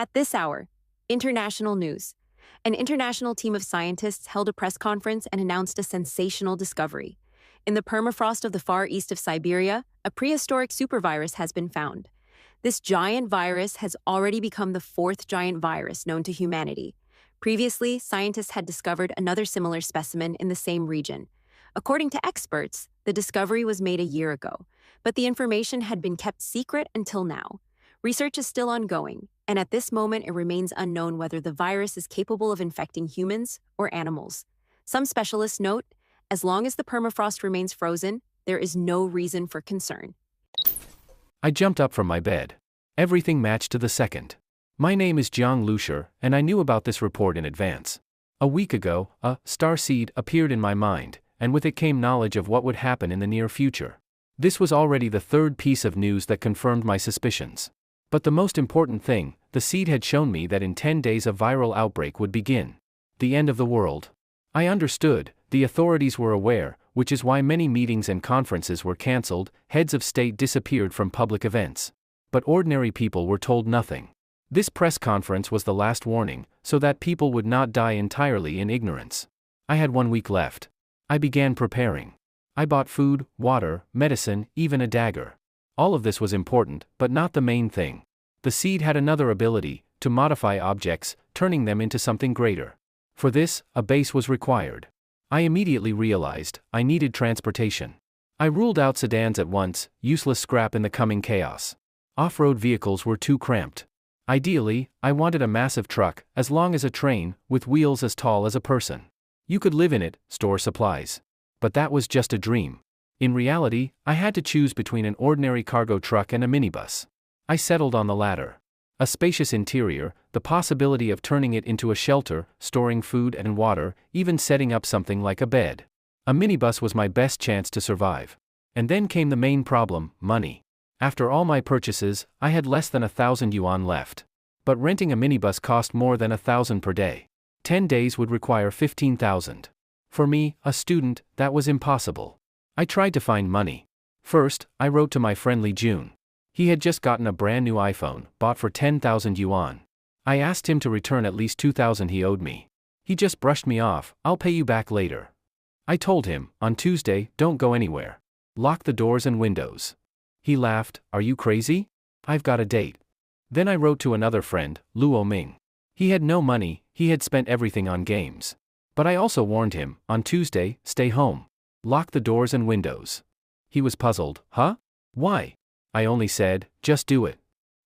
At this hour, international news. An international team of scientists held a press conference and announced a sensational discovery. In the permafrost of the far east of Siberia, a prehistoric supervirus has been found. This giant virus has already become the fourth giant virus known to humanity. Previously, scientists had discovered another similar specimen in the same region. According to experts, the discovery was made a year ago, but the information had been kept secret until now. Research is still ongoing, and at this moment it remains unknown whether the virus is capable of infecting humans or animals. Some specialists note, as long as the permafrost remains frozen, there is no reason for concern. I jumped up from my bed. Everything matched to the second. My name is Jiang Lucier, and I knew about this report in advance. A week ago, a star seed appeared in my mind, and with it came knowledge of what would happen in the near future. This was already the third piece of news that confirmed my suspicions. But the most important thing, the seed had shown me that in 10 days a viral outbreak would begin. The end of the world. I understood, the authorities were aware, which is why many meetings and conferences were cancelled, heads of state disappeared from public events. But ordinary people were told nothing. This press conference was the last warning, so that people would not die entirely in ignorance. I had 1 week left. I began preparing. I bought food, water, medicine, even a dagger. All of this was important, but not the main thing. The seed had another ability, to modify objects, turning them into something greater. For this, a base was required. I immediately realized, I needed transportation. I ruled out sedans at once, useless scrap in the coming chaos. Off-road vehicles were too cramped. Ideally, I wanted a massive truck, as long as a train, with wheels as tall as a person. You could live in it, store supplies. But that was just a dream. In reality, I had to choose between an ordinary cargo truck and a minibus. I settled on the latter. A spacious interior, the possibility of turning it into a shelter, storing food and water, even setting up something like a bed. A minibus was my best chance to survive. And then came the main problem, money. After all my purchases, I had less than 1,000 yuan left. But renting a minibus cost more than 1,000 per day. 10 days would require 15,000. For me, a student, that was impossible. I tried to find money. First, I wrote to my friend Li Jun. He had just gotten a brand new iPhone, bought for 10,000 yuan. I asked him to return at least 2,000 he owed me. He just brushed me off, I'll pay you back later. I told him, on Tuesday, don't go anywhere. Lock the doors and windows. He laughed, are you crazy? I've got a date. Then I wrote to another friend, Luo Ming. He had no money, he had spent everything on games. But I also warned him, on Tuesday, stay home. Lock the doors and windows. He was puzzled, huh? Why? I only said, just do it.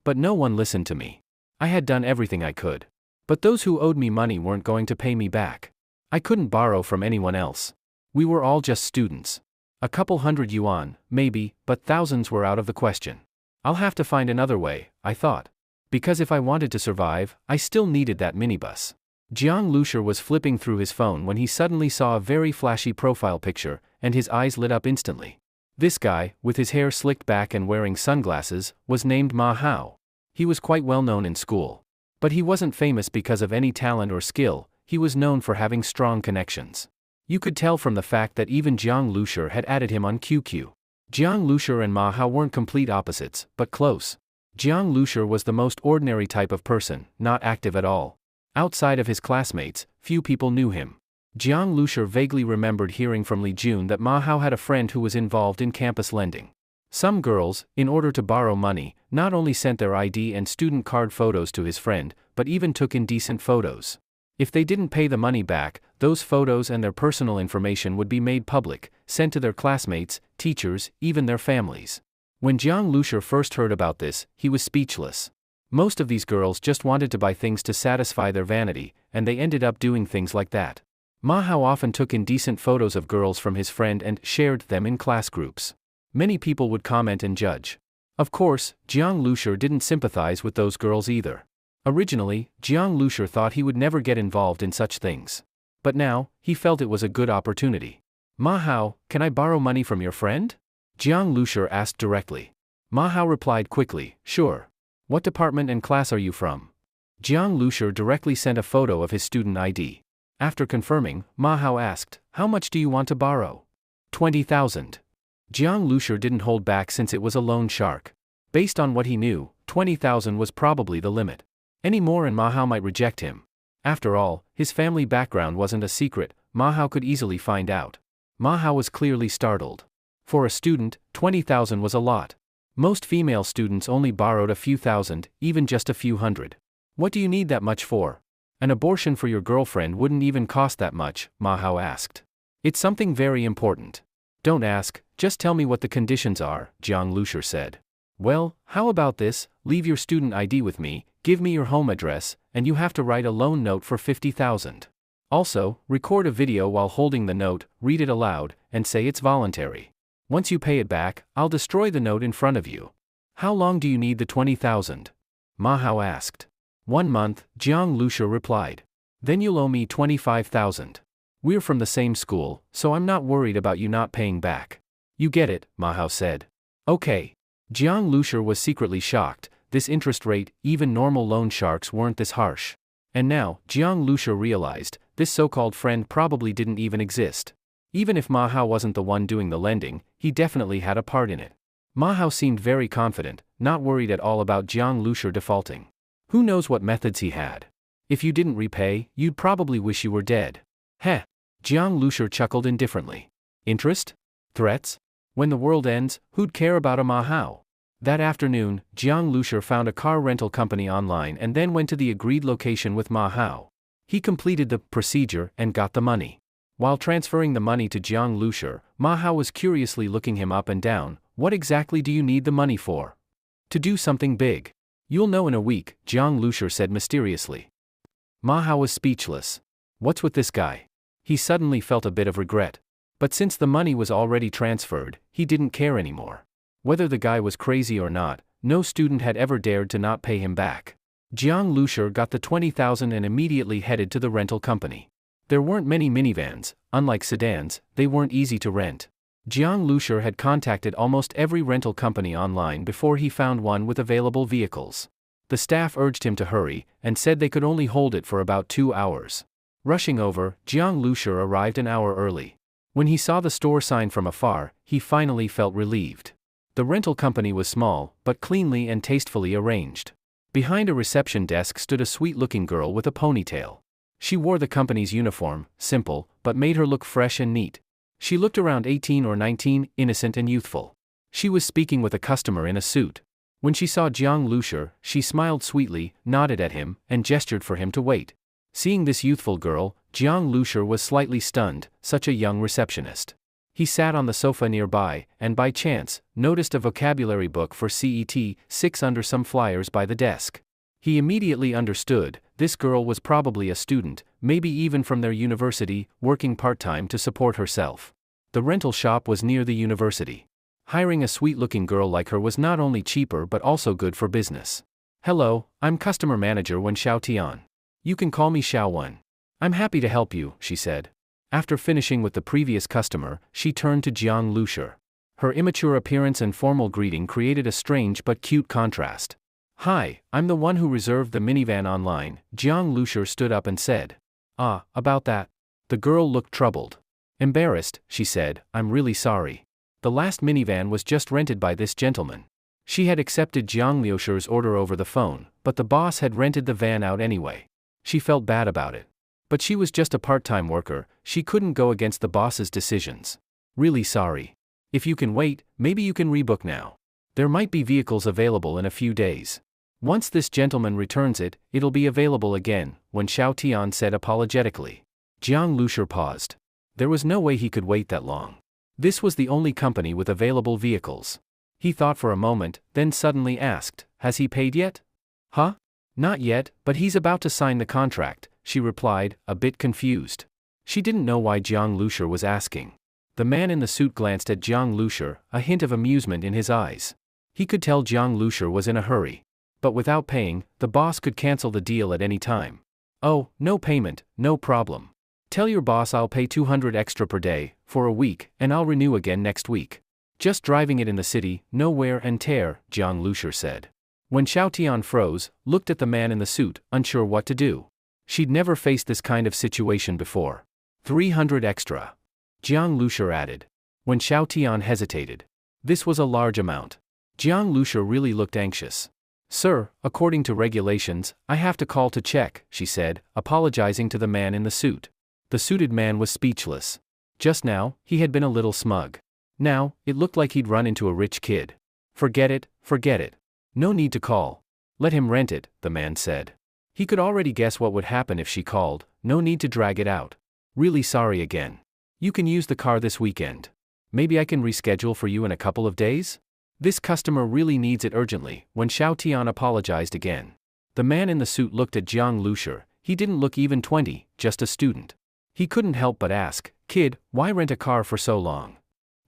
But no one listened to me. I had done everything I could. But those who owed me money weren't going to pay me back. I couldn't borrow from anyone else. We were all just students. A couple hundred yuan, maybe, but thousands were out of the question. I'll have to find another way, I thought. Because if I wanted to survive, I still needed that minibus. Jiang Lucier was flipping through his phone when he suddenly saw a very flashy profile picture, and his eyes lit up instantly. This guy, with his hair slicked back and wearing sunglasses, was named Ma Hao. He was quite well known in school. But he wasn't famous because of any talent or skill, he was known for having strong connections. You could tell from the fact that even Jiang Lucier had added him on QQ. Jiang Lucier and Ma Hao weren't complete opposites, but close. Jiang Lucier was the most ordinary type of person, not active at all. Outside of his classmates, few people knew him. Jiang Lucier vaguely remembered hearing from Li Jun that Ma Hao had a friend who was involved in campus lending. Some girls, in order to borrow money, not only sent their ID and student card photos to his friend, but even took indecent photos. If they didn't pay the money back, those photos and their personal information would be made public, sent to their classmates, teachers, even their families. When Jiang Lucier first heard about this, he was speechless. Most of these girls just wanted to buy things to satisfy their vanity, and they ended up doing things like that. Ma Hao often took indecent photos of girls from his friend and shared them in class groups. Many people would comment and judge. Of course, Jiang Lucier didn't sympathize with those girls either. Originally, Jiang Lucier thought he would never get involved in such things. But now, he felt it was a good opportunity. Ma Hao, can I borrow money from your friend? Jiang Lucier asked directly. Ma Hao replied quickly, sure. What department and class are you from? Jiang Lucier directly sent a photo of his student ID. After confirming, Ma Hao asked, how much do you want to borrow? 20,000. Jiang Lucier didn't hold back since it was a loan shark. Based on what he knew, 20,000 was probably the limit. Any more and Ma Hao might reject him. After all, his family background wasn't a secret, Ma Hao could easily find out. Ma Hao was clearly startled. For a student, 20,000 was a lot. Most female students only borrowed a few thousand, even just a few hundred. What do you need that much for? An abortion for your girlfriend wouldn't even cost that much, Ma Hao asked. It's something very important. Don't ask, just tell me what the conditions are, Jiang Lushur said. Well, how about this, leave your student ID with me, give me your home address, and you have to write a loan note for 50,000. Also, record a video while holding the note, read it aloud, and say it's voluntary. Once you pay it back, I'll destroy the note in front of you. How long do you need the 20,000? Ma Hao asked. 1 month, Jiang Lushur replied. Then you'll owe me 25,000. We're from the same school, so I'm not worried about you not paying back. You get it, Ma Hao said. Okay. Jiang Lushur was secretly shocked. This interest rate, even normal loan sharks weren't this harsh. And now, Jiang Lushur realized, this so-called friend probably didn't even exist. Even if Ma Hao wasn't the one doing the lending, he definitely had a part in it. Ma Hao seemed very confident, not worried at all about Jiang Lushur defaulting. Who knows what methods he had? If you didn't repay, you'd probably wish you were dead. Heh. Jiang Lushur chuckled indifferently. Interest? Threats? When the world ends, who'd care about a Ma Hao? That afternoon, Jiang Lushur found a car rental company online and then went to the agreed location with Ma Hao. He completed the procedure and got the money. While transferring the money to Jiang Lushur, Ma Hao was curiously looking him up and down. What exactly do you need the money for? To do something big. You'll know in a week, Jiang Lushur said mysteriously. Ma Hao was speechless. What's with this guy? He suddenly felt a bit of regret. But since the money was already transferred, he didn't care anymore. Whether the guy was crazy or not, no student had ever dared to not pay him back. Jiang Lushur got the 20,000 and immediately headed to the rental company. There weren't many minivans, unlike sedans, they weren't easy to rent. Jiang Lushur had contacted almost every rental company online before he found one with available vehicles. The staff urged him to hurry, and said they could only hold it for about 2 hours. Rushing over, Jiang Lushur arrived an hour early. When he saw the store sign from afar, he finally felt relieved. The rental company was small, but cleanly and tastefully arranged. Behind a reception desk stood a sweet-looking girl with a ponytail. She wore the company's uniform, simple, but made her look fresh and neat. She looked around 18 or 19, innocent and youthful. She was speaking with a customer in a suit. When she saw Jiang Lushur, she smiled sweetly, nodded at him, and gestured for him to wait. Seeing this youthful girl, Jiang Lushur was slightly stunned, such a young receptionist. He sat on the sofa nearby, and by chance, noticed a vocabulary book for CET 6 under some flyers by the desk. He immediately understood, this girl was probably a student, maybe even from their university, working part-time to support herself. The rental shop was near the university. Hiring a sweet-looking girl like her was not only cheaper but also good for business. Hello, I'm customer manager Wen Xiaotian. You can call me Xiaowen. I'm happy to help you, she said. After finishing with the previous customer, she turned to Jiang Lushur. Her immature appearance and formal greeting created a strange but cute contrast. Hi, I'm the one who reserved the minivan online, Jiang Lushur stood up and said. Ah, about that. The girl looked troubled. Embarrassed, she said, I'm really sorry. The last minivan was just rented by this gentleman. She had accepted Jiang Lushur's order over the phone, but the boss had rented the van out anyway. She felt bad about it. But she was just a part-time worker, she couldn't go against the boss's decisions. Really sorry. If you can wait, maybe you can rebook now. There might be vehicles available in a few days. Once this gentleman returns it, it'll be available again, Wen Xiaotian said apologetically. Jiang Lushur paused. There was no way he could wait that long. This was the only company with available vehicles. He thought for a moment, then suddenly asked, has he paid yet? Huh? Not yet, but he's about to sign the contract, she replied, a bit confused. She didn't know why Jiang Lushur was asking. The man in the suit glanced at Jiang Lushur, a hint of amusement in his eyes. He could tell Jiang Lushur was in a hurry. But without paying, the boss could cancel the deal at any time. Oh, no payment, no problem. Tell your boss I'll pay 200 extra per day, for a week, and I'll renew again next week. Just driving it in the city, no wear and tear, Jiang Lushur said. Wen Xiaotian froze, looked at the man in the suit, unsure what to do. She'd never faced this kind of situation before. 300 extra. Jiang Lushur added. Wen Xiaotian hesitated. This was a large amount. Jiang Lushur really looked anxious. "Sir, according to regulations, I have to call to check," she said, apologizing to the man in the suit. The suited man was speechless. Just now, he had been a little smug. Now, it looked like he'd run into a rich kid. Forget it, forget it. No need to call. Let him rent it, the man said. He could already guess what would happen if she called, no need to drag it out. Really sorry again. You can use the car this weekend. Maybe I can reschedule for you in a couple of days? This customer really needs it urgently. When Xiao Tian apologized again. The man in the suit looked at Jiang Lusher. He didn't look even 20, just a student. He couldn't help but ask, "Kid, why rent a car for so long?"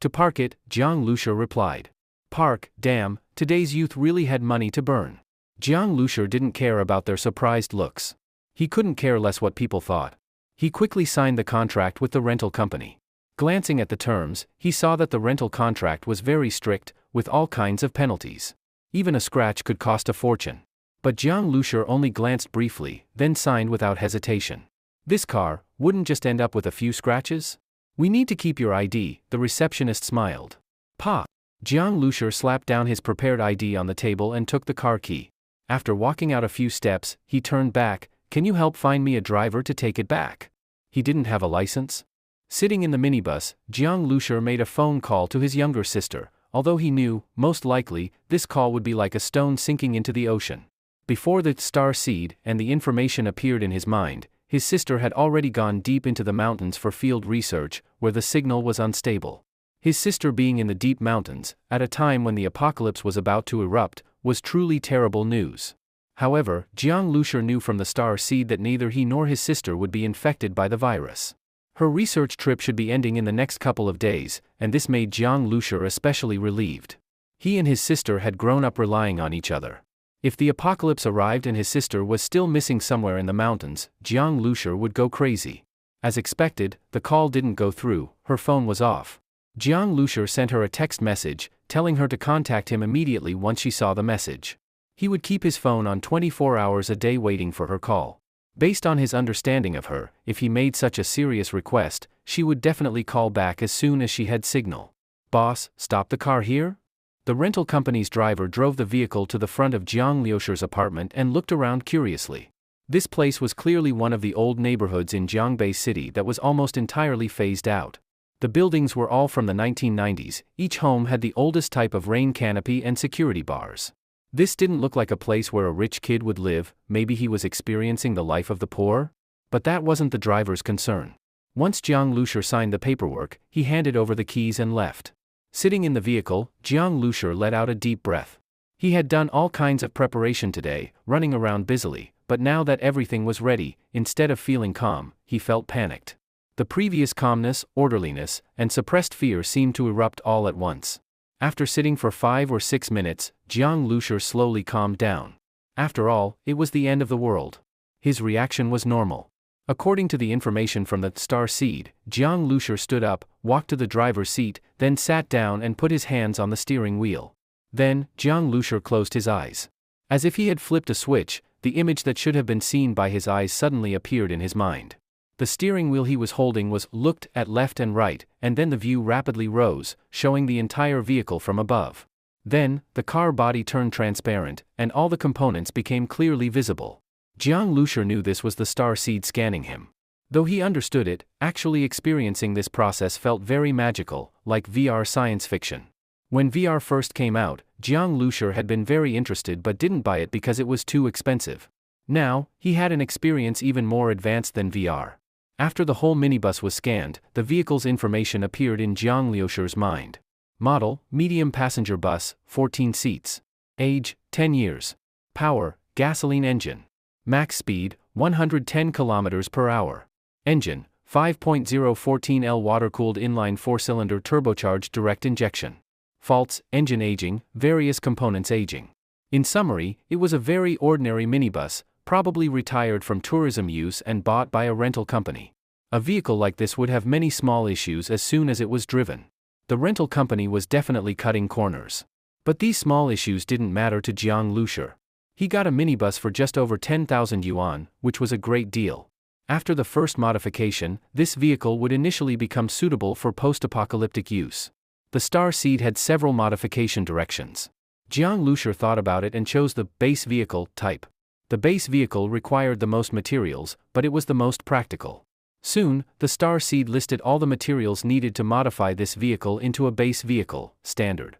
"To park it," Jiang Lusher replied. "Park, damn, today's youth really had money to burn." Jiang Lusher didn't care about their surprised looks. He couldn't care less what people thought. He quickly signed the contract with the rental company. Glancing at the terms, he saw that the rental contract was very strict, with all kinds of penalties. Even a scratch could cost a fortune. But Jiang Lusher only glanced briefly, then signed without hesitation. "This car wouldn't just end up with a few scratches? We need to keep your ID," the receptionist smiled. "Pa." Jiang Lusher slapped down his prepared ID on the table and took the car key. After walking out a few steps, he turned back. "Can you help find me a driver to take it back?" He didn't have a license. Sitting in the minibus, Jiang Lusher made a phone call to his younger sister, although he knew, most likely, this call would be like a stone sinking into the ocean. Before the star seed and the information appeared in his mind, his sister had already gone deep into the mountains for field research, where the signal was unstable. His sister being in the deep mountains, at a time when the apocalypse was about to erupt, was truly terrible news. However, Jiang Lusher knew from the star seed that neither he nor his sister would be infected by the virus. Her research trip should be ending in the next couple of days, and this made Jiang Lusher especially relieved. He and his sister had grown up relying on each other. If the apocalypse arrived and his sister was still missing somewhere in the mountains, Jiang Lusher would go crazy. As expected, the call didn't go through, her phone was off. Jiang Lusher sent her a text message, telling her to contact him immediately once she saw the message. He would keep his phone on 24 hours a day waiting for her call. Based on his understanding of her, if he made such a serious request, she would definitely call back as soon as she had signal. "Boss, stop the car here?" The rental company's driver drove the vehicle to the front of Jiang Lusher's apartment and looked around curiously. This place was clearly one of the old neighborhoods in Jiangbei City that was almost entirely phased out. The buildings were all from the 1990s, each home had the oldest type of rain canopy and security bars. This didn't look like a place where a rich kid would live. Maybe he was experiencing the life of the poor? But that wasn't the driver's concern. Once Jiang Lusher signed the paperwork, he handed over the keys and left. Sitting in the vehicle, Jiang Lusher let out a deep breath. He had done all kinds of preparation today, running around busily, but now that everything was ready, instead of feeling calm, he felt panicked. The previous calmness, orderliness, and suppressed fear seemed to erupt all at once. After sitting for 5 or 6 minutes, Jiang Lusher slowly calmed down. After all, it was the end of the world. His reaction was normal. According to the information from the star seed, Jiang Lusher stood up, walked to the driver's seat, then sat down and put his hands on the steering wheel. Then, Jiang Lusher closed his eyes. As if he had flipped a switch, the image that should have been seen by his eyes suddenly appeared in his mind. The steering wheel he was holding looked at left and right, and then the view rapidly rose, showing the entire vehicle from above. Then, the car body turned transparent, and all the components became clearly visible. Jiang Lusher knew this was the star seed scanning him. Though he understood it, actually experiencing this process felt very magical, like VR science fiction. When VR first came out, Jiang Lusher had been very interested but didn't buy it because it was too expensive. Now, he had an experience even more advanced than VR. After the whole minibus was scanned, the vehicle's information appeared in Jiang Lusher's mind. Model, medium passenger bus, 14 seats. Age, 10 years. Power, gasoline engine. Max speed, 110 km per hour. Engine, 5.014L water-cooled inline 4-cylinder turbocharged direct injection. Faults, engine aging, various components aging. In summary, it was a very ordinary minibus, probably retired from tourism use and bought by a rental company. A vehicle like this would have many small issues as soon as it was driven. The rental company was definitely cutting corners. But these small issues didn't matter to Jiang Lusher. He got a minibus for just over 10,000 yuan, which was a great deal. After the first modification, this vehicle would initially become suitable for post-apocalyptic use. The star seed had several modification directions. Jiang Lushur thought about it and chose the base vehicle type. The base vehicle required the most materials, but it was the most practical. Soon, the star seed listed all the materials needed to modify this vehicle into a base vehicle, standard.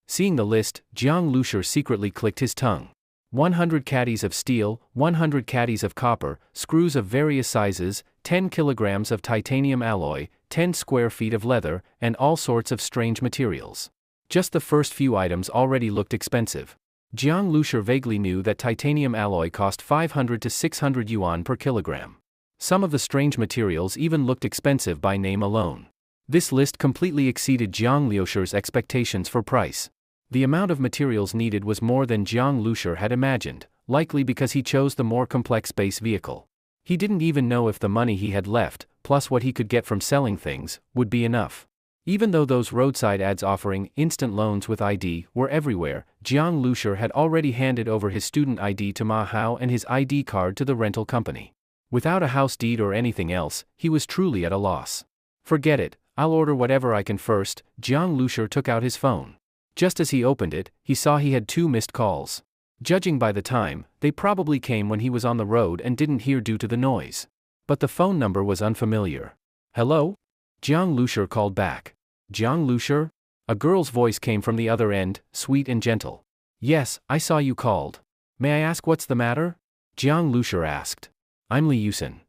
Seeing the list, Jiang Lushur secretly clicked his tongue. 100 caddies of steel, 100 caddies of copper, screws of various sizes, 10 kilograms of titanium alloy, 10 square feet of leather, and all sorts of strange materials. Just the first few items already looked expensive. Jiang Lushur vaguely knew that titanium alloy cost 500 to 600 yuan per kilogram. Some of the strange materials even looked expensive by name alone. This list completely exceeded Jiang Lushur's expectations for price. The amount of materials needed was more than Jiang Lushur had imagined, likely because he chose the more complex base vehicle. He didn't even know if the money he had left, plus what he could get from selling things, would be enough. Even though those roadside ads offering instant loans with ID were everywhere, Jiang Lushur had already handed over his student ID to Ma Hao and his ID card to the rental company. Without a house deed or anything else, he was truly at a loss. Forget it, I'll order whatever I can first. Jiang Lushur took out his phone. Just as he opened it, he saw he had 2 missed calls. Judging by the time, they probably came when he was on the road and didn't hear due to the noise. But the phone number was unfamiliar. Hello? Jiang Lushur called back. Jiang Lushur? A girl's voice came from the other end, sweet and gentle. Yes, I saw you called. May I ask what's the matter? Jiang Lushur asked. I'm Li Yusin.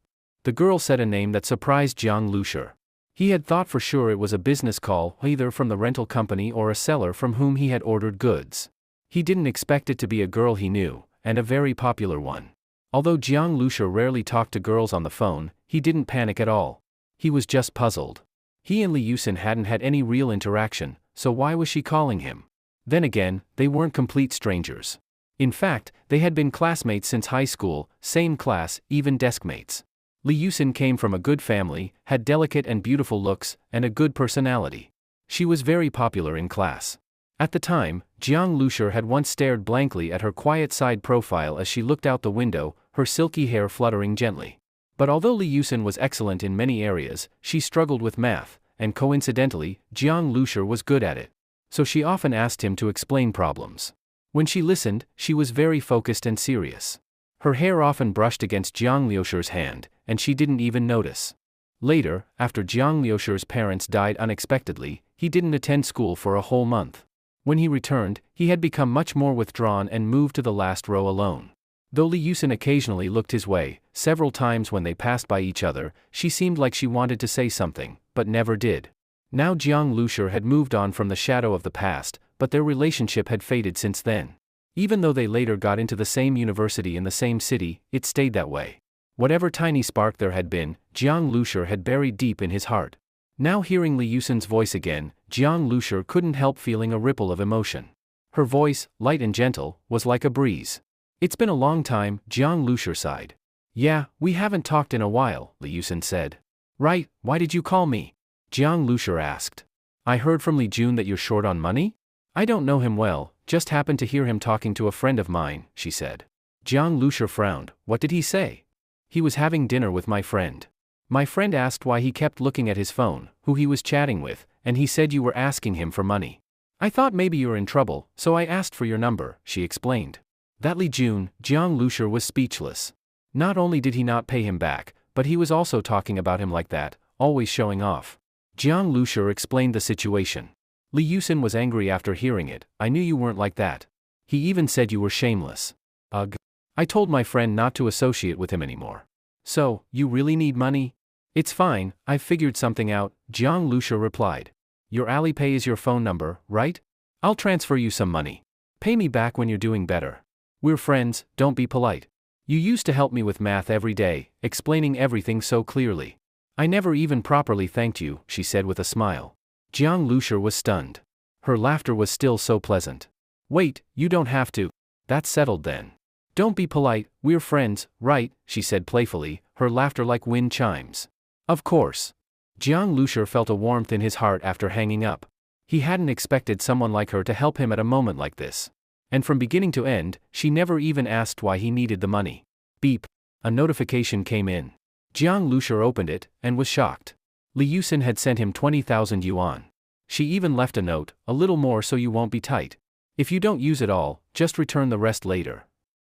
The girl said a name that surprised Jiang Lushur. He had thought for sure it was a business call, either from the rental company or a seller from whom he had ordered goods. He didn't expect it to be a girl he knew, and a very popular one. Although Jiang Lushur rarely talked to girls on the phone, he didn't panic at all. He was just puzzled. He and Li Yusin hadn't had any real interaction, so why was she calling him? Then again, they weren't complete strangers. In fact, they had been classmates since high school, same class, even deskmates. Li Yusin came from a good family, had delicate and beautiful looks, and a good personality. She was very popular in class. At the time, Jiang Lushur had once stared blankly at her quiet side profile as she looked out the window, her silky hair fluttering gently. But although Li Yusin was excellent in many areas, she struggled with math, and coincidentally, Jiang Lushur was good at it. So she often asked him to explain problems. When she listened, she was very focused and serious. Her hair often brushed against Jiang Lushur's hand, and she didn't even notice. Later, after Jiang Lushur's parents died unexpectedly, he didn't attend school for a whole month. When he returned, he had become much more withdrawn and moved to the last row alone. Though Li Yusin occasionally looked his way, several times when they passed by each other, she seemed like she wanted to say something, but never did. Now Jiang Lushur had moved on from the shadow of the past, but their relationship had faded since then. Even though they later got into the same university in the same city, it stayed that way. Whatever tiny spark there had been, Jiang Lushur had buried deep in his heart. Now hearing Li Yusin's voice again, Jiang Lushur couldn't help feeling a ripple of emotion. Her voice, light and gentle, was like a breeze. It's been a long time, Jiang Lushur sighed. Yeah, we haven't talked in a while, Li Yusin said. Right, why did you call me? Jiang Lushur asked. I heard from Li Jun that you're short on money? I don't know him well, just happened to hear him talking to a friend of mine, she said. Jiang Lushur frowned. What did he say? He was having dinner with my friend. My friend asked why he kept looking at his phone, who he was chatting with, and he said you were asking him for money. I thought maybe you were in trouble, so I asked for your number, she explained. That Li Jun, Jiang Lushur was speechless. Not only did he not pay him back, but he was also talking about him like that, always showing off. Jiang Lushur explained the situation. Li Yusin was angry after hearing it. I knew you weren't like that. He even said you were shameless. Ugh. I told my friend not to associate with him anymore. So, you really need money? It's fine, I've figured something out, Jiang Lushur replied. Your Alipay is your phone number, right? I'll transfer you some money. Pay me back when you're doing better. We're friends, don't be polite. You used to help me with math every day, explaining everything so clearly. I never even properly thanked you, she said with a smile. Jiang Lushur was stunned. Her laughter was still so pleasant. Wait, you don't have to. That's settled then. Don't be polite, we're friends, right? She said playfully, her laughter like wind chimes. Of course. Jiang Lushur felt a warmth in his heart after hanging up. He hadn't expected someone like her to help him at a moment like this. And from beginning to end, she never even asked why he needed the money. Beep. A notification came in. Jiang Lushur opened it, and was shocked. Li Yusin had sent him 20,000 yuan. She even left a note, a little more so you won't be tight. If you don't use it all, just return the rest later.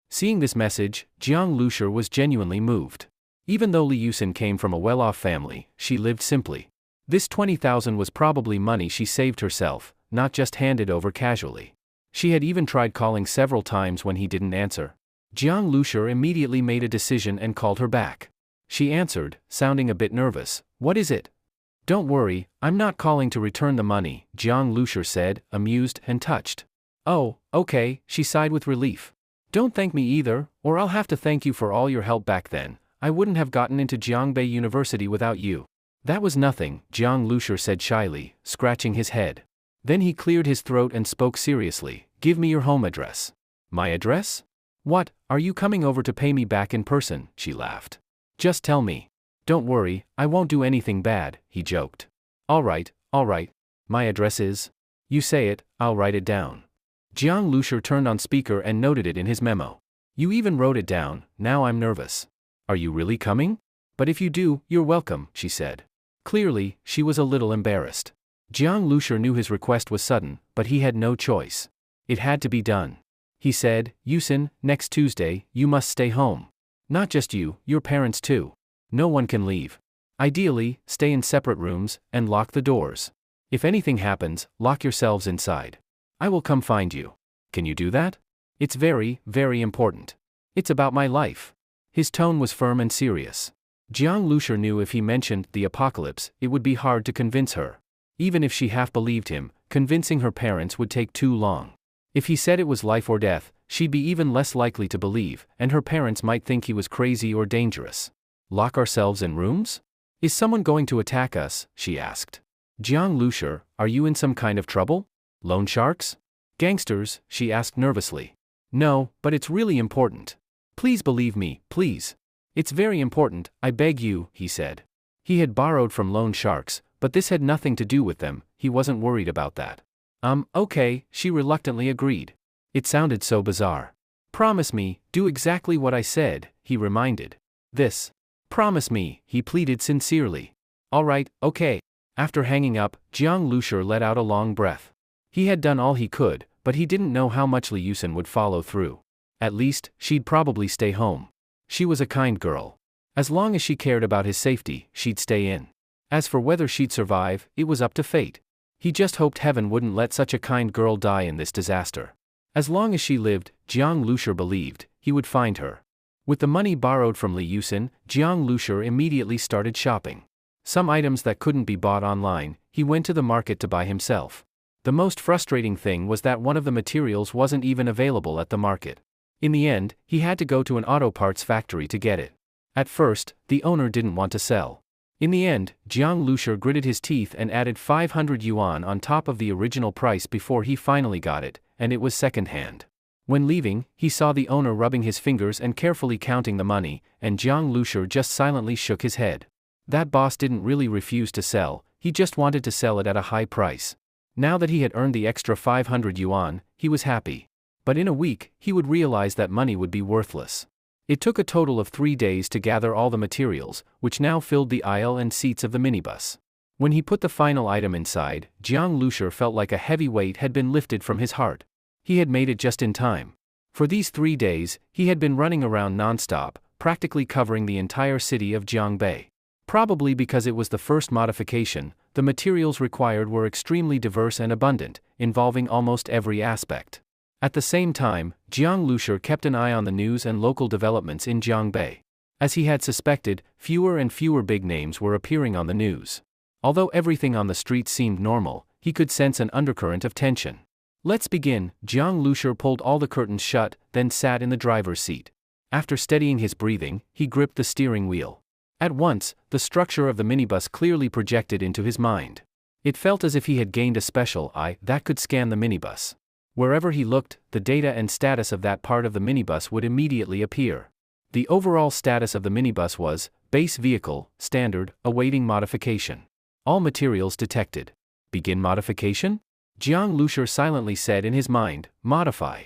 Seeing this message, Jiang Lushur was genuinely moved. Even though Li Yusin came from a well-off family, she lived simply. This 20,000 was probably money she saved herself, not just handed over casually. She had even tried calling several times when he didn't answer. Jiang Lushur immediately made a decision and called her back. She answered, sounding a bit nervous. "What is it?" "Don't worry, I'm not calling to return the money," Jiang Lushur said, amused and touched. "Oh, okay," she sighed with relief. "Don't thank me either, or I'll have to thank you for all your help back then. I wouldn't have gotten into Jiangbei University without you." "That was nothing," Jiang Lushur said shyly, scratching his head. Then he cleared his throat and spoke seriously. "Give me your home address." "My address? What, are you coming over to pay me back in person?" she laughed. "Just tell me." "Don't worry, I won't do anything bad," he joked. All right. My address is?" "You say it, I'll write it down." Jiang Lushur turned on speaker and noted it in his memo. "You even wrote it down, now I'm nervous." "Are you really coming?" "But if you do, you're welcome," she said. Clearly, she was a little embarrassed. Jiang Lushur knew his request was sudden, but he had no choice. It had to be done. He said, "Yusin, next Tuesday, you must stay home. Not just you, your parents too. No one can leave. Ideally, stay in separate rooms, and lock the doors. If anything happens, lock yourselves inside. I will come find you. Can you do that? It's very, very important. It's about my life." His tone was firm and serious. Jiang Lushur knew if he mentioned the apocalypse, it would be hard to convince her. Even if she half believed him, convincing her parents would take too long. If he said it was life or death, she'd be even less likely to believe, and her parents might think he was crazy or dangerous. "Lock ourselves in rooms? Is someone going to attack us?" she asked. "Jiang Lushur, are you in some kind of trouble? Loan sharks? Gangsters?" she asked nervously. "No, but it's really important. Please believe me, please. It's very important, I beg you," he said. He had borrowed from loan sharks, but this had nothing to do with them. He wasn't worried about that. Okay, she reluctantly agreed. It sounded so bizarre. "Promise me, do exactly what I said," he reminded. Promise me," he pleaded sincerely. "All right, okay." After hanging up, Jiang Lushur let out a long breath. He had done all he could, but he didn't know how much Li Yusin would follow through. At least, she'd probably stay home. She was a kind girl. As long as she cared about his safety, she'd stay in. As for whether she'd survive, it was up to fate. He just hoped heaven wouldn't let such a kind girl die in this disaster. As long as she lived, Jiang Lushur believed, he would find her. With the money borrowed from Li Yusin, Jiang Lushur immediately started shopping. Some items that couldn't be bought online, he went to the market to buy himself. The most frustrating thing was that one of the materials wasn't even available at the market. In the end, he had to go to an auto parts factory to get it. At first, the owner didn't want to sell. In the end, Jiang Lushur gritted his teeth and added 500 yuan on top of the original price before he finally got it, and it was second-hand. When leaving, he saw the owner rubbing his fingers and carefully counting the money, and Jiang Lushur just silently shook his head. That boss didn't really refuse to sell, he just wanted to sell it at a high price. Now that he had earned the extra 500 yuan, he was happy. But in a week, he would realize that money would be worthless. It took a total of 3 days to gather all the materials, which now filled the aisle and seats of the minibus. When he put the final item inside, Jiang Lushur felt like a heavy weight had been lifted from his heart. He had made it just in time. For these 3 days, he had been running around non-stop, practically covering the entire city of Jiangbei. Probably because it was the first modification, the materials required were extremely diverse and abundant, involving almost every aspect. At the same time, Jiang Lushur kept an eye on the news and local developments in Jiangbei. As he had suspected, fewer and fewer big names were appearing on the news. Although everything on the streets seemed normal, he could sense an undercurrent of tension. "Let's begin." Jiang Lushur pulled all the curtains shut, then sat in the driver's seat. After steadying his breathing, he gripped the steering wheel. At once, the structure of the minibus clearly projected into his mind. It felt as if he had gained a special eye that could scan the minibus. Wherever he looked, the data and status of that part of the minibus would immediately appear. The overall status of the minibus was, base vehicle, standard, awaiting modification. All materials detected. Begin modification? Jiang Lushur silently said in his mind, modify.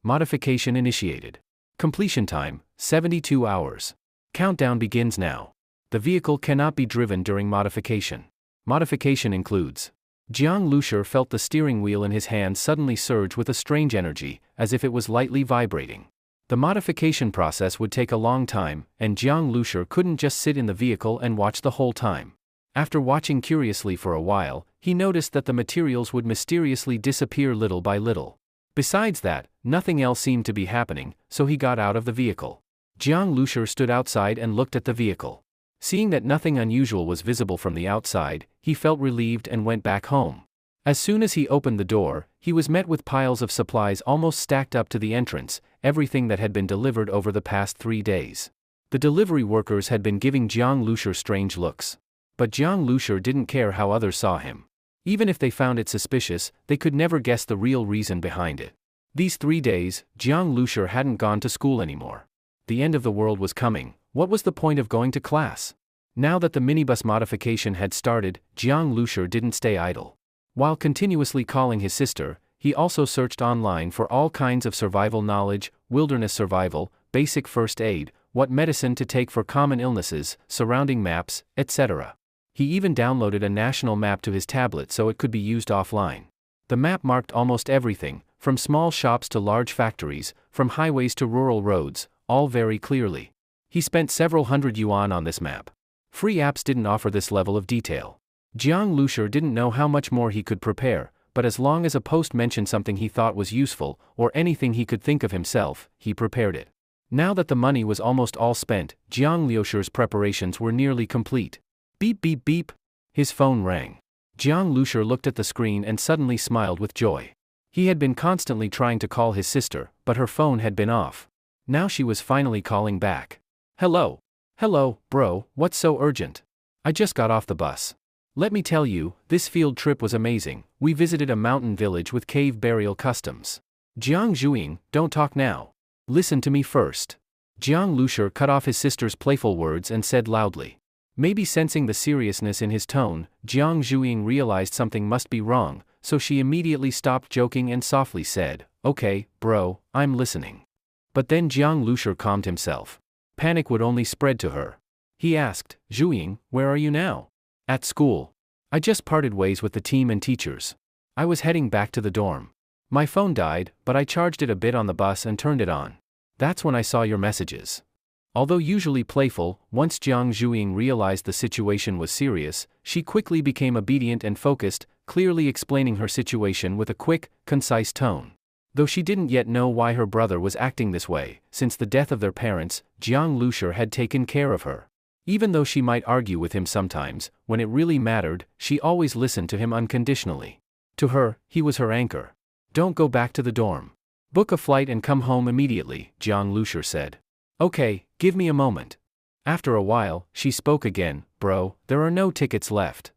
Modification initiated. Completion time, 72 hours. Countdown begins now. The vehicle cannot be driven during modification. Modification includes Jiang Lushur felt the steering wheel in his hand suddenly surge with a strange energy, as if it was lightly vibrating. The modification process would take a long time, and Jiang Lushur couldn't just sit in the vehicle and watch the whole time. After watching curiously for a while, he noticed that the materials would mysteriously disappear little by little. Besides that, nothing else seemed to be happening, so he got out of the vehicle. Jiang Lushur stood outside and looked at the vehicle. Seeing that nothing unusual was visible from the outside, he felt relieved and went back home. As soon as he opened the door, he was met with piles of supplies almost stacked up to the entrance, everything that had been delivered over the past 3 days. The delivery workers had been giving Jiang Lushur strange looks. But Jiang Lushur didn't care how others saw him. Even if they found it suspicious, they could never guess the real reason behind it. These 3 days, Jiang Lushur hadn't gone to school anymore. The end of the world was coming. What was the point of going to class? Now that the minibus modification had started, Jiang Lushur didn't stay idle. While continuously calling his sister, he also searched online for all kinds of survival knowledge, wilderness survival, basic first aid, what medicine to take for common illnesses, surrounding maps, etc. He even downloaded a national map to his tablet so it could be used offline. The map marked almost everything, from small shops to large factories, from highways to rural roads, all very clearly. He spent several hundred yuan on this map. Free apps didn't offer this level of detail. Jiang Lushur didn't know how much more he could prepare, but as long as a post mentioned something he thought was useful, or anything he could think of himself, he prepared it. Now that the money was almost all spent, Jiang Lushur's preparations were nearly complete. Beep beep beep. His phone rang. Jiang Lushur looked at the screen and suddenly smiled with joy. He had been constantly trying to call his sister, but her phone had been off. Now she was finally calling back. Hello. Hello, bro, what's so urgent? I just got off the bus. Let me tell you, this field trip was amazing. We visited a mountain village with cave burial customs. Jiang Zhuing, don't talk now. Listen to me first. Jiang Lushur cut off his sister's playful words and said loudly. Maybe sensing the seriousness in his tone, Jiang Zhuing realized something must be wrong, so she immediately stopped joking and softly said, Okay, bro, I'm listening. But then Jiang Lushur calmed himself. Panic would only spread to her. He asked, Zhuing, where are you now? At school. I just parted ways with the team and teachers. I was heading back to the dorm. My phone died, but I charged it a bit on the bus and turned it on. That's when I saw your messages. Although usually playful, once Jiang Zhuing realized the situation was serious, she quickly became obedient and focused, clearly explaining her situation with a quick, concise tone. Though she didn't yet know why her brother was acting this way, since the death of their parents, Jiang Lushur had taken care of her. Even though she might argue with him sometimes, when it really mattered, she always listened to him unconditionally. To her, he was her anchor. Don't go back to the dorm. Book a flight and come home immediately, Jiang Lushur said. Okay, give me a moment. After a while, she spoke again, Bro, there are no tickets left.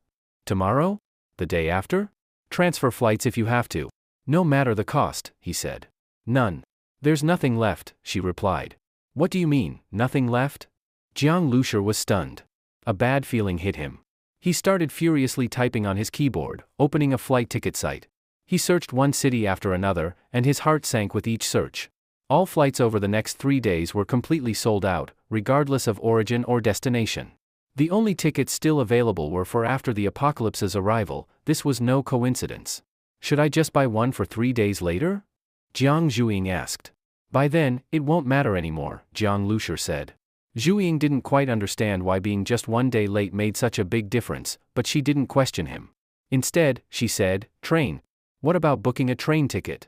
Tomorrow? The day after? Transfer flights if you have to. No matter the cost, he said. None. There's nothing left, she replied. What do you mean, nothing left? Jiang Lushur was stunned. A bad feeling hit him. He started furiously typing on his keyboard, opening a flight ticket site. He searched one city after another, and his heart sank with each search. All flights over the next 3 days were completely sold out, regardless of origin or destination. The only tickets still available were for after the apocalypse's arrival. This was no coincidence. Should I just buy one for 3 days later? Jiang Zhuing asked. By then, it won't matter anymore, Jiang Lushur said. Zhuing didn't quite understand why being just 1 day late made such a big difference, but she didn't question him. Instead, she said, Train. What about booking a train ticket?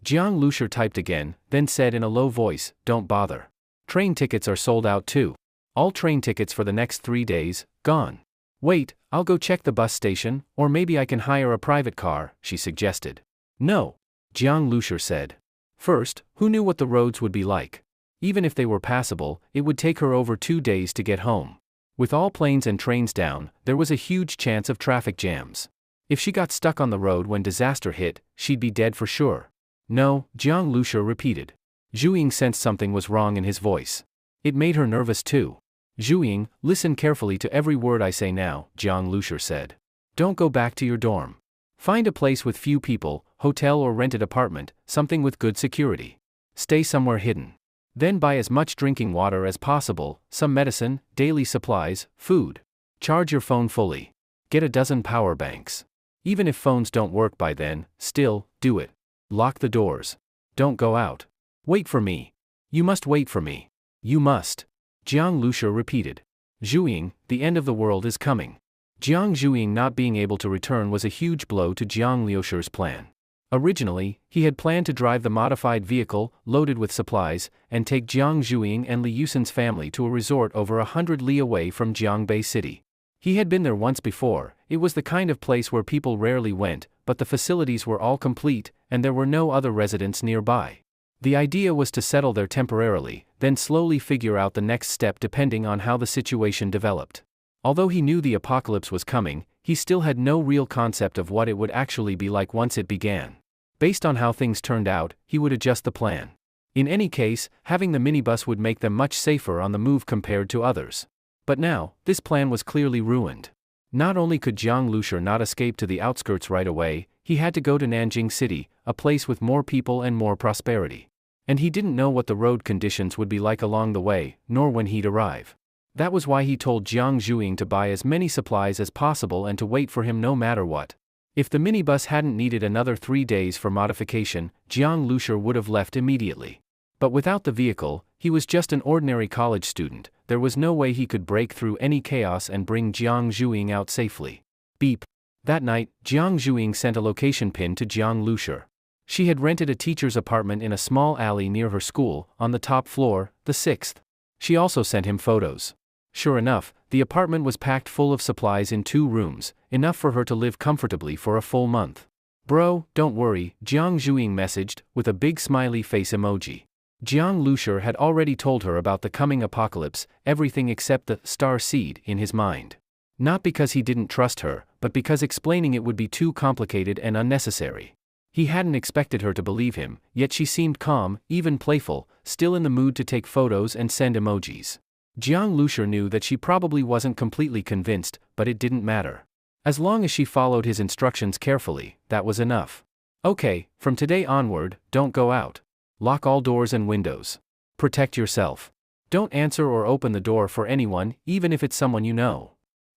Jiang Lushur typed again, then said in a low voice, Don't bother. Train tickets are sold out too. All train tickets for the next 3 days, gone. Wait, I'll go check the bus station, or maybe I can hire a private car, she suggested. No. Jiang Lushur said. First, who knew what the roads would be like? Even if they were passable, it would take her over 2 days to get home. With all planes and trains down, there was a huge chance of traffic jams. If she got stuck on the road when disaster hit, she'd be dead for sure. No, Jiang Lushur repeated. Zhuing sensed something was wrong in his voice. It made her nervous too. Zhuing, listen carefully to every word I say now, Jiang Lushur said. Don't go back to your dorm. Find a place with few people, hotel or rented apartment, something with good security. Stay somewhere hidden. Then buy as much drinking water as possible, some medicine, daily supplies, food. Charge your phone fully. Get a dozen power banks. Even if phones don't work by then, still, do it. Lock the doors. Don't go out. Wait for me. You must wait for me. You must. Jiang Lushi repeated. Zhuiying, the end of the world is coming. Jiang Zhuiying not being able to return was a huge blow to Jiang Liushi's plan. Originally, he had planned to drive the modified vehicle, loaded with supplies, and take Jiang Zhuiying and Li Yusen's family to a resort over 100 li away from Jiangbei City. He had been there once before. It was the kind of place where people rarely went, but the facilities were all complete, and there were no other residents nearby. The idea was to settle there temporarily, then slowly figure out the next step depending on how the situation developed. Although he knew the apocalypse was coming, he still had no real concept of what it would actually be like once it began. Based on how things turned out, he would adjust the plan. In any case, having the minibus would make them much safer on the move compared to others. But now, this plan was clearly ruined. Not only could Jiang Lushi not escape to the outskirts right away, he had to go to Nanjing City, a place with more people and more prosperity. And he didn't know what the road conditions would be like along the way, nor when he'd arrive. That was why he told Jiang Zhuiying to buy as many supplies as possible and to wait for him no matter what. If the minibus hadn't needed another 3 days for modification, Jiang Lushi would have left immediately. But without the vehicle, he was just an ordinary college student. There was no way he could break through any chaos and bring Jiang Zhuiying out safely. Beep. That night, Jiang Zhuiying sent a location pin to Jiang Lushi. She had rented a teacher's apartment in a small alley near her school, on the top floor, the 6th. She also sent him photos. Sure enough, the apartment was packed full of supplies in 2 rooms, enough for her to live comfortably for a full month. Bro, don't worry, Jiang Zhuiying messaged, with a big smiley face emoji. Jiang Lushi had already told her about the coming apocalypse, everything except the star seed in his mind. Not because he didn't trust her, but because explaining it would be too complicated and unnecessary. He hadn't expected her to believe him, yet she seemed calm, even playful, still in the mood to take photos and send emojis. Jiang Lushi knew that she probably wasn't completely convinced, but it didn't matter. As long as she followed his instructions carefully, that was enough. Okay, from today onward, don't go out. Lock all doors and windows. Protect yourself. Don't answer or open the door for anyone, even if it's someone you know.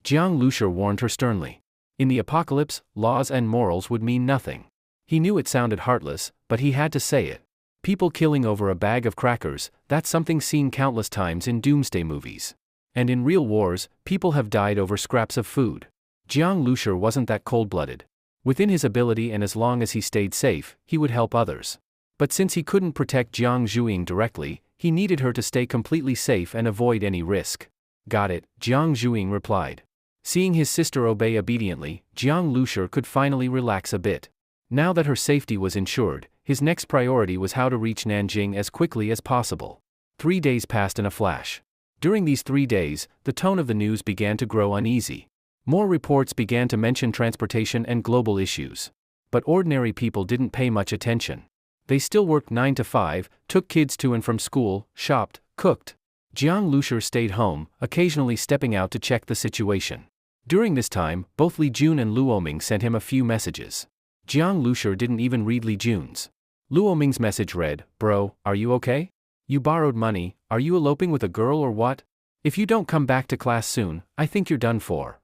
Jiang Lushi warned her sternly. In the apocalypse, laws and morals would mean nothing. He knew it sounded heartless, but he had to say it. People killing over a bag of crackers, that's something seen countless times in doomsday movies. And in real wars, people have died over scraps of food. Jiang Lushi wasn't that cold-blooded. Within his ability and as long as he stayed safe, he would help others. But since he couldn't protect Jiang Zhuiying directly, he needed her to stay completely safe and avoid any risk. Got it, Jiang Zhuiying replied. Seeing his sister obey obediently, Jiang Lushi could finally relax a bit. Now that her safety was ensured, his next priority was how to reach Nanjing as quickly as possible. 3 days passed in a flash. During these 3 days, the tone of the news began to grow uneasy. More reports began to mention transportation and global issues. But ordinary people didn't pay much attention. They still worked 9 to 5, took kids to and from school, shopped, cooked. Jiang Lushi stayed home, occasionally stepping out to check the situation. During this time, both Li Jun and Luo Ming sent him a few messages. Jiang Lushi didn't even read Li Jun's. Luo Ming's message read, "Bro, are you okay? You borrowed money, are you eloping with a girl or what? If you don't come back to class soon, I think you're done for.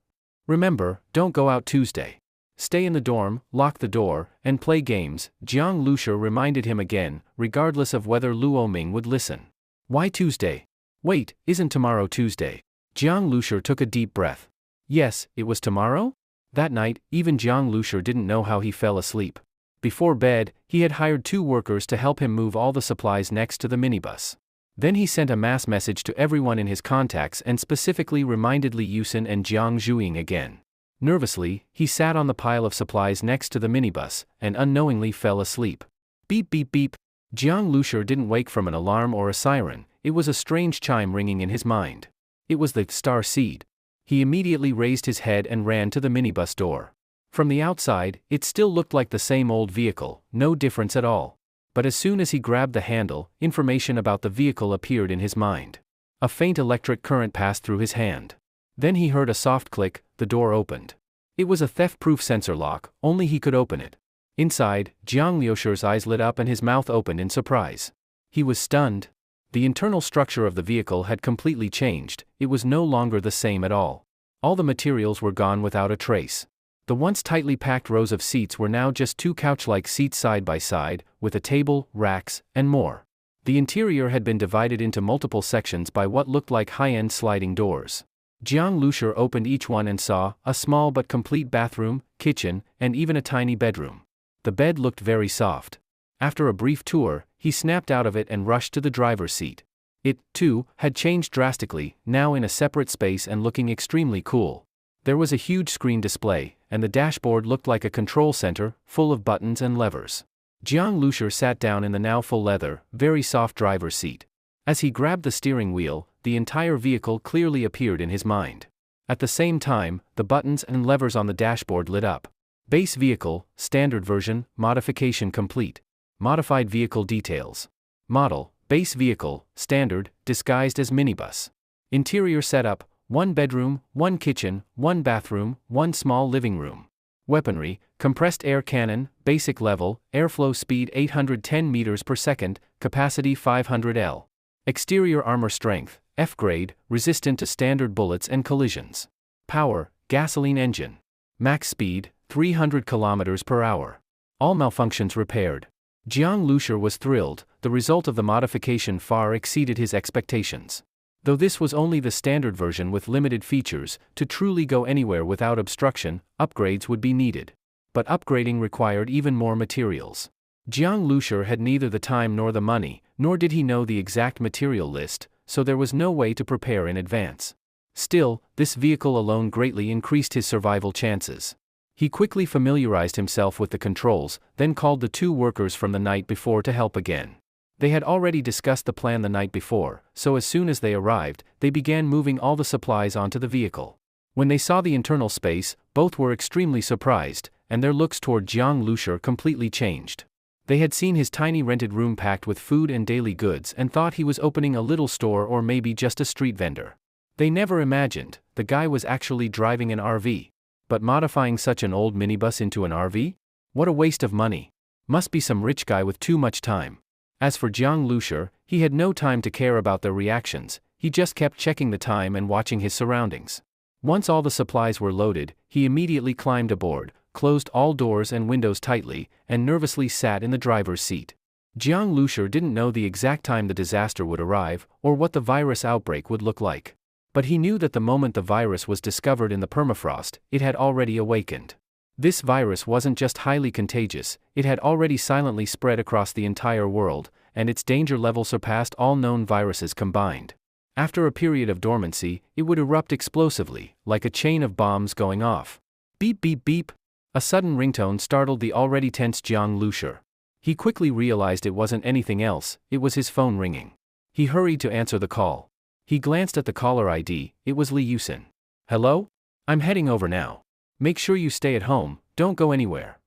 Remember, don't go out Tuesday. Stay in the dorm, lock the door, and play games." Jiang Lushi reminded him again, regardless of whether Luo Ming would listen. Why Tuesday? Wait, isn't tomorrow Tuesday? Jiang Lushi took a deep breath. Yes, it was tomorrow? That night, even Jiang Lushi didn't know how he fell asleep. Before bed, he had hired 2 workers to help him move all the supplies next to the minibus. Then he sent a mass message to everyone in his contacts and specifically reminded Li Yusen and Jiang Zhuiying again. Nervously, he sat on the pile of supplies next to the minibus, and unknowingly fell asleep. Beep beep beep. Jiang Lushi didn't wake from an alarm or a siren, it was a strange chime ringing in his mind. It was the star seed. He immediately raised his head and ran to the minibus door. From the outside, it still looked like the same old vehicle, no difference at all. But as soon as he grabbed the handle, information about the vehicle appeared in his mind. A faint electric current passed through his hand. Then he heard a soft click, the door opened. It was a theft-proof sensor lock, only he could open it. Inside, Jiang Liushi's eyes lit up and his mouth opened in surprise. He was stunned. The internal structure of the vehicle had completely changed, it was no longer the same at all. All the materials were gone without a trace. The once tightly packed rows of seats were now just two couch-like seats side by side, with a table, racks, and more. The interior had been divided into multiple sections by what looked like high-end sliding doors. Jiang Lushur opened each one and saw a small but complete bathroom, kitchen, and even a tiny bedroom. The bed looked very soft. After a brief tour, he snapped out of it and rushed to the driver's seat. It, too, had changed drastically, now in a separate space and looking extremely cool. There was a huge screen display, and the dashboard looked like a control center, full of buttons and levers. Jiang Lushur sat down in the now full leather, very soft driver's seat. As he grabbed the steering wheel, the entire vehicle clearly appeared in his mind. At the same time, the buttons and levers on the dashboard lit up. Base vehicle, standard version, modification complete. Modified vehicle details. Model, base vehicle, standard, disguised as minibus. Interior setup, 1 bedroom, 1 kitchen, 1 bathroom, 1 small living room. Weaponry, compressed air cannon, basic level, airflow speed 810 meters per second, capacity 500 L. Exterior armor strength, F grade, resistant to standard bullets and collisions. Power, gasoline engine. Max speed, 300 kilometers per hour. All malfunctions repaired. Jiang Lushur was thrilled. The result of the modification far exceeded his expectations. Though this was only the standard version with limited features, to truly go anywhere without obstruction, upgrades would be needed. But upgrading required even more materials. Jiang Lushur had neither the time nor the money, nor did he know the exact material list, so there was no way to prepare in advance. Still, this vehicle alone greatly increased his survival chances. He quickly familiarized himself with the controls, then called the 2 workers from the night before to help again. They had already discussed the plan the night before, so as soon as they arrived, they began moving all the supplies onto the vehicle. When they saw the internal space, both were extremely surprised, and their looks toward Jiang Lushur completely changed. They had seen his tiny rented room packed with food and daily goods and thought he was opening a little store or maybe just a street vendor. They never imagined the guy was actually driving an RV. But modifying such an old minibus into an RV? What a waste of money. Must be some rich guy with too much time. As for Jiang Lushur, he had no time to care about their reactions. He just kept checking the time and watching his surroundings. Once all the supplies were loaded, he immediately climbed aboard, closed all doors and windows tightly, and nervously sat in the driver's seat. Jiang Lushur didn't know the exact time the disaster would arrive, or what the virus outbreak would look like. But he knew that the moment the virus was discovered in the permafrost, it had already awakened. This virus wasn't just highly contagious, it had already silently spread across the entire world, and its danger level surpassed all known viruses combined. After a period of dormancy, it would erupt explosively, like a chain of bombs going off. Beep beep beep. A sudden ringtone startled the already tense Jiang Lushur. He quickly realized it wasn't anything else, it was his phone ringing. He hurried to answer the call. He glanced at the caller ID, it was Li Yusin. Hello? I'm heading over now. Make sure you stay at home, don't go anywhere.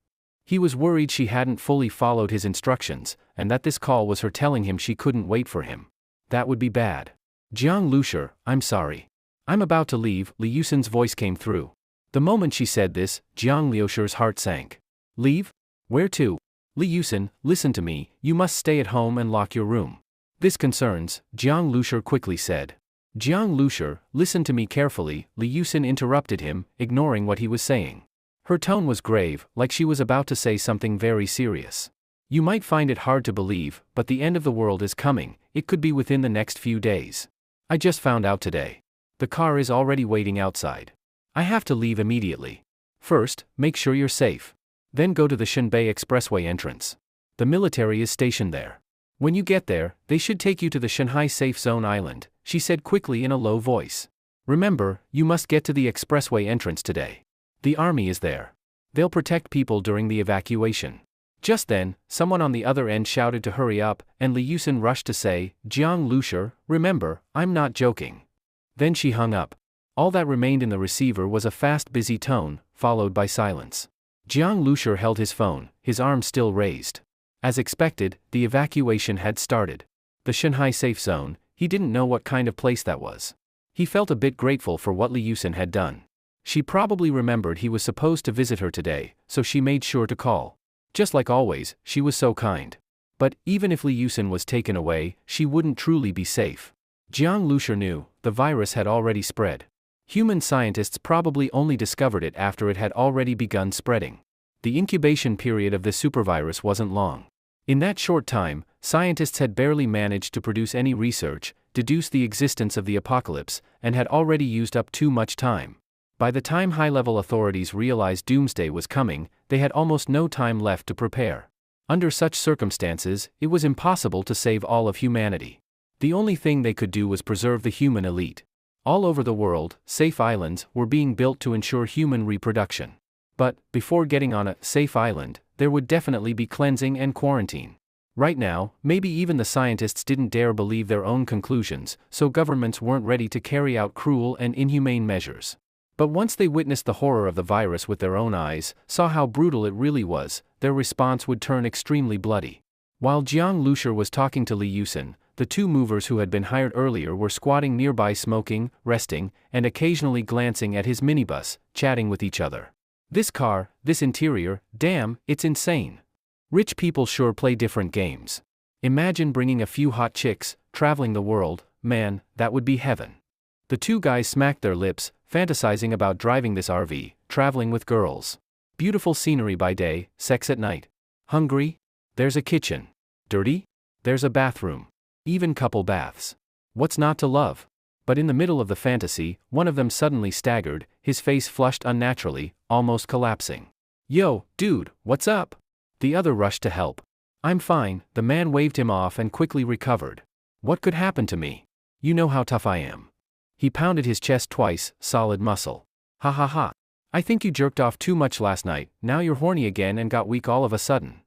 He was worried she hadn't fully followed his instructions, and that this call was her telling him she couldn't wait for him. That would be bad. Jiang Lushur, I'm sorry. I'm about to leave, Li Yusin's voice came through. The moment she said this, Jiang Lushur's heart sank. Leave? Where to? Li Yusin, listen to me, you must stay at home and lock your room. This concerns, Jiang Lushur quickly said. Jiang Lushur, listen to me carefully, Li Yusin interrupted him, ignoring what he was saying. Her tone was grave, like she was about to say something very serious. You might find it hard to believe, but the end of the world is coming, it could be within the next few days. I just found out today. The car is already waiting outside. I have to leave immediately. First, make sure you're safe. Then go to the Shenbei Expressway entrance. The military is stationed there. When you get there, they should take you to the Shanghai Safe Zone Island, she said quickly in a low voice. Remember, you must get to the expressway entrance today. The army is there. They'll protect people during the evacuation. Just then, someone on the other end shouted to hurry up, and Li Yusin rushed to say, Jiang Lushur, remember, I'm not joking. Then she hung up. All that remained in the receiver was a fast busy tone, followed by silence. Jiang Lushur held his phone, his arm still raised. As expected, the evacuation had started. The Shanghai Safe Zone, he didn't know what kind of place that was. He felt a bit grateful for what Li Yusin had done. She probably remembered he was supposed to visit her today, so she made sure to call. Just like always, she was so kind. But even if Li Yusin was taken away, she wouldn't truly be safe. Jiang Lushur knew, the virus had already spread. Human scientists probably only discovered it after it had already begun spreading. The incubation period of the supervirus wasn't long. In that short time, scientists had barely managed to produce any research, deduce the existence of the apocalypse, and had already used up too much time. By the time high-level authorities realized doomsday was coming, they had almost no time left to prepare. Under such circumstances, it was impossible to save all of humanity. The only thing they could do was preserve the human elite. All over the world, safe islands were being built to ensure human reproduction. But, before getting on a safe island, there would definitely be cleansing and quarantine. Right now, maybe even the scientists didn't dare believe their own conclusions, so governments weren't ready to carry out cruel and inhumane measures. But once they witnessed the horror of the virus with their own eyes, saw how brutal it really was, their response would turn extremely bloody. While Jiang Lushur was talking to Li Yusin, the two movers who had been hired earlier were squatting nearby smoking, resting, and occasionally glancing at his minibus, chatting with each other. This car, this interior, damn, it's insane. Rich people sure play different games. Imagine bringing a few hot chicks, traveling the world, man, that would be heaven. The two guys smacked their lips, fantasizing about driving this RV, traveling with girls. Beautiful scenery by day, sex at night. Hungry? There's a kitchen. Dirty? There's a bathroom. Even couple baths. What's not to love? But in the middle of the fantasy, one of them suddenly staggered, his face flushed unnaturally, almost collapsing. Yo, dude, what's up? The other rushed to help. I'm fine, the man waved him off and quickly recovered. What could happen to me? You know how tough I am. He pounded his chest twice, solid muscle. Ha ha ha. I think you jerked off too much last night, now you're horny again and got weak all of a sudden.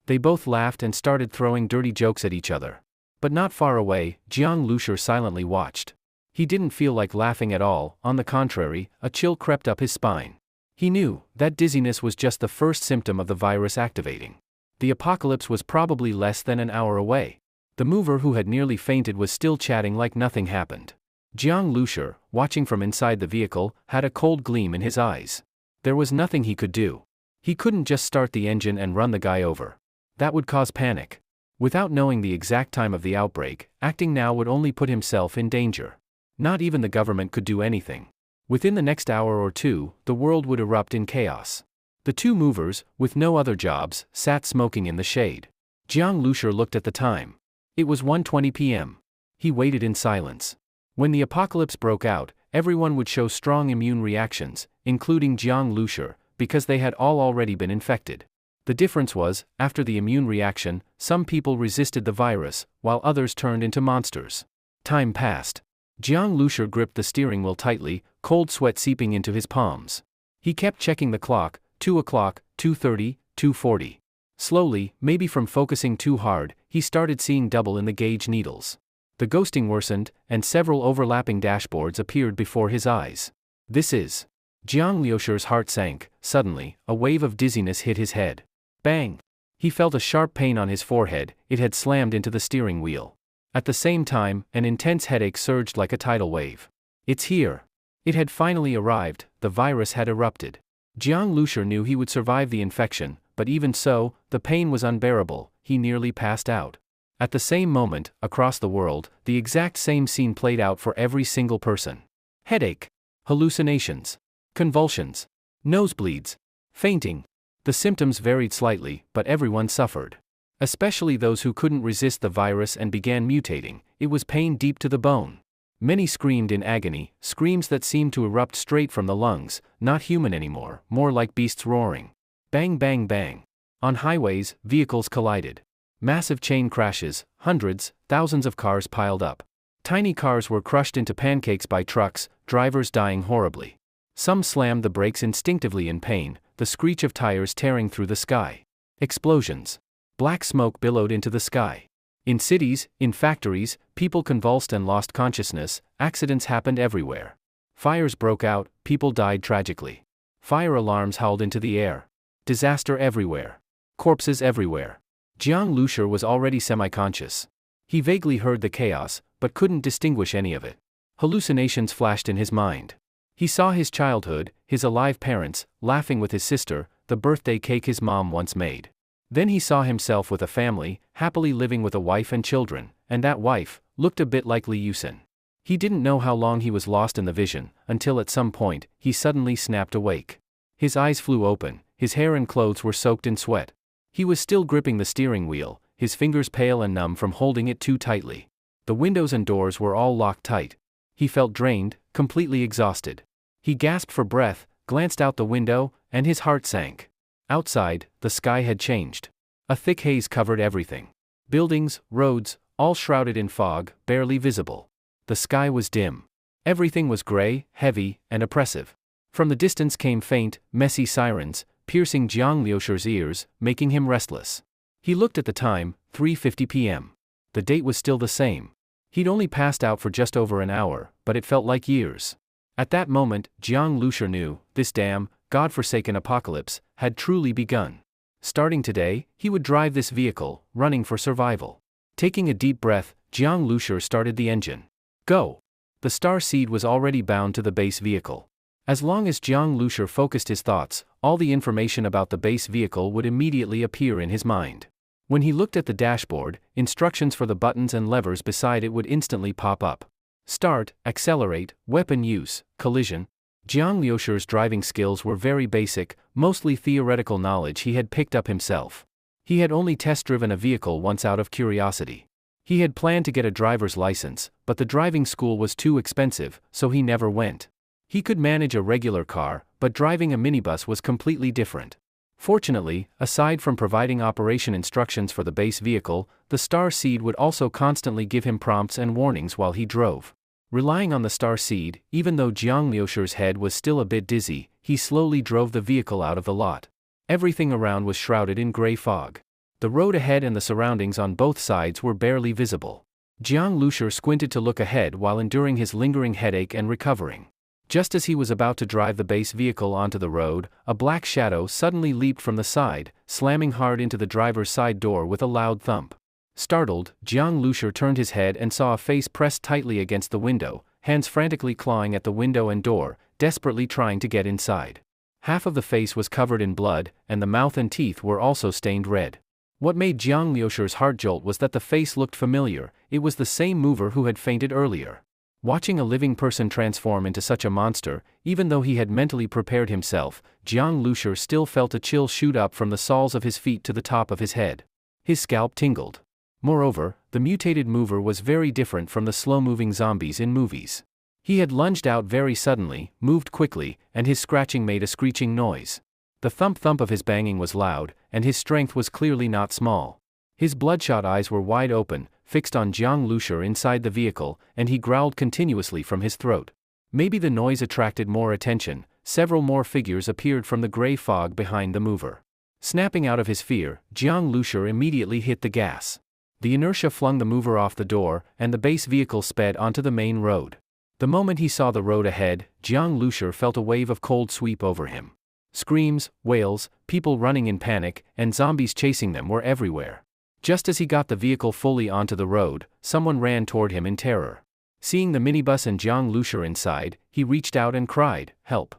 They both laughed and started throwing dirty jokes at each other. But not far away, Jiang Lushur silently watched. He didn't feel like laughing at all, on the contrary, a chill crept up his spine. He knew that dizziness was just the first symptom of the virus activating. The apocalypse was probably less than an hour away. The mover who had nearly fainted was still chatting like nothing happened. Jiang Lushur, watching from inside the vehicle, had a cold gleam in his eyes. There was nothing he could do. He couldn't just start the engine and run the guy over. That would cause panic. Without knowing the exact time of the outbreak, acting now would only put himself in danger. Not even the government could do anything. Within the next hour or two, the world would erupt in chaos. The two movers, with no other jobs, sat smoking in the shade. Jiang Lushur looked at the time. It was 1:20 p.m. He waited in silence. When the apocalypse broke out, everyone would show strong immune reactions, including Jiang Lushur, because they had all already been infected. The difference was, after the immune reaction, some people resisted the virus, while others turned into monsters. Time passed. Jiang Lushur gripped the steering wheel tightly, cold sweat seeping into his palms. He kept checking the clock, 2 o'clock, 2:30, 2:40. Slowly, maybe from focusing too hard, he started seeing double in the gauge needles. The ghosting worsened, and several overlapping dashboards appeared before his eyes. This is... Jiang Lushur's heart sank. Suddenly, a wave of dizziness hit his head. Bang! He felt a sharp pain on his forehead, it had slammed into the steering wheel. At the same time, an intense headache surged like a tidal wave. It's here. It had finally arrived, the virus had erupted. Jiang Lushur knew he would survive the infection, but even so, the pain was unbearable, he nearly passed out. At the same moment, across the world, the exact same scene played out for every single person. Headache. Hallucinations. Convulsions. Nosebleeds. Fainting. The symptoms varied slightly, but everyone suffered. Especially those who couldn't resist the virus and began mutating, it was pain deep to the bone. Many screamed in agony, screams that seemed to erupt straight from the lungs, not human anymore, more like beasts roaring. Bang bang bang. On highways, vehicles collided. Massive chain crashes, hundreds, thousands of cars piled up. Tiny cars were crushed into pancakes by trucks, drivers dying horribly. Some slammed the brakes instinctively in pain, the screech of tires tearing through the sky. Explosions. Black smoke billowed into the sky. In cities, in factories, people convulsed and lost consciousness, accidents happened everywhere. Fires broke out, people died tragically. Fire alarms howled into the air. Disaster everywhere. Corpses everywhere. Jiang Lushur was already semi-conscious. He vaguely heard the chaos, but couldn't distinguish any of it. Hallucinations flashed in his mind. He saw his childhood, his alive parents, laughing with his sister, the birthday cake his mom once made. Then he saw himself with a family, happily living with a wife and children, and that wife looked a bit like Li Yusin. He didn't know how long he was lost in the vision, until at some point, he suddenly snapped awake. His eyes flew open, his hair and clothes were soaked in sweat. He was still gripping the steering wheel, his fingers pale and numb from holding it too tightly. The windows and doors were all locked tight. He felt drained, completely exhausted. He gasped for breath, glanced out the window, and his heart sank. Outside, the sky had changed. A thick haze covered everything. Buildings, roads, all shrouded in fog, barely visible. The sky was dim. Everything was gray, heavy, and oppressive. From the distance came faint, messy sirens, piercing Jiang Liusher's ears, making him restless. He looked at the time, 3:50 p.m. The date was still the same. He'd only passed out for just over an hour, but it felt like years. At that moment, Jiang Liusher knew, this damn, God-forsaken apocalypse, had truly begun. Starting today, he would drive this vehicle, running for survival. Taking a deep breath, Jiang Liusher started the engine. Go! The star seed was already bound to the base vehicle. As long as Jiang Liusher focused his thoughts, all the information about the base vehicle would immediately appear in his mind. When he looked at the dashboard, instructions for the buttons and levers beside it would instantly pop up. Start, accelerate, weapon use, collision. Jiang Liusher's driving skills were very basic, mostly theoretical knowledge he had picked up himself. He had only test-driven a vehicle once out of curiosity. He had planned to get a driver's license, but the driving school was too expensive, so he never went. He could manage a regular car, but driving a minibus was completely different. Fortunately, aside from providing operation instructions for the base vehicle, the star seed would also constantly give him prompts and warnings while he drove. Relying on the star seed, even though Jiang Liusher's head was still a bit dizzy, he slowly drove the vehicle out of the lot. Everything around was shrouded in gray fog. The road ahead and the surroundings on both sides were barely visible. Jiang Liusher squinted to look ahead while enduring his lingering headache and recovering. Just as he was about to drive the base vehicle onto the road, a black shadow suddenly leaped from the side, slamming hard into the driver's side door with a loud thump. Startled, Jiang Liusher turned his head and saw a face pressed tightly against the window, hands frantically clawing at the window and door, desperately trying to get inside. Half of the face was covered in blood, and the mouth and teeth were also stained red. What made Jiang Liusher's heart jolt was that the face looked familiar. It was the same mover who had fainted earlier. Watching a living person transform into such a monster, even though he had mentally prepared himself, Jiang Liusher still felt a chill shoot up from the soles of his feet to the top of his head. His scalp tingled. Moreover, the mutated mover was very different from the slow-moving zombies in movies. He had lunged out very suddenly, moved quickly, and his scratching made a screeching noise. The thump-thump of his banging was loud, and his strength was clearly not small. His bloodshot eyes were wide open, fixed on Jiang Liusher inside the vehicle, and he growled continuously from his throat. Maybe the noise attracted more attention. Several more figures appeared from the gray fog behind the mover. Snapping out of his fear, Jiang Liusher immediately hit the gas. The inertia flung the mover off the door, and the base vehicle sped onto the main road. The moment he saw the road ahead, Jiang Liusher felt a wave of cold sweep over him. Screams, wails, people running in panic, and zombies chasing them were everywhere. Just as he got the vehicle fully onto the road, someone ran toward him in terror. Seeing the minibus and Jiang Liusher inside, he reached out and cried, "Help!"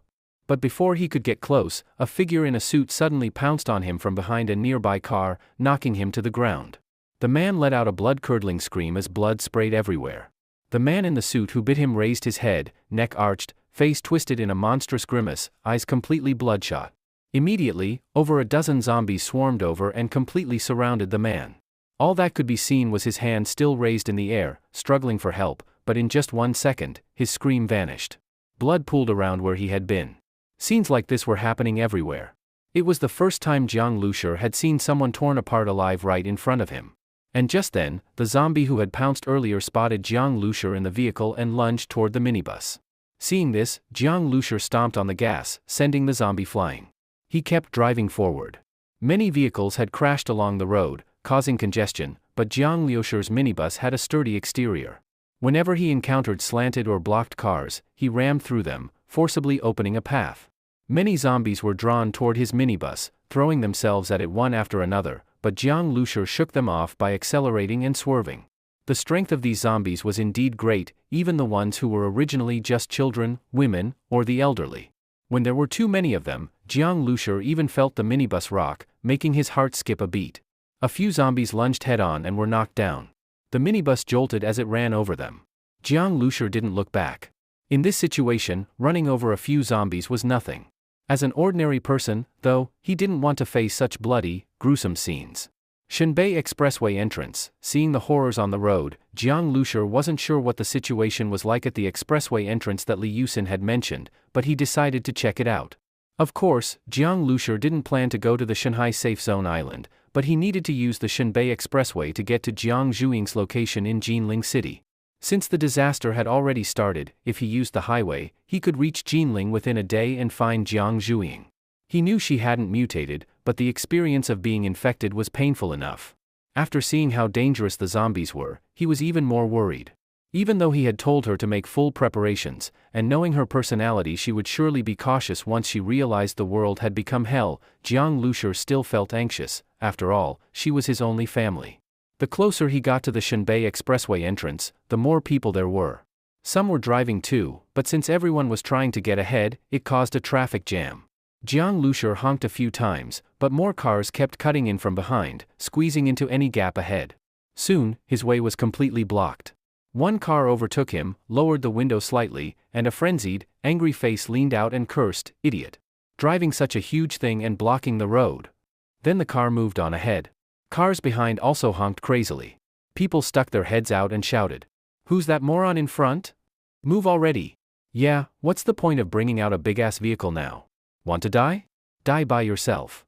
But before he could get close, a figure in a suit suddenly pounced on him from behind a nearby car, knocking him to the ground. The man let out a blood-curdling scream as blood sprayed everywhere. The man in the suit who bit him raised his head, neck arched, face twisted in a monstrous grimace, eyes completely bloodshot. Immediately, over a dozen zombies swarmed over and completely surrounded the man. All that could be seen was his hand still raised in the air, struggling for help, but in just 1 second, his scream vanished. Blood pooled around where he had been. Scenes like this were happening everywhere. It was the first time Jiang Liusher had seen someone torn apart alive right in front of him. And just then, the zombie who had pounced earlier spotted Jiang Liusher in the vehicle and lunged toward the minibus. Seeing this, Jiang Liusher stomped on the gas, sending the zombie flying. He kept driving forward. Many vehicles had crashed along the road, causing congestion, but Jiang Liusher's minibus had a sturdy exterior. Whenever he encountered slanted or blocked cars, he rammed through them, forcibly opening a path. Many zombies were drawn toward his minibus, throwing themselves at it one after another, but Jiang Liusher shook them off by accelerating and swerving. The strength of these zombies was indeed great, even the ones who were originally just children, women, or the elderly. When there were too many of them, Jiang Liusher even felt the minibus rock, making his heart skip a beat. A few zombies lunged head-on and were knocked down. The minibus jolted as it ran over them. Jiang Lushur didn't look back. In this situation, running over a few zombies was nothing. As an ordinary person, though, he didn't want to face such bloody, gruesome scenes. Shenbei Expressway entrance. Seeing the horrors on the road, Jiang Lushur wasn't sure what the situation was like at the expressway entrance that Li Yusin had mentioned, but he decided to check it out. Of course, Jiang Lushur didn't plan to go to the Shanghai Safe Zone Island, but he needed to use the Shenbei Expressway to get to Jiang Zhuying's location in Jinling City. Since the disaster had already started, if he used the highway, he could reach Jinling within a day and find Jiang Zhuiying. He knew she hadn't mutated, but the experience of being infected was painful enough. After seeing how dangerous the zombies were, he was even more worried. Even though he had told her to make full preparations, and knowing her personality she would surely be cautious once she realized the world had become hell, Jiang Lushur still felt anxious. After all, she was his only family. The closer he got to the Shenbei Expressway entrance, the more people there were. Some were driving too, but since everyone was trying to get ahead, it caused a traffic jam. Jiang Lushur honked a few times, but more cars kept cutting in from behind, squeezing into any gap ahead. Soon, his way was completely blocked. One car overtook him, lowered the window slightly, and a frenzied, angry face leaned out and cursed, "Idiot. Driving such a huge thing and blocking the road." Then the car moved on ahead. Cars behind also honked crazily. People stuck their heads out and shouted, "Who's that moron in front? Move already." Yeah, what's the point of bringing out a big-ass vehicle now? Want to die? Die by yourself.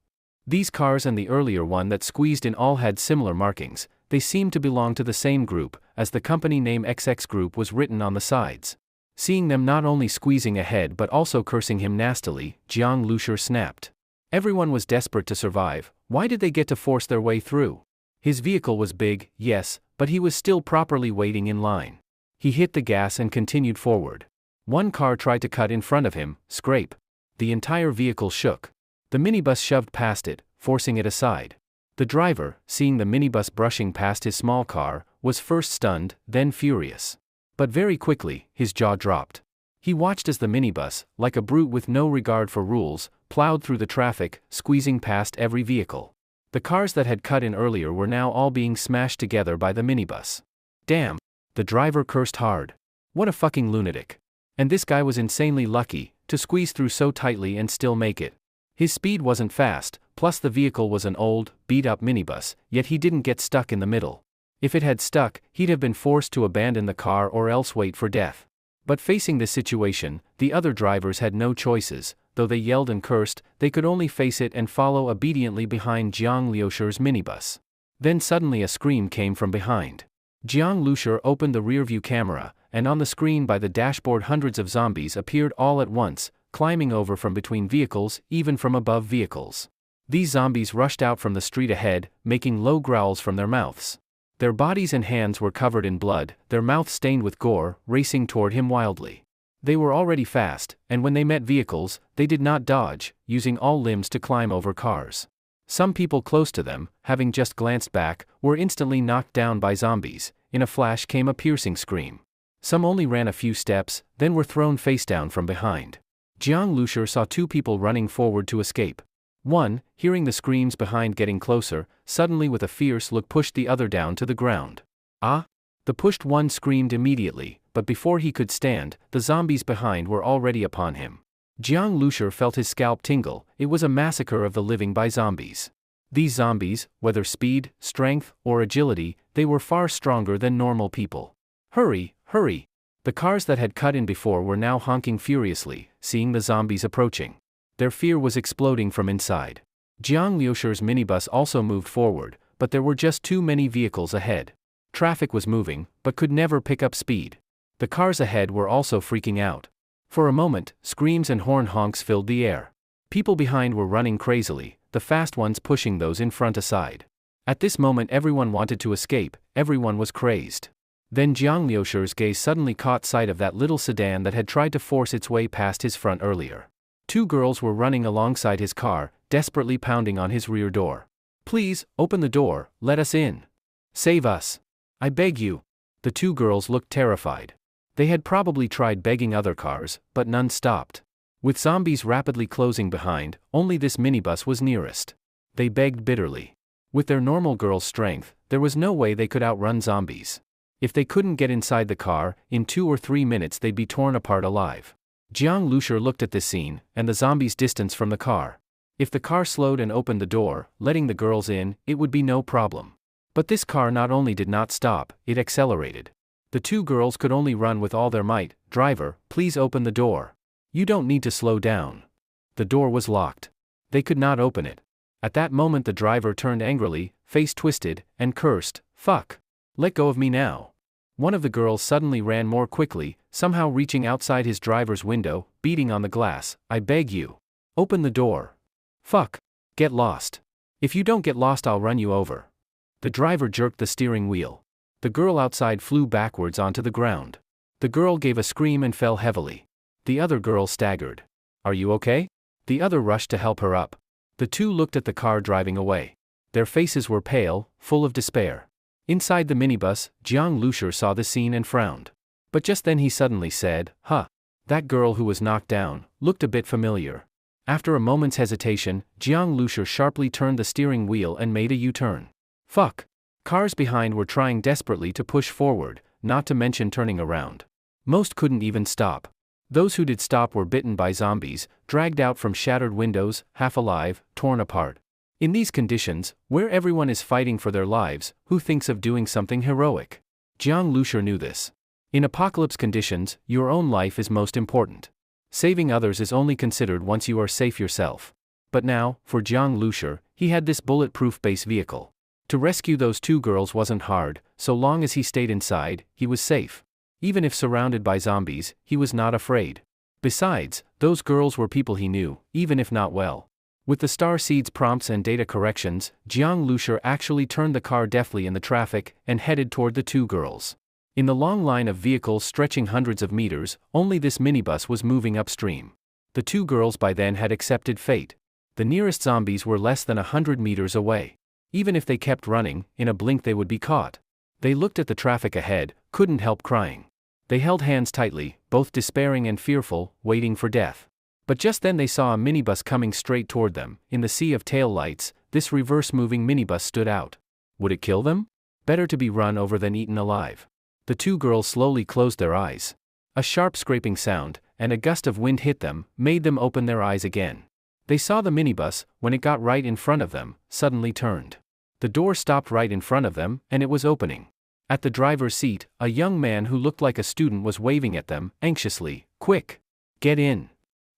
These cars and the earlier one that squeezed in all had similar markings. They seemed to belong to the same group, as the company name XX Group was written on the sides. Seeing them not only squeezing ahead but also cursing him nastily, Jiang Lushur snapped. Everyone was desperate to survive. Why did they get to force their way through? His vehicle was big, yes, but he was still properly waiting in line. He hit the gas and continued forward. One car tried to cut in front of him, scrape. The entire vehicle shook. The minibus shoved past it, forcing it aside. The driver, seeing the minibus brushing past his small car, was first stunned, then furious. But very quickly, his jaw dropped. He watched as the minibus, like a brute with no regard for rules, plowed through the traffic, squeezing past every vehicle. The cars that had cut in earlier were now all being smashed together by the minibus. Damn! The driver cursed hard. What a fucking lunatic. And this guy was insanely lucky to squeeze through so tightly and still make it. His speed wasn't fast, plus the vehicle was an old, beat-up minibus, yet he didn't get stuck in the middle. If it had stuck, he'd have been forced to abandon the car or else wait for death. But facing this situation, the other drivers had no choices. Though they yelled and cursed, they could only face it and follow obediently behind Jiang Lushur's minibus. Then suddenly a scream came from behind. Jiang Lushur opened the rearview camera, and on the screen by the dashboard hundreds of zombies appeared all at once, climbing over from between vehicles, even from above vehicles. These zombies rushed out from the street ahead, making low growls from their mouths. Their bodies and hands were covered in blood, their mouths stained with gore, racing toward him wildly. They were already fast, and when they met vehicles, they did not dodge, using all limbs to climb over cars. Some people close to them, having just glanced back, were instantly knocked down by zombies. In a flash came a piercing scream. Some only ran a few steps, then were thrown face down from behind. Jiang Lushur saw two people running forward to escape. One, hearing the screams behind getting closer, suddenly with a fierce look pushed the other down to the ground. Ah! The pushed one screamed immediately, but before he could stand, the zombies behind were already upon him. Jiang Lushur felt his scalp tingle. It was a massacre of the living by zombies. These zombies, whether speed, strength, or agility, they were far stronger than normal people. Hurry, hurry! The cars that had cut in before were now honking furiously, seeing the zombies approaching. Their fear was exploding from inside. Jiang Lushur's minibus also moved forward, but there were just too many vehicles ahead. Traffic was moving, but could never pick up speed. The cars ahead were also freaking out. For a moment, screams and horn honks filled the air. People behind were running crazily, the fast ones pushing those in front aside. At this moment everyone wanted to escape, everyone was crazed. Then Jiang Lushur's gaze suddenly caught sight of that little sedan that had tried to force its way past his front earlier. Two girls were running alongside his car, desperately pounding on his rear door. "Please, open the door, let us in. Save us. I beg you." The two girls looked terrified. They had probably tried begging other cars, but none stopped. With zombies rapidly closing behind, only this minibus was nearest. They begged bitterly. With their normal girl strength, there was no way they could outrun zombies. If they couldn't get inside the car, in 2 or 3 minutes they'd be torn apart alive. Jiang Lushur looked at this scene, and the zombies' distance from the car. If the car slowed and opened the door, letting the girls in, it would be no problem. But this car not only did not stop, it accelerated. The 2 girls could only run with all their might. "Driver, please open the door. You don't need to slow down." The door was locked. They could not open it. At that moment the driver turned angrily, face twisted, and cursed, "Fuck. Let go of me now." One of the girls suddenly ran more quickly, somehow reaching outside his driver's window, beating on the glass. "I beg you. Open the door. Fuck. Get lost. If you don't get lost I'll run you over." The driver jerked the steering wheel. The girl outside flew backwards onto the ground. The girl gave a scream and fell heavily. The other girl staggered. "Are you okay?" The other rushed to help her up. The 2 looked at the car driving away. Their faces were pale, full of despair. Inside the minibus, Jiang Lushur saw the scene and frowned. But just then he suddenly said, "Huh. That girl who was knocked down looked a bit familiar." After a moment's hesitation, Jiang Lushur sharply turned the steering wheel and made a U-turn. Fuck. Cars behind were trying desperately to push forward, not to mention turning around. Most couldn't even stop. Those who did stop were bitten by zombies, dragged out from shattered windows, half alive, torn apart. In these conditions, where everyone is fighting for their lives, who thinks of doing something heroic? Jiang Lushur knew this. In apocalypse conditions, your own life is most important. Saving others is only considered once you are safe yourself. But now, for Jiang Lushur, he had this bulletproof base vehicle. To rescue those 2 girls wasn't hard. So long as he stayed inside, he was safe. Even if surrounded by zombies, he was not afraid. Besides, those girls were people he knew, even if not well. With the star seeds prompts and data corrections, Jiang Lushur actually turned the car deftly in the traffic and headed toward the 2 girls. In the long line of vehicles stretching hundreds of meters, only this minibus was moving upstream. The 2 girls by then had accepted fate. The nearest zombies were less than 100 meters away. Even if they kept running, in a blink they would be caught. They looked at the traffic ahead, couldn't help crying. They held hands tightly, both despairing and fearful, waiting for death. But just then they saw a minibus coming straight toward them. In the sea of tail lights, this reverse-moving minibus stood out. Would it kill them? Better to be run over than eaten alive. The 2 girls slowly closed their eyes. A sharp scraping sound, and a gust of wind hit them, made them open their eyes again. They saw the minibus, when it got right in front of them, suddenly turned. The door stopped right in front of them, and it was opening. At the driver's seat, a young man who looked like a student was waving at them, anxiously. "Quick! Get in!"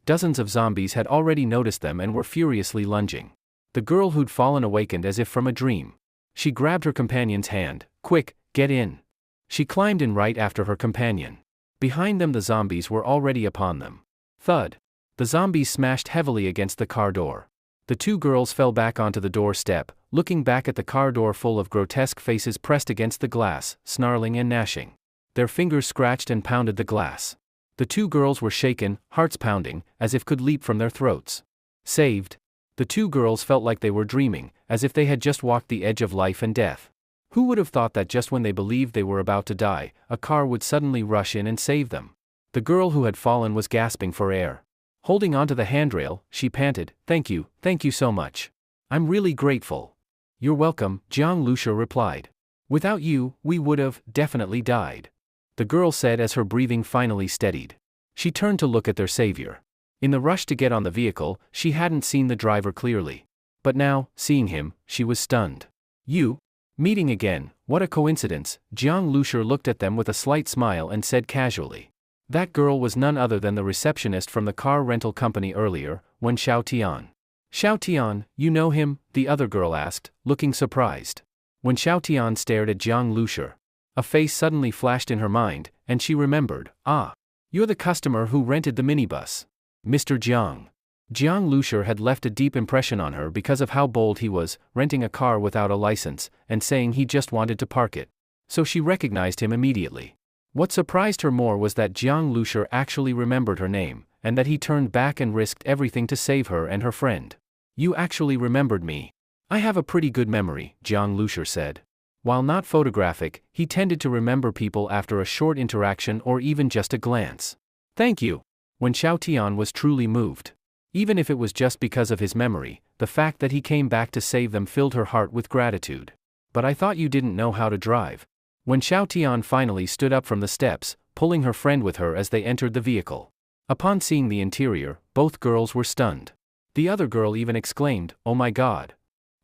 Dozens of zombies had already noticed them and were furiously lunging. The girl who'd fallen awakened as if from a dream. She grabbed her companion's hand. "Quick, get in!" She climbed in right after her companion. Behind them the zombies were already upon them. Thud! The zombies smashed heavily against the car door. The 2 girls fell back onto the doorstep, looking back at the car door full of grotesque faces pressed against the glass, snarling and gnashing. Their fingers scratched and pounded the glass. The 2 girls were shaken, hearts pounding, as if could leap from their throats. Saved. The 2 girls felt like they were dreaming, as if they had just walked the edge of life and death. Who would have thought that just when they believed they were about to die, a car would suddenly rush in and save them? The girl who had fallen was gasping for air. Holding onto the handrail, she panted, thank you so much. I'm really grateful." "You're welcome," Jiang Lushur replied. "Without you, we would have definitely died," the girl said as her breathing finally steadied. She turned to look at their savior. In the rush to get on the vehicle, she hadn't seen the driver clearly. But now, seeing him, she was stunned. "You? Meeting again, what a coincidence." Jiang Lushur looked at them with a slight smile and said casually. That girl was none other than the receptionist from the car rental company earlier, Wen Xiaotian. "Xiaotian, you know him?" the other girl asked, looking surprised. Wen Xiaotian stared at Jiang Lushur. A face suddenly flashed in her mind, and she remembered. "Ah. You're the customer who rented the minibus. Mr. Jiang." Jiang Lushur had left a deep impression on her because of how bold he was, renting a car without a license, and saying he just wanted to park it. So she recognized him immediately. What surprised her more was that Jiang Lushur actually remembered her name, and that he turned back and risked everything to save her and her friend. "You actually remembered me." "I have a pretty good memory," Jiang Lushur said. While not photographic, he tended to remember people after a short interaction or even just a glance. "Thank you." When Xiaotian was truly moved. Even if it was just because of his memory, the fact that he came back to save them filled her heart with gratitude. "But I thought you didn't know how to drive." When Xiao Tian finally stood up from the steps, pulling her friend with her as they entered the vehicle. Upon seeing the interior, both girls were stunned. The other girl even exclaimed, "Oh my god!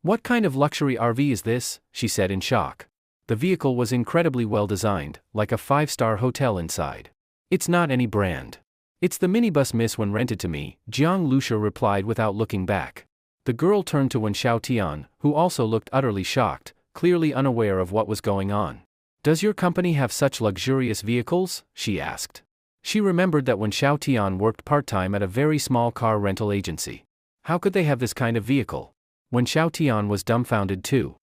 What kind of luxury RV is this?" she said in shock. The vehicle was incredibly well designed, like a 5-star hotel inside. "It's not any brand. It's the minibus Miss Wen rented to me," Jiang Lushi replied without looking back. The girl turned to Wen Xiaotian, who also looked utterly shocked, clearly unaware of what was going on. "Does your company have such luxurious vehicles?" she asked. She remembered that Wen Xiaotian worked part-time at a very small car rental agency. How could they have this kind of vehicle? Wen Xiaotian was dumbfounded too.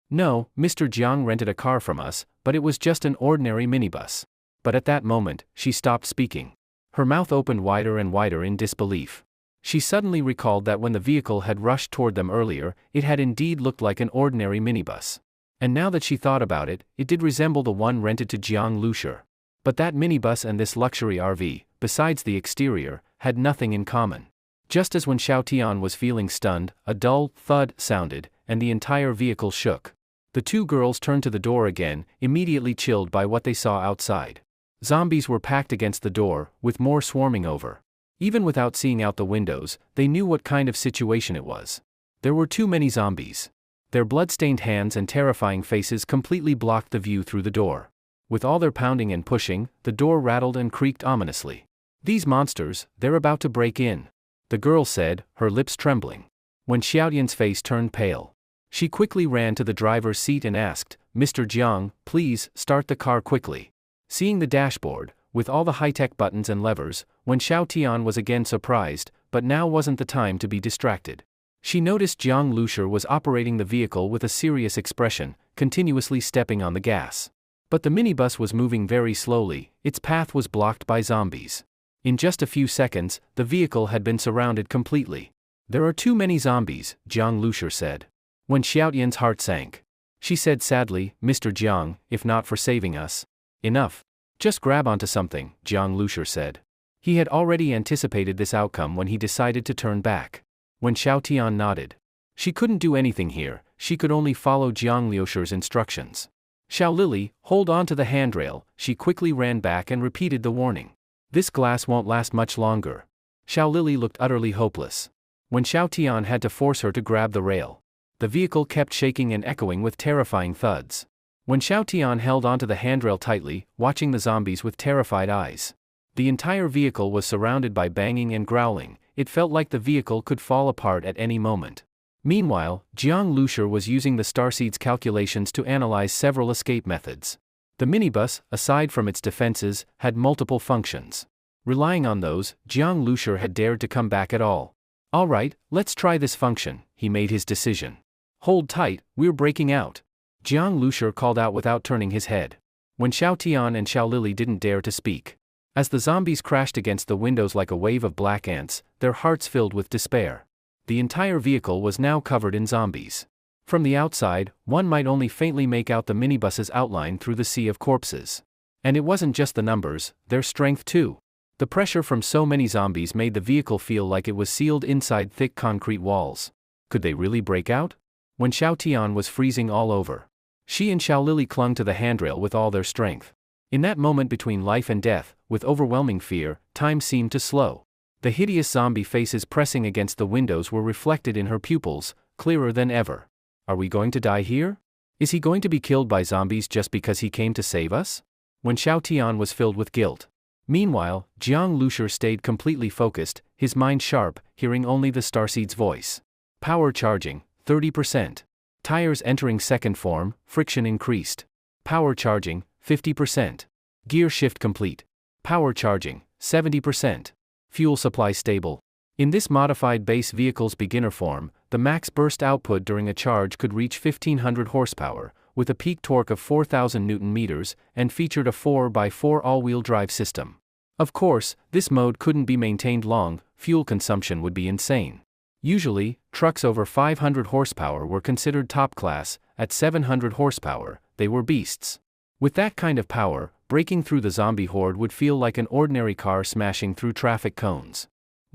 "No, Mr. Jiang rented a car from us, but it was just an ordinary minibus." But at that moment, she stopped speaking. Her mouth opened wider and wider in disbelief. She suddenly recalled that when the vehicle had rushed toward them earlier, it had indeed looked like an ordinary minibus. And now that she thought about it, it did resemble the one rented to Jiang Lushi. But that minibus and this luxury RV, besides the exterior, had nothing in common. Just as when Xiaotian was feeling stunned, a dull thud sounded, and the entire vehicle shook. The two girls turned to the door again, immediately chilled by what they saw outside. Zombies were packed against the door, with more swarming over. Even without seeing out the windows, they knew what kind of situation it was. There were too many zombies. Their blood-stained hands and terrifying faces completely blocked the view through the door. With all their pounding and pushing, the door rattled and creaked ominously. "These monsters, they're about to break in," the girl said, her lips trembling. When Xiaotian's face turned pale, she quickly ran to the driver's seat and asked, "Mr. Jiang, please, start the car quickly." Seeing the dashboard, with all the high-tech buttons and levers, Wen Xiaotian was again surprised, but now wasn't the time to be distracted. She noticed Jiang Lushi was operating the vehicle with a serious expression, continuously stepping on the gas. But the minibus was moving very slowly, its path was blocked by zombies. In just a few seconds, the vehicle had been surrounded completely. "There are too many zombies," Jiang Lushi said. When Xiaotian's heart sank. She said sadly, "Mr. Jiang, if not for saving us." "Enough. Just grab onto something," Jiang Lushi said. He had already anticipated this outcome when he decided to turn back. When Xiaotian nodded. She couldn't do anything here, she could only follow Jiang Lushi's instructions. "Xiao Lily, hold on to the handrail," she quickly ran back and repeated the warning. "This glass won't last much longer." Xiao Lily looked utterly hopeless. When Xiaotian had to force her to grab the rail, the vehicle kept shaking and echoing with terrifying thuds. When Xiaotian held onto the handrail tightly, watching the zombies with terrified eyes. The entire vehicle was surrounded by banging and growling, it felt like the vehicle could fall apart at any moment. Meanwhile, Jiang Lushi was using the starseed's calculations to analyze several escape methods. The minibus, aside from its defenses, had multiple functions. Relying on those, Jiang Lushi had dared to come back at all. "All right, let's try this function," he made his decision. "Hold tight, we're breaking out," Jiang Lushi called out without turning his head. When Xiaotian and Xiao Lily didn't dare to speak. As the zombies crashed against the windows like a wave of black ants, their hearts filled with despair. The entire vehicle was now covered in zombies. From the outside, one might only faintly make out the minibus's outline through the sea of corpses. And it wasn't just the numbers, their strength too. The pressure from so many zombies made the vehicle feel like it was sealed inside thick concrete walls. Could they really break out? When Xiaotian was freezing all over. She and Xiao Lily clung to the handrail with all their strength. In that moment between life and death, with overwhelming fear, time seemed to slow. The hideous zombie faces pressing against the windows were reflected in her pupils, clearer than ever. Are we going to die here? Is he going to be killed by zombies just because he came to save us? When Xiaotian was filled with guilt. Meanwhile, Jiang Lushi stayed completely focused, his mind sharp, hearing only the starseed's voice. Power charging, 30%. Tires entering second form, friction increased. Power charging, 50%. Gear shift complete. Power charging, 70%. Fuel supply stable. In this modified base vehicle's beginner form, the max burst output during a charge could reach 1500 horsepower, with a peak torque of 4000 Nm, and featured a 4x4 all-wheel drive system. Of course, this mode couldn't be maintained long, fuel consumption would be insane. Usually, trucks over 500 horsepower were considered top class, at 700 horsepower, they were beasts. With that kind of power, breaking through the zombie horde would feel like an ordinary car smashing through traffic cones.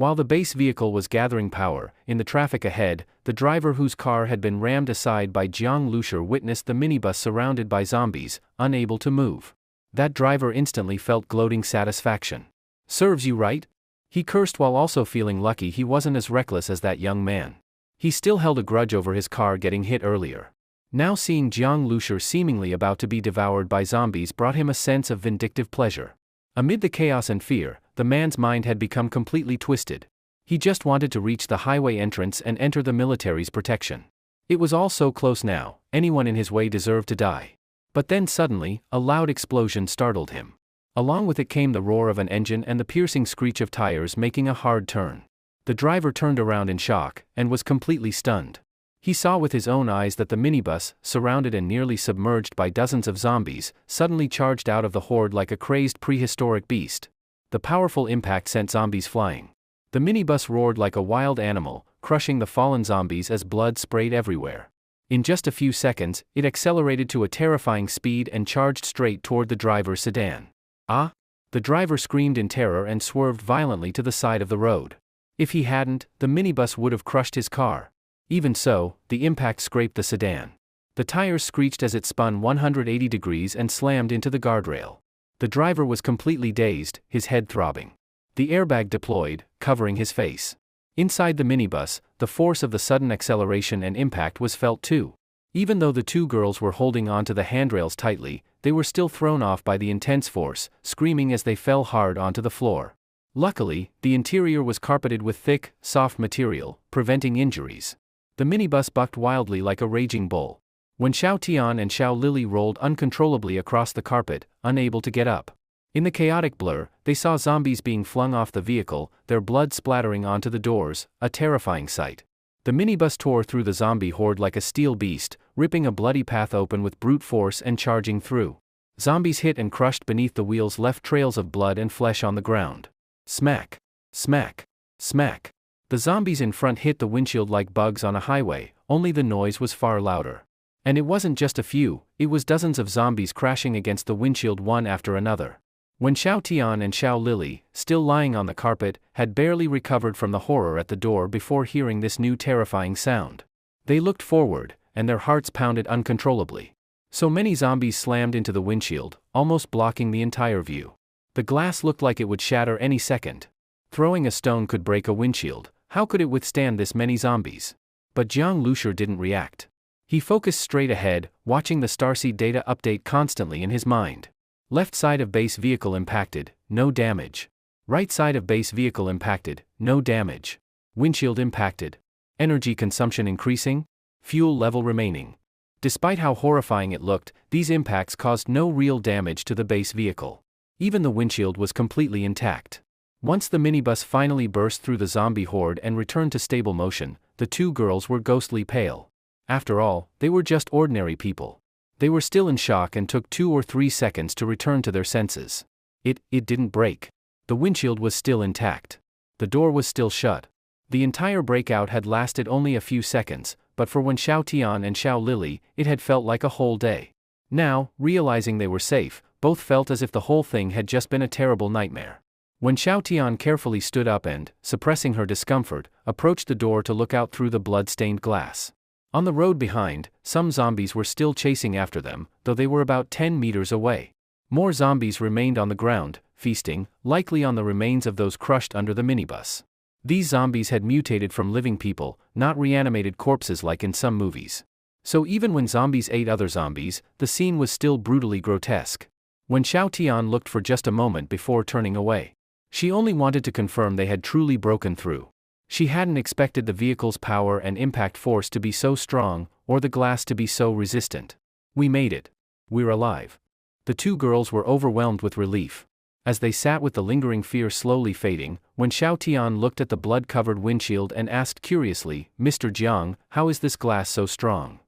While the base vehicle was gathering power, in the traffic ahead, the driver whose car had been rammed aside by Jiang Lushur witnessed the minibus surrounded by zombies, unable to move. That driver instantly felt gloating satisfaction. "Serves you right?" He cursed while also feeling lucky he wasn't as reckless as that young man. He still held a grudge over his car getting hit earlier. Now seeing Jiang Lushur seemingly about to be devoured by zombies brought him a sense of vindictive pleasure. Amid the chaos and fear, the man's mind had become completely twisted. He just wanted to reach the highway entrance and enter the military's protection. It was all so close now, anyone in his way deserved to die. But then suddenly, a loud explosion startled him. Along with it came the roar of an engine and the piercing screech of tires making a hard turn. The driver turned around in shock, and was completely stunned. He saw with his own eyes that the minibus, surrounded and nearly submerged by dozens of zombies, suddenly charged out of the horde like a crazed prehistoric beast. The powerful impact sent zombies flying. The minibus roared like a wild animal, crushing the fallen zombies as blood sprayed everywhere. In just a few seconds, it accelerated to a terrifying speed and charged straight toward the driver's sedan. "Ah!" The driver screamed in terror and swerved violently to the side of the road. If he hadn't, the minibus would have crushed his car. Even so, the impact scraped the sedan. The tires screeched as it spun 180 degrees and slammed into the guardrail. The driver was completely dazed, his head throbbing. The airbag deployed, covering his face. Inside the minibus, the force of the sudden acceleration and impact was felt too. Even though the two girls were holding onto the handrails tightly, they were still thrown off by the intense force, screaming as they fell hard onto the floor. Luckily, the interior was carpeted with thick, soft material, preventing injuries. The minibus bucked wildly like a raging bull. When Xiao Tian and Xiao Lili rolled uncontrollably across the carpet, unable to get up. In the chaotic blur, they saw zombies being flung off the vehicle, their blood splattering onto the doors, a terrifying sight. The minibus tore through the zombie horde like a steel beast, ripping a bloody path open with brute force and charging through. Zombies hit and crushed beneath the wheels left trails of blood and flesh on the ground. Smack! Smack! Smack! The zombies in front hit the windshield like bugs on a highway, only the noise was far louder. And it wasn't just a few, it was dozens of zombies crashing against the windshield one after another. When Xiao Tian and Xiao Lili, still lying on the carpet, had barely recovered from the horror at the door before hearing this new terrifying sound. They looked forward, and their hearts pounded uncontrollably. So many zombies slammed into the windshield, almost blocking the entire view. The glass looked like it would shatter any second. Throwing a stone could break a windshield, how could it withstand this many zombies? But Jiang Lushur didn't react. He focused straight ahead, watching the starseed data update constantly in his mind. Left side of base vehicle impacted, no damage. Right side of base vehicle impacted, no damage. Windshield impacted. Energy consumption increasing. Fuel level remaining. Despite how horrifying it looked, these impacts caused no real damage to the base vehicle. Even the windshield was completely intact. Once the minibus finally burst through the zombie horde and returned to stable motion, the two girls were ghostly pale. After all, they were just ordinary people. They were still in shock and took 2 or 3 seconds to return to their senses. It didn't break. The windshield was still intact. The door was still shut. The entire breakout had lasted only a few seconds, but for when Xiao Tian and Xiao Lili, it had felt like a whole day. Now, realizing they were safe, both felt as if the whole thing had just been a terrible nightmare. When Xiao Tian carefully stood up and, suppressing her discomfort, approached the door to look out through the blood-stained glass. On the road behind, some zombies were still chasing after them, though they were about 10 meters away. More zombies remained on the ground, feasting, likely on the remains of those crushed under the minibus. These zombies had mutated from living people, not reanimated corpses like in some movies. So even when zombies ate other zombies, the scene was still brutally grotesque. When Xiao Tian looked for just a moment before turning away, she only wanted to confirm they had truly broken through. She hadn't expected the vehicle's power and impact force to be so strong, or the glass to be so resistant. "We made it. We're alive." The two girls were overwhelmed with relief. As they sat with the lingering fear slowly fading, when Xiao Tian looked at the blood-covered windshield and asked curiously, "Mr. Jiang, how is this glass so strong?"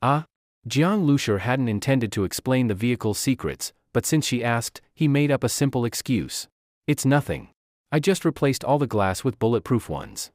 Jiang Lushur hadn't intended to explain the vehicle's secrets, but since she asked, he made up a simple excuse. "It's nothing. I just replaced all the glass with bulletproof ones."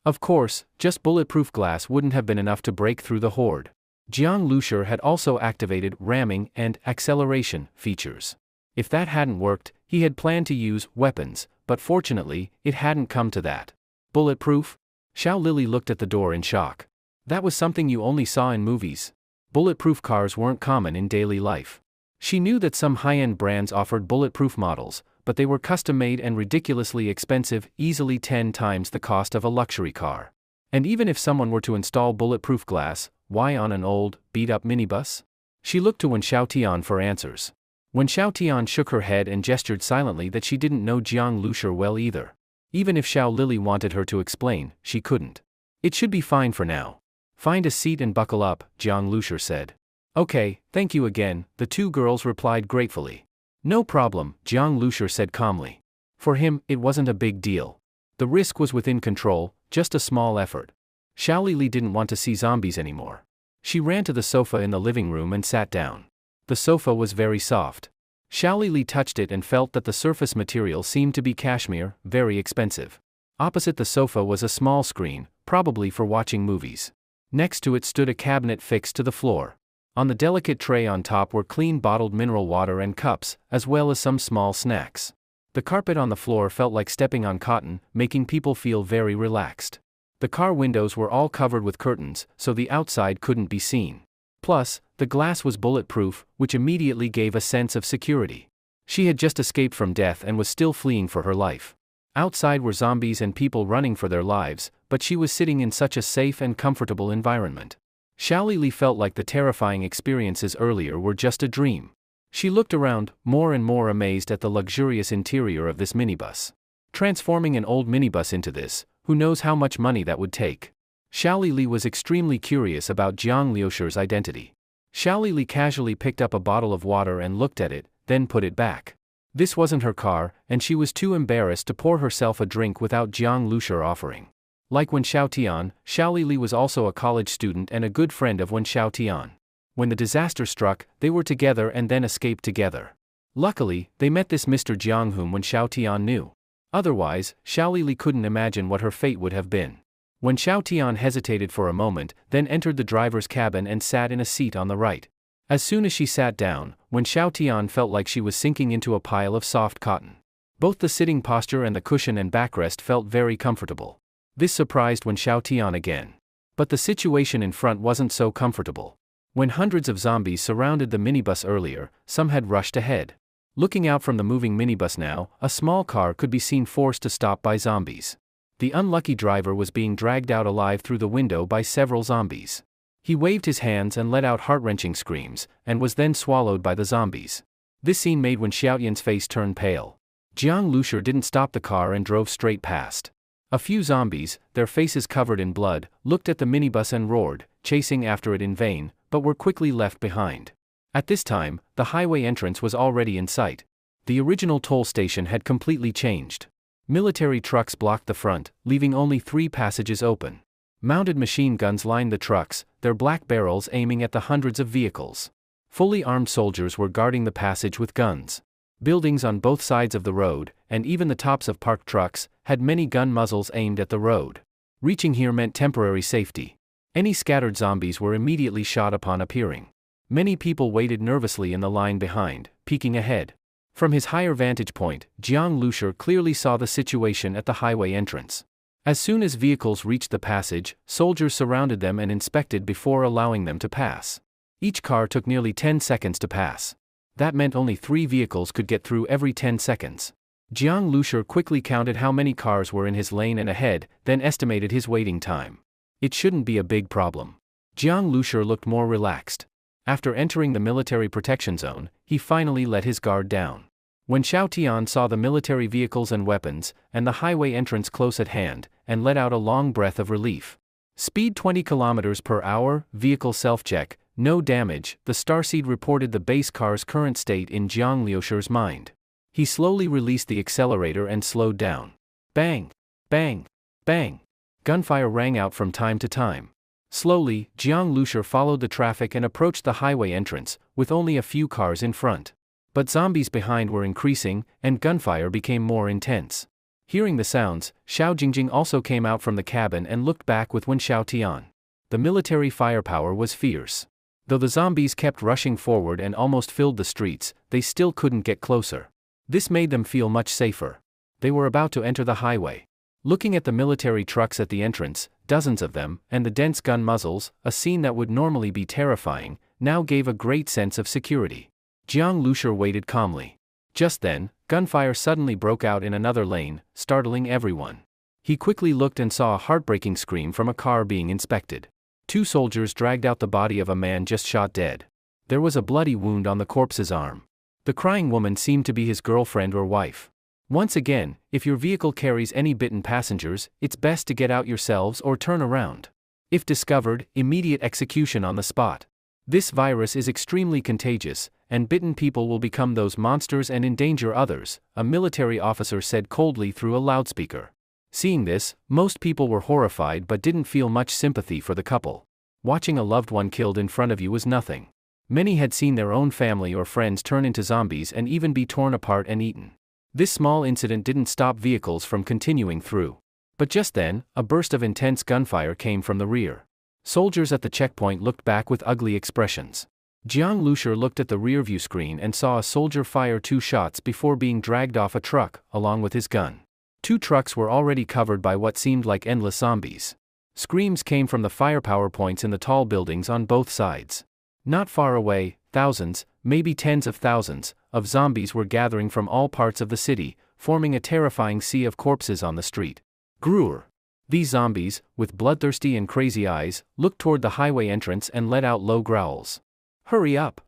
Of course, just bulletproof glass wouldn't have been enough to break through the horde. Jiang Lushur had also activated ramming and acceleration features. If that hadn't worked, he had planned to use weapons, but fortunately, it hadn't come to that. Bulletproof? Xiao Lili looked at the door in shock. That was something you only saw in movies. Bulletproof cars weren't common in daily life. She knew that some high-end brands offered bulletproof models, but they were custom-made and ridiculously expensive, easily 10 times the cost of a luxury car. And even if someone were to install bulletproof glass, why on an old, beat-up minibus? She looked to Wen Xiaotian for answers. Wen Xiaotian shook her head and gestured silently that she didn't know Jiang Lushur well either. Even if Xiao Lili wanted her to explain, she couldn't. It should be fine for now. Find a seat and buckle up, Jiang Lushur said. Okay, thank you again, the two girls replied gratefully. No problem, Jiang Lushur said calmly. For him, it wasn't a big deal. The risk was within control, just a small effort. Xiao Lili didn't want to see zombies anymore. She ran to the sofa in the living room and sat down. The sofa was very soft. Xiao Lili touched it and felt that the surface material seemed to be cashmere, very expensive. Opposite the sofa was a small screen, probably for watching movies. Next to it stood a cabinet fixed to the floor. On the delicate tray on top were clean bottled mineral water and cups, as well as some small snacks. The carpet on the floor felt like stepping on cotton, making people feel very relaxed. The car windows were all covered with curtains, so the outside couldn't be seen. Plus, the glass was bulletproof, which immediately gave a sense of security. She had just escaped from death and was still fleeing for her life. Outside were zombies and people running for their lives, but she was sitting in such a safe and comfortable environment. Xiao Lili felt like the terrifying experiences earlier were just a dream. She looked around, more and more amazed at the luxurious interior of this minibus. Transforming an old minibus into this, who knows how much money that would take? Xiao Lili was extremely curious about Jiang Lushur's identity. Xiao Lili casually picked up a bottle of water and looked at it, then put it back. This wasn't her car, and she was too embarrassed to pour herself a drink without Jiang Lushur offering. Like Wen Xiaotian, Xiao Lili was also a college student and a good friend of Wen Xiaotian. When the disaster struck, they were together and then escaped together. Luckily, they met this Mr. Jiang whom Wen Xiaotian knew. Otherwise, Xiao Lili couldn't imagine what her fate would have been. Wen Xiaotian hesitated for a moment, then entered the driver's cabin and sat in a seat on the right. As soon as she sat down, Wen Xiaotian felt like she was sinking into a pile of soft cotton. Both the sitting posture and the cushion and backrest felt very comfortable. This surprised Wen Xiaotian again. But the situation in front wasn't so comfortable. When hundreds of zombies surrounded the minibus earlier, some had rushed ahead. Looking out from the moving minibus now, a small car could be seen forced to stop by zombies. The unlucky driver was being dragged out alive through the window by several zombies. He waved his hands and let out heart-wrenching screams, and was then swallowed by the zombies. This scene made Wen Xiaotian's face turn pale. Jiang Lushur didn't stop the car and drove straight past. A few zombies, their faces covered in blood, looked at the minibus and roared, chasing after it in vain, but were quickly left behind. At this time, the highway entrance was already in sight. The original toll station had completely changed. Military trucks blocked the front, leaving only 3 passages open. Mounted machine guns lined the trucks, their black barrels aiming at the hundreds of vehicles. Fully armed soldiers were guarding the passage with guns. Buildings on both sides of the road, and even the tops of parked trucks, had many gun muzzles aimed at the road. Reaching here meant temporary safety. Any scattered zombies were immediately shot upon appearing. Many people waited nervously in the line behind, peeking ahead. From his higher vantage point, Jiang Lushur clearly saw the situation at the highway entrance. As soon as vehicles reached the passage, soldiers surrounded them and inspected before allowing them to pass. Each car took nearly 10 seconds to pass. That meant only 3 vehicles could get through every 10 seconds. Jiang Lushur quickly counted how many cars were in his lane and ahead, then estimated his waiting time. It shouldn't be a big problem. Jiang Lushur looked more relaxed. After entering the military protection zone, he finally let his guard down. When Xiaotian saw the military vehicles and weapons, and the highway entrance close at hand, and let out a long breath of relief. Speed 20 km per hour, vehicle self-check, no damage, the starseed reported the base car's current state in Jiang Lushur's mind. He slowly released the accelerator and slowed down. Bang! Bang! Bang! Gunfire rang out from time to time. Slowly, Jiang Lushur followed the traffic and approached the highway entrance, with only a few cars in front. But zombies behind were increasing, and gunfire became more intense. Hearing the sounds, Xiao Jingjing also came out from the cabin and looked back with Wen Xiaotian. The military firepower was fierce. Though the zombies kept rushing forward and almost filled the streets, they still couldn't get closer. This made them feel much safer. They were about to enter the highway. Looking at the military trucks at the entrance, dozens of them, and the dense gun muzzles, a scene that would normally be terrifying, now gave a great sense of security. Jiang Lushur waited calmly. Just then, gunfire suddenly broke out in another lane, startling everyone. He quickly looked and saw a heartbreaking scream from a car being inspected. 2 soldiers dragged out the body of a man just shot dead. There was a bloody wound on the corpse's arm. The crying woman seemed to be his girlfriend or wife. Once again, if your vehicle carries any bitten passengers, it's best to get out yourselves or turn around. If discovered, immediate execution on the spot. This virus is extremely contagious, and bitten people will become those monsters and endanger others, a military officer said coldly through a loudspeaker. Seeing this, most people were horrified but didn't feel much sympathy for the couple. Watching a loved one killed in front of you was nothing. Many had seen their own family or friends turn into zombies and even be torn apart and eaten. This small incident didn't stop vehicles from continuing through. But just then, a burst of intense gunfire came from the rear. Soldiers at the checkpoint looked back with ugly expressions. Jiang Lushur looked at the rearview screen and saw a soldier fire 2 shots before being dragged off a truck, along with his gun. 2 trucks were already covered by what seemed like endless zombies. Screams came from the firepower points in the tall buildings on both sides. Not far away, thousands, maybe tens of thousands, of zombies were gathering from all parts of the city, forming a terrifying sea of corpses on the street. Grrr! These zombies, with bloodthirsty and crazy eyes, looked toward the highway entrance and let out low growls. Hurry up!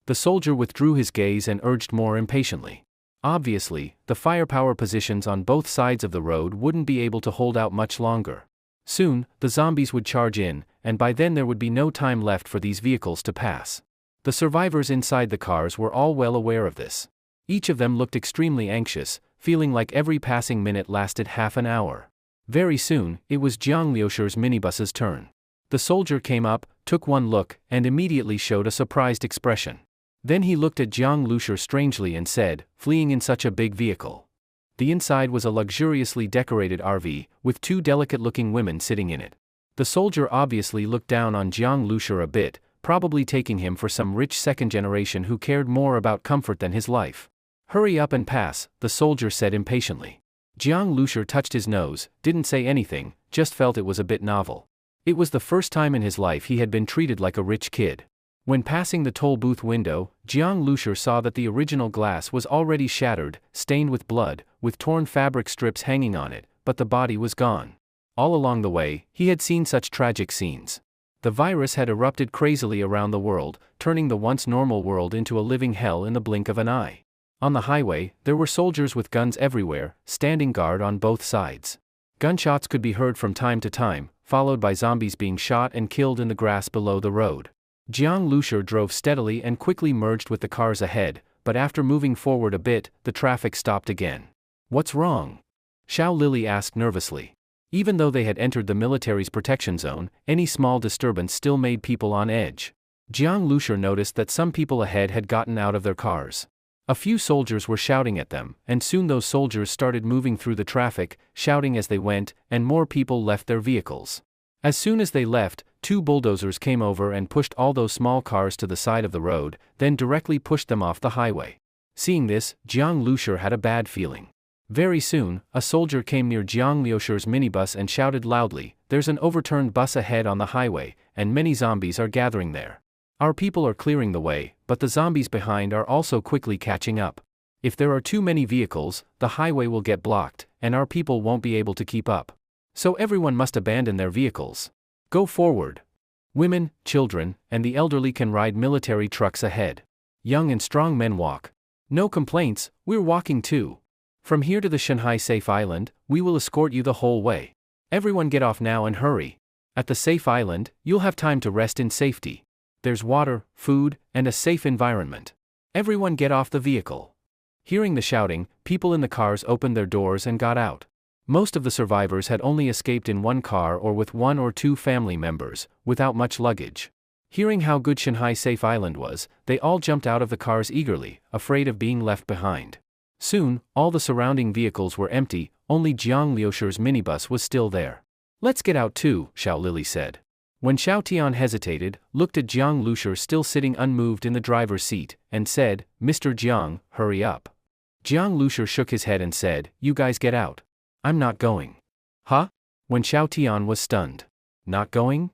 The soldier withdrew his gaze and urged more impatiently. Obviously, the firepower positions on both sides of the road wouldn't be able to hold out much longer. Soon, the zombies would charge in, and by then there would be no time left for these vehicles to pass. The survivors inside the cars were all well aware of this. Each of them looked extremely anxious, feeling like every passing minute lasted half an hour. Very soon, it was Jiang Lushur's minibus's turn. The soldier came up, took one look, and immediately showed a surprised expression. Then he looked at Jiang Lushur strangely and said, "Fleeing in such a big vehicle." The inside was a luxuriously decorated RV, with 2 delicate-looking women sitting in it. The soldier obviously looked down on Jiang Lushur a bit, probably taking him for some rich second generation who cared more about comfort than his life. "Hurry up and pass," the soldier said impatiently. Jiang Lushur touched his nose, didn't say anything, just felt it was a bit novel. It was the first time in his life he had been treated like a rich kid. When passing the toll booth window, Jiang Lushur saw that the original glass was already shattered, stained with blood, with torn fabric strips hanging on it, but the body was gone. All along the way, he had seen such tragic scenes. The virus had erupted crazily around the world, turning the once normal world into a living hell in the blink of an eye. On the highway, there were soldiers with guns everywhere, standing guard on both sides. Gunshots could be heard from time to time, followed by zombies being shot and killed in the grass below the road. Jiang Lushur drove steadily and quickly merged with the cars ahead, but after moving forward a bit, the traffic stopped again. "What's wrong?" Xiao Lili asked nervously. Even though they had entered the military's protection zone, any small disturbance still made people on edge. Jiang Lushur noticed that some people ahead had gotten out of their cars. A few soldiers were shouting at them, and soon those soldiers started moving through the traffic, shouting as they went, and more people left their vehicles. As soon as they left, 2 bulldozers came over and pushed all those small cars to the side of the road, then directly pushed them off the highway. Seeing this, Jiang Lushur had a bad feeling. Very soon, a soldier came near Jiang Lushur's minibus and shouted loudly, "There's an overturned bus ahead on the highway, and many zombies are gathering there. Our people are clearing the way, but the zombies behind are also quickly catching up. If there are too many vehicles, the highway will get blocked, and our people won't be able to keep up. So everyone must abandon their vehicles. Go forward. Women, children, and the elderly can ride military trucks ahead. Young and strong men walk. No complaints, we're walking too. From here to the Shanghai Safe Island, we will escort you the whole way. Everyone get off now and hurry. At the Safe Island, you'll have time to rest in safety. There's water, food, and a safe environment. Everyone get off the vehicle." Hearing the shouting, people in the cars opened their doors and got out. Most of the survivors had only escaped in one car or with 1 or 2 family members, without much luggage. Hearing how good Shanghai Safe Island was, they all jumped out of the cars eagerly, afraid of being left behind. Soon, all the surrounding vehicles were empty, only Jiang Lushur's minibus was still there. "Let's get out too," Xiao Lili said. When Xiao Tian hesitated, looked at Jiang Lushur still sitting unmoved in the driver's seat, and said, "Mr. Jiang, hurry up." Jiang Lushur shook his head and said, "You guys get out. I'm not going." Huh? When Xiao Tian was stunned. Not going?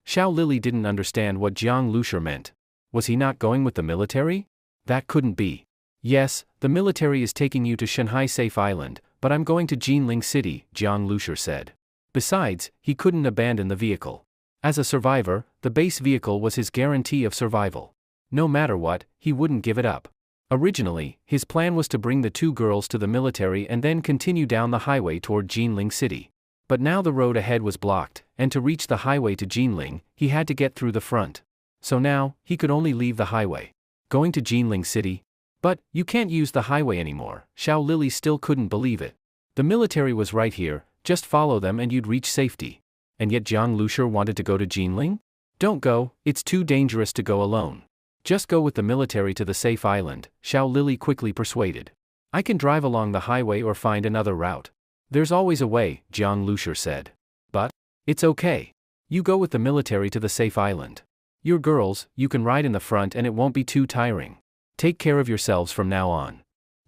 Xiao Lili didn't understand what Jiang Lushur meant. Was he not going with the military? That couldn't be. Yes, the military is taking you to Shanghai Safe Island, but I'm going to Jinling City, Jiang Lushur said. Besides, he couldn't abandon the vehicle. As a survivor, the base vehicle was his guarantee of survival. No matter what, he wouldn't give it up. Originally, his plan was to bring the two girls to the military and then continue down the highway toward Jinling City. But now the road ahead was blocked, and to reach the highway to Jinling, he had to get through the front. So now, he could only leave the highway. Going to Jinling City? But, you can't use the highway anymore. Xiao Lili still couldn't believe it. The military was right here, just follow them and you'd reach safety. And yet Jiang Lushur wanted to go to Jinling? Don't go, it's too dangerous to go alone. Just go with the military to the safe island, Xiao Lili quickly persuaded. I can drive along the highway or find another route. There's always a way, Jiang Lushur said. But, it's okay. You go with the military to the safe island. You're girls, you can ride in the front and it won't be too tiring. Take care of yourselves from now on.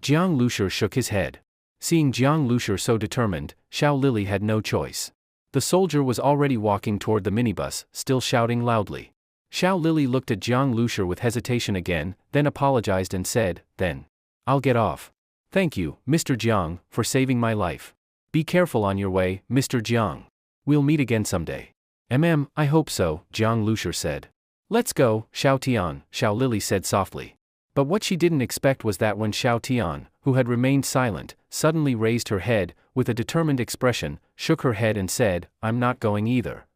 Jiang Lushur shook his head. Seeing Jiang Lushur so determined, Xiao Lili had no choice. The soldier was already walking toward the minibus, still shouting loudly. Xiao Lili looked at Jiang Lushur with hesitation again, then apologized and said, "Then, I'll get off. Thank you, Mr. Jiang, for saving my life. Be careful on your way, Mr. Jiang. We'll meet again someday." I hope so, Jiang Lushur said. Let's go, Xiao Tian, Xiao Lili said softly. But what she didn't expect was that when Xiao Tian, who had remained silent, suddenly raised her head, with a determined expression, shook her head and said, "I'm not going either."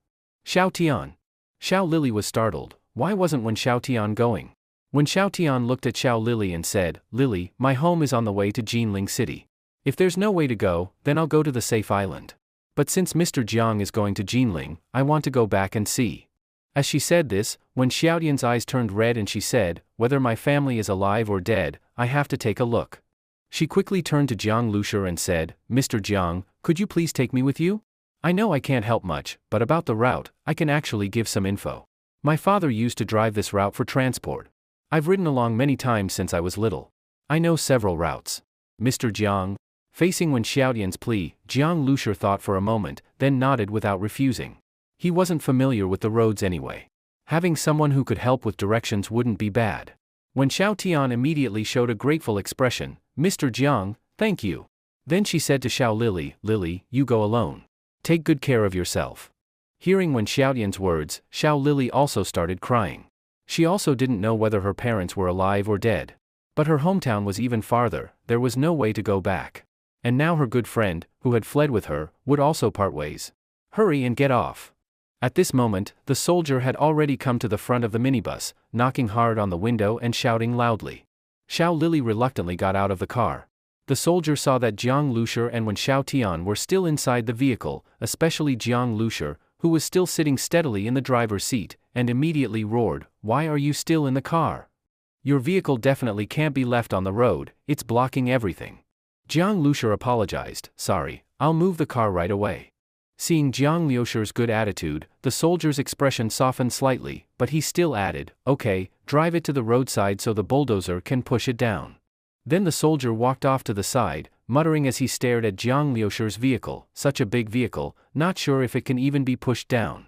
Xiao Tian. Xiao Lili was startled. Why wasn't Xiao Tian going? When Xiao Tian looked at Xiao Lili and said, "Lili, my home is on the way to Jinling City. If there's no way to go, then I'll go to the safe island. But since Mr. Jiang is going to Jinling, I want to go back and see." As she said this, when Xiaotian's eyes turned red and she said, "Whether my family is alive or dead, I have to take a look." She quickly turned to Jiang Lushur and said, "Mr. Jiang, could you please take me with you? I know I can't help much, but about the route, I can actually give some info. My father used to drive this route for transport. I've ridden along many times since I was little. I know several routes. Mr. Jiang." Facing Xiaotian's plea, Jiang Lushur thought for a moment, then nodded without refusing. He wasn't familiar with the roads anyway. Having someone who could help with directions wouldn't be bad. When Xiao Tian immediately showed a grateful expression, "Mr. Jiang, thank you." Then she said to Xiao Lili, "Lili, you go alone. Take good care of yourself." Hearing Xiaotian's words, Xiao Lili also started crying. She also didn't know whether her parents were alive or dead. But her hometown was even farther, there was no way to go back. And now her good friend, who had fled with her, would also part ways. Hurry and get off. At this moment, the soldier had already come to the front of the minibus, knocking hard on the window and shouting loudly. Xiao Lili reluctantly got out of the car. The soldier saw that Jiang Lushur and Xiao Tian were still inside the vehicle, especially Jiang Lushur, who was still sitting steadily in the driver's seat, and immediately roared, "Why are you still in the car? Your vehicle definitely can't be left on the road, it's blocking everything." Jiang Lushur apologized, "Sorry, I'll move the car right away." Seeing Jiang Lushur's good attitude, the soldier's expression softened slightly, but he still added, "Okay, drive it to the roadside so the bulldozer can push it down." Then the soldier walked off to the side, muttering as he stared at Jiang Lushur's vehicle, "Such a big vehicle, not sure if it can even be pushed down.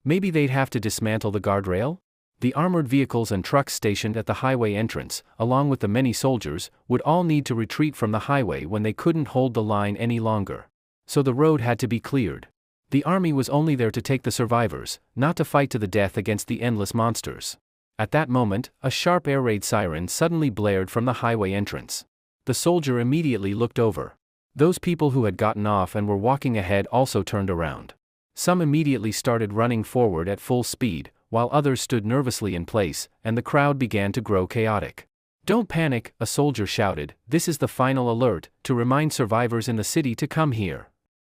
Maybe they'd have to dismantle the guardrail?" The armored vehicles and trucks stationed at the highway entrance, along with the many soldiers, would all need to retreat from the highway when they couldn't hold the line any longer. So the road had to be cleared. The army was only there to take the survivors, not to fight to the death against the endless monsters. At that moment, a sharp air raid siren suddenly blared from the highway entrance. The soldier immediately looked over. Those people who had gotten off and were walking ahead also turned around. Some immediately started running forward at full speed, while others stood nervously in place, and the crowd began to grow chaotic. "Don't panic," a soldier shouted, "this is the final alert, to remind survivors in the city to come here."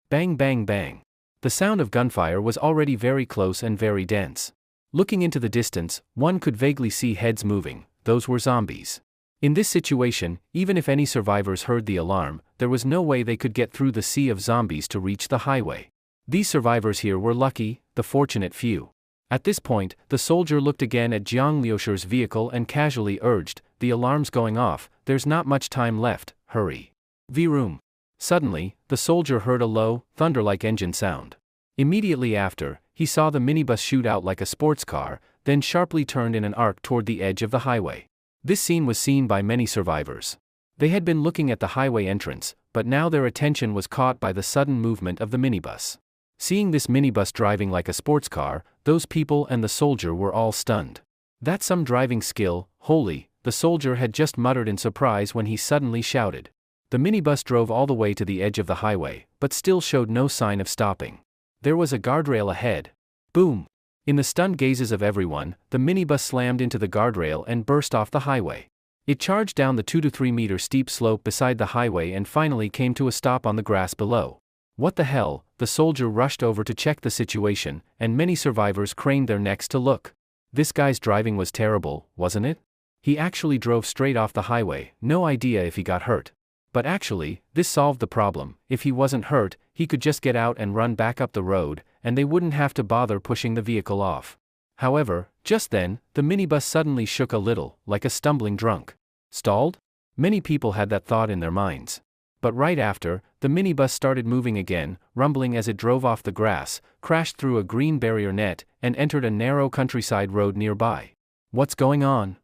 Bang bang bang. The sound of gunfire was already very close and very dense. Looking into the distance, one could vaguely see heads moving, those were zombies. In this situation, even if any survivors heard the alarm, there was no way they could get through the sea of zombies to reach the highway. These survivors here were lucky, the fortunate few. At this point, the soldier looked again at Jiang Lushur's vehicle and casually urged, "The alarm's going off, there's not much time left, hurry. V-room." Suddenly, the soldier heard a low, thunder-like engine sound. Immediately after, he saw the minibus shoot out like a sports car, then sharply turned in an arc toward the edge of the highway. This scene was seen by many survivors. They had been looking at the highway entrance, but now their attention was caught by the sudden movement of the minibus. Seeing this minibus driving like a sports car, those people and the soldier were all stunned. "That's some driving skill, holy," the soldier had just muttered in surprise when he suddenly shouted. The minibus drove all the way to the edge of the highway, but still showed no sign of stopping. There was a guardrail ahead. Boom! In the stunned gazes of everyone, the minibus slammed into the guardrail and burst off the highway. It charged down the 2 to 3 meter steep slope beside the highway and finally came to a stop on the grass below. What the hell? The soldier rushed over to check the situation, and many survivors craned their necks to look. This guy's driving was terrible, wasn't it? He actually drove straight off the highway, no idea if he got hurt. But actually, this solved the problem. If he wasn't hurt, he could just get out and run back up the road, and they wouldn't have to bother pushing the vehicle off. However, just then, the minibus suddenly shook a little, like a stumbling drunk. Stalled? Many people had that thought in their minds. But right after, the minibus started moving again, rumbling as it drove off the grass, crashed through a green barrier net, and entered a narrow countryside road nearby. What's going on?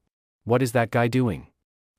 What is that guy doing?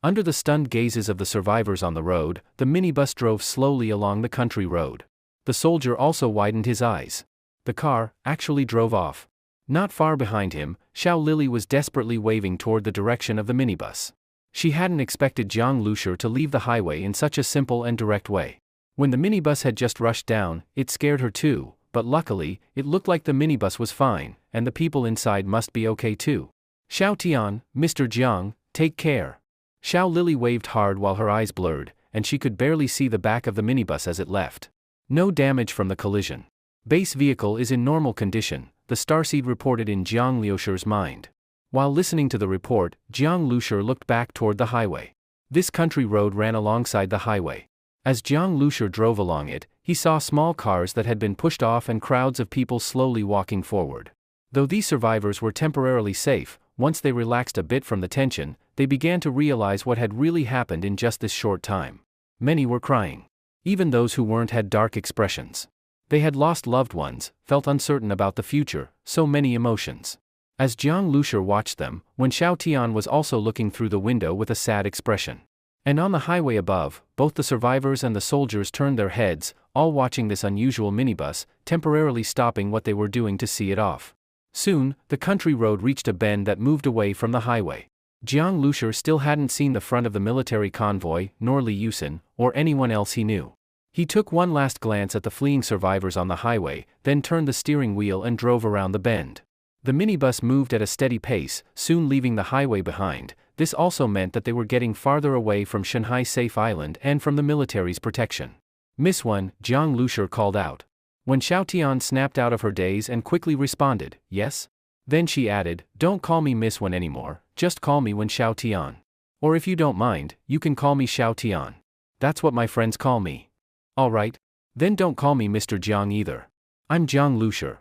Under the stunned gazes of the survivors on the road, the minibus drove slowly along the country road. The soldier also widened his eyes. The car actually drove off. Not far behind him, Xiao Lili was desperately waving toward the direction of the minibus. She hadn't expected Jiang Lushur to leave the highway in such a simple and direct way. When the minibus had just rushed down, it scared her too, but luckily, it looked like the minibus was fine, and the people inside must be okay too. "Xiao Tian, Mr. Jiang, take care." Xiao Lili waved hard while her eyes blurred, and she could barely see the back of the minibus as it left. No damage from the collision. Base vehicle is in normal condition, the starseed reported in Jiang Lushur's mind. While listening to the report, Jiang Lushur looked back toward the highway. This country road ran alongside the highway. As Jiang Lushur drove along it, he saw small cars that had been pushed off and crowds of people slowly walking forward. Though these survivors were temporarily safe, once they relaxed a bit from the tension, they began to realize what had really happened in just this short time. Many were crying. Even those who weren't had dark expressions. They had lost loved ones, felt uncertain about the future, so many emotions. As Jiang Lushur watched them, when Xiao Tian was also looking through the window with a sad expression. And on the highway above, both the survivors and the soldiers turned their heads, all watching this unusual minibus, temporarily stopping what they were doing to see it off. Soon, the country road reached a bend that moved away from the highway. Jiang Lushur still hadn't seen the front of the military convoy, nor Li Yusin, or anyone else he knew. He took one last glance at the fleeing survivors on the highway, then turned the steering wheel and drove around the bend. The minibus moved at a steady pace, soon leaving the highway behind. This also meant that they were getting farther away from Shanghai Safe Island and from the military's protection. "Miss Wen," Jiang Lushur called out. When Xiao Tian snapped out of her daze and quickly responded, "Yes?" Then she added, "Don't call me Miss Wen anymore, just call me Wen Xiao Tian. Or if you don't mind, you can call me Xiao Tian. That's what my friends call me." "Alright. Then don't call me Mr. Jiang either. I'm Jiang Lushur."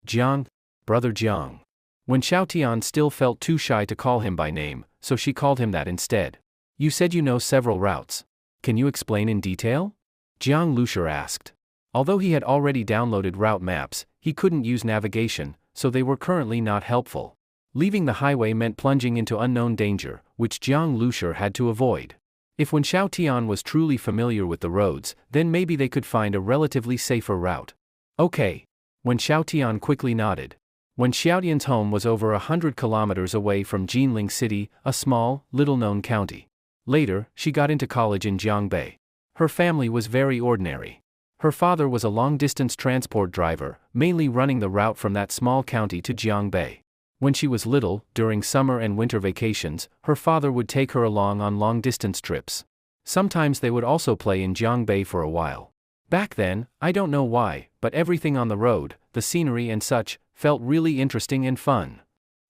"Jiang? Brother Jiang." When Xiao Tian still felt too shy to call him by name, so she called him that instead. "You said you know several routes. Can you explain in detail?" Jiang Lushur asked. Although he had already downloaded route maps, he couldn't use navigation, so they were currently not helpful. Leaving the highway meant plunging into unknown danger, which Jiang Lushur had to avoid. If when Xiao Tian was truly familiar with the roads, then maybe they could find a relatively safer route. "Okay." When Xiao Tian quickly nodded. When Xiaotian's home was over 100 kilometers away from Jinling City, a small, little-known county. Later, she got into college in Jiangbei. Her family was very ordinary. Her father was a long-distance transport driver, mainly running the route from that small county to Jiangbei. When she was little, during summer and winter vacations, her father would take her along on long-distance trips. Sometimes they would also play in Jiangbei for a while. Back then, I don't know why, but everything on the road, the scenery and such, felt really interesting and fun.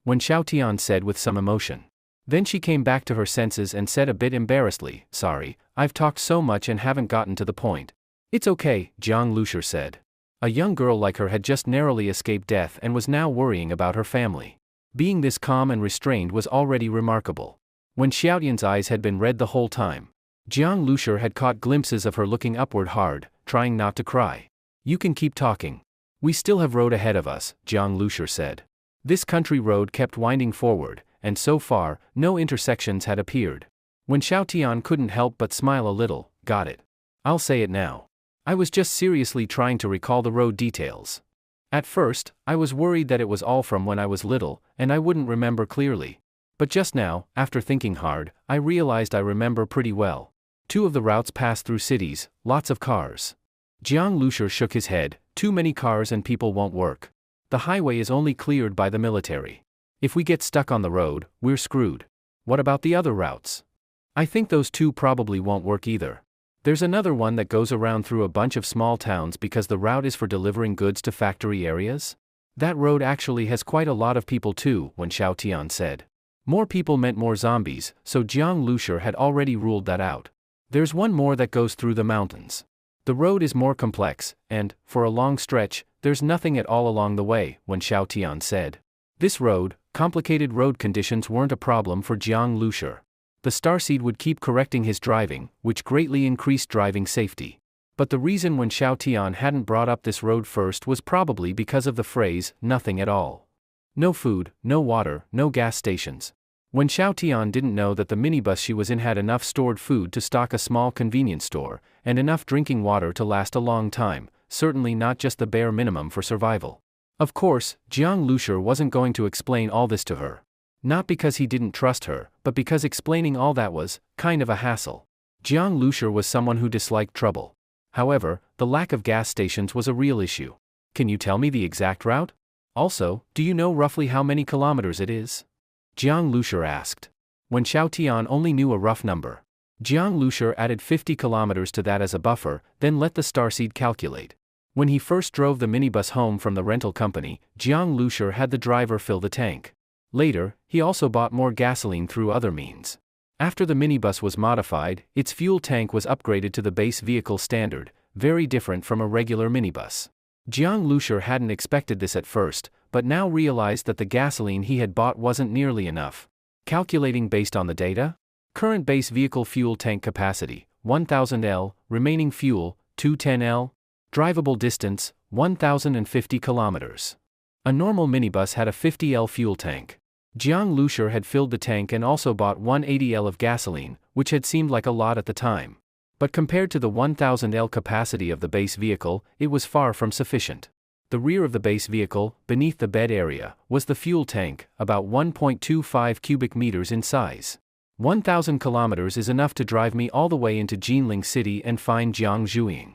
When Xiao Tian said with some emotion. Then she came back to her senses and said a bit embarrassedly, "Sorry, I've talked so much and haven't gotten to the point." "It's okay," Jiang Lushur said. A young girl like her had just narrowly escaped death and was now worrying about her family. Being this calm and restrained was already remarkable. When Xiaotian's eyes had been red the whole time. Jiang Lushur had caught glimpses of her looking upward hard, trying not to cry. You can keep talking. We still have road ahead of us, Jiang Lushur said. This country road kept winding forward, and so far, no intersections had appeared. When Xiao Tian couldn't help but smile a little, got it. I'll say it now. I was just seriously trying to recall the road details. At first, I was worried that it was all from when I was little, and I wouldn't remember clearly. But just now, after thinking hard, I realized I remember pretty well. 2 of the routes pass through cities, lots of cars. Jiang Lushur shook his head. Too many cars and people won't work. The highway is only cleared by the military. If we get stuck on the road, we're screwed. What about the other routes? I think those 2 probably won't work either. There's another one that goes around through a bunch of small towns because the route is for delivering goods to factory areas. That road actually has quite a lot of people too, Wen Xiaotian said. More people meant more zombies, so Jiang Lushur had already ruled that out. There's one more that goes through the mountains. The road is more complex, and, for a long stretch, there's nothing at all along the way, Wen Xiaotian said. This road, complicated road conditions weren't a problem for Jiang Lushur. The starseed would keep correcting his driving, which greatly increased driving safety. But the reason Wen Xiaotian hadn't brought up this road first was probably because of the phrase, nothing at all. No food, no water, no gas stations. Wen Xiaotian didn't know that the minibus she was in had enough stored food to stock a small convenience store, and enough drinking water to last a long time, certainly not just the bare minimum for survival. Of course, Jiang Lushur wasn't going to explain all this to her. Not because he didn't trust her, but because explaining all that was, kind of a hassle. Jiang Lushur was someone who disliked trouble. However, the lack of gas stations was a real issue. Can you tell me the exact route? Also, do you know roughly how many kilometers it is? Jiang Lushur asked. Wen Xiaotian only knew a rough number. Jiang Lushur added 50 kilometers to that as a buffer, then let the starseed calculate. When he first drove the minibus home from the rental company, Jiang Lushur had the driver fill the tank. Later, he also bought more gasoline through other means. After the minibus was modified, its fuel tank was upgraded to the base vehicle standard, very different from a regular minibus. Jiang Lushur hadn't expected this at first, but now realized that the gasoline he had bought wasn't nearly enough. Calculating based on the data? Current base vehicle fuel tank capacity, 1000 L, remaining fuel, 210 L. Drivable distance, 1050 kilometers. A normal minibus had a 50 L fuel tank. Jiang Lushur had filled the tank and also bought 180 L of gasoline, which had seemed like a lot at the time. But compared to the 1000 L capacity of the base vehicle, it was far from sufficient. The rear of the base vehicle, beneath the bed area, was the fuel tank, about 1.25 cubic meters in size. 1000 kilometers is enough to drive me all the way into Jinling City and find Jiang Zhuiying.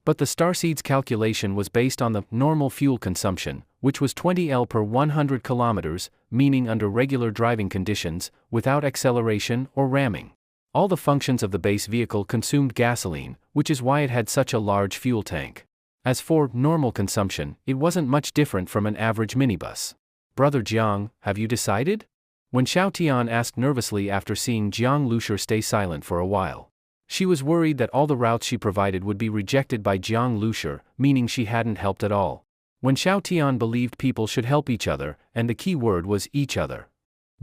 But the starseed's calculation was based on the normal fuel consumption, which was 20 L per 100 kilometers, meaning under regular driving conditions, without acceleration or ramming. All the functions of the base vehicle consumed gasoline, which is why it had such a large fuel tank. As for normal consumption, it wasn't much different from an average minibus. Brother Jiang, have you decided? Wen Xiaotian asked nervously after seeing Jiang Lushur stay silent for a while. She was worried that all the routes she provided would be rejected by Jiang Lushur, meaning she hadn't helped at all. Wen Xiaotian believed people should help each other, and the key word was each other.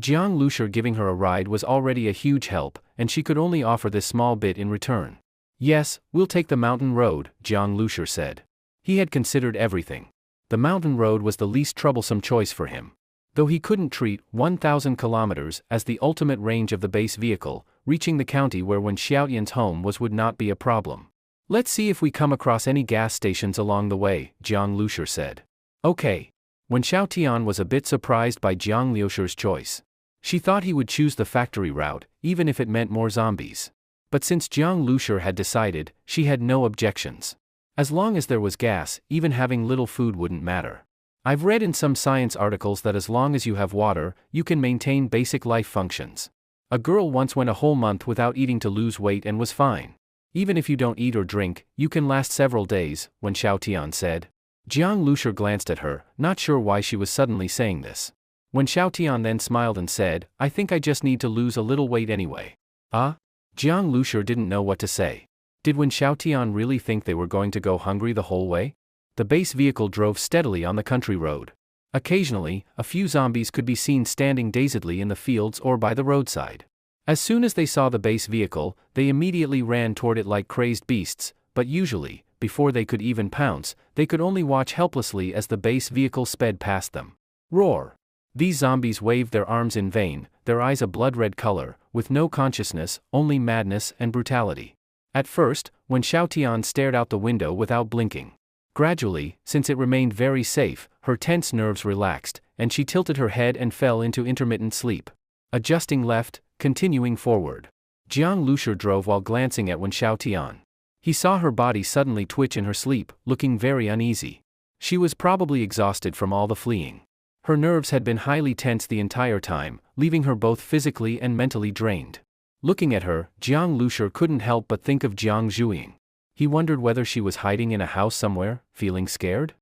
Jiang Lushur giving her a ride was already a huge help, and she could only offer this small bit in return. Yes, we'll take the mountain road, Jiang Lushur said. He had considered everything. The mountain road was the least troublesome choice for him. Though he couldn't treat 1000 kilometers as the ultimate range of the base vehicle, reaching the county where Wen Xiaotian's home was would not be a problem. Let's see if we come across any gas stations along the way, Jiang Lushur said. Okay. Wen Xiaotian was a bit surprised by Jiang Lushur's choice. She thought he would choose the factory route, even if it meant more zombies. But since Jiang Lushur had decided, she had no objections. As long as there was gas, even having little food wouldn't matter. I've read in some science articles that as long as you have water, you can maintain basic life functions. A girl once went a whole month without eating to lose weight and was fine. Even if you don't eat or drink, you can last several days, Wen Xiaotian said. Jiang Lushur glanced at her, not sure why she was suddenly saying this. Wen Xiaotian then smiled and said, I think I just need to lose a little weight anyway. Ah? Jiang Lushur didn't know what to say. Did Wen Xiaotian really think they were going to go hungry the whole way? The base vehicle drove steadily on the country road. Occasionally, a few zombies could be seen standing dazedly in the fields or by the roadside. As soon as they saw the base vehicle, they immediately ran toward it like crazed beasts, but usually, before they could even pounce, they could only watch helplessly as the base vehicle sped past them. Roar! These zombies waved their arms in vain, their eyes a blood-red color, with no consciousness, only madness and brutality. At first, when Xiaotian stared out the window without blinking. Gradually, since it remained very safe, her tense nerves relaxed, and she tilted her head and fell into intermittent sleep. Adjusting left, continuing forward. Jiang Lushi drove while glancing at Wen Xiaotian. He saw her body suddenly twitch in her sleep, looking very uneasy. She was probably exhausted from all the fleeing. Her nerves had been highly tense the entire time, leaving her both physically and mentally drained. Looking at her, Jiang Lushi couldn't help but think of Jiang Zhuiying. He wondered whether she was hiding in a house somewhere, feeling scared.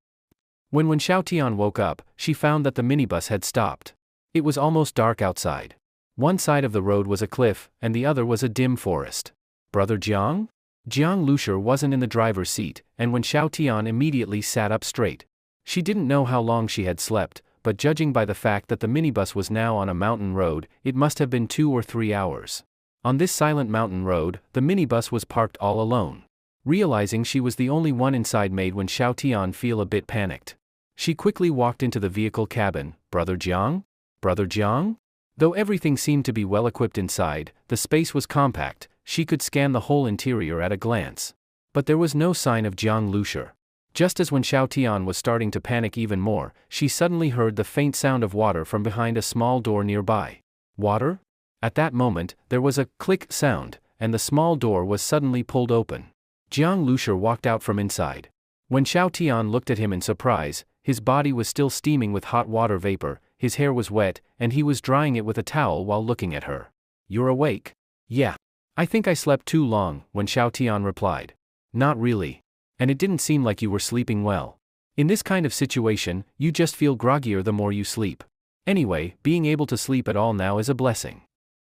When Xiaotian woke up, she found that the minibus had stopped. It was almost dark outside. One side of the road was a cliff, and the other was a dim forest. Brother Jiang? Jiang Lushi wasn't in the driver's seat, and Wen Xiaotian immediately sat up straight. She didn't know how long she had slept, but judging by the fact that the minibus was now on a mountain road, it must have been 2 or 3 hours. On this silent mountain road, the minibus was parked all alone. Realizing she was the only one inside made Wen Xiaotian feel a bit panicked. She quickly walked into the vehicle cabin. Brother Jiang? Brother Jiang? Though everything seemed to be well equipped inside, the space was compact, she could scan the whole interior at a glance. But there was no sign of Jiang Lushi. Just as Wen Xiaotian was starting to panic even more, she suddenly heard the faint sound of water from behind a small door nearby. Water? At that moment, there was a click sound, and the small door was suddenly pulled open. Jiang Lushi walked out from inside. When Xiaotian looked at him in surprise, his body was still steaming with hot water vapor, his hair was wet, and he was drying it with a towel while looking at her. "You're awake?" "Yeah. I think I slept too long," Wen Xiaotian replied. "Not really. And it didn't seem like you were sleeping well. In this kind of situation, you just feel groggier the more you sleep. Anyway, being able to sleep at all now is a blessing."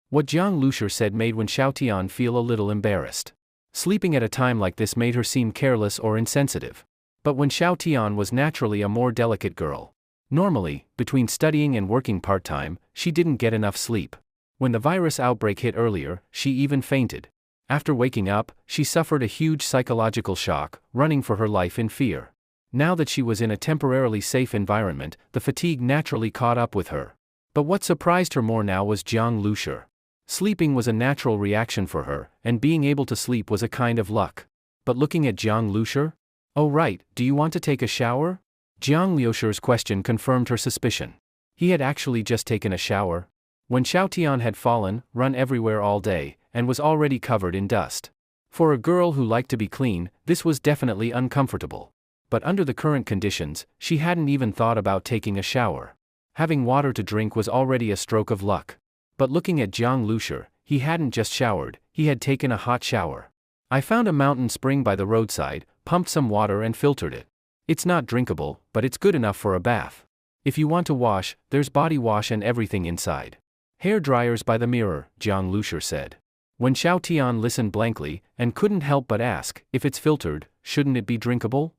What Jiang Lushi said made Wen Xiaotian feel a little embarrassed. Sleeping at a time like this made her seem careless or insensitive. But Wen Xiaotian was naturally a more delicate girl. Normally, between studying and working part-time, she didn't get enough sleep. When the virus outbreak hit earlier, she even fainted. After waking up, she suffered a huge psychological shock, running for her life in fear. Now that she was in a temporarily safe environment, the fatigue naturally caught up with her. But what surprised her more now was Jiang Lushi. Sleeping was a natural reaction for her, and being able to sleep was a kind of luck. But looking at Jiang Lushi? "Oh right, do you want to take a shower?" Jiang Liushi's question confirmed her suspicion. He had actually just taken a shower. When Xiaotian had fallen, run everywhere all day, and was already covered in dust. For a girl who liked to be clean, this was definitely uncomfortable. But under the current conditions, she hadn't even thought about taking a shower. Having water to drink was already a stroke of luck. But looking at Jiang Lushi, he hadn't just showered, he had taken a hot shower. "I found a mountain spring by the roadside, pumped some water and filtered it. It's not drinkable, but it's good enough for a bath. If you want to wash, there's body wash and everything inside. Hair dryers by the mirror," Jiang Lushi said. When Xiaotian listened blankly, and couldn't help but ask, if it's filtered, shouldn't it be drinkable?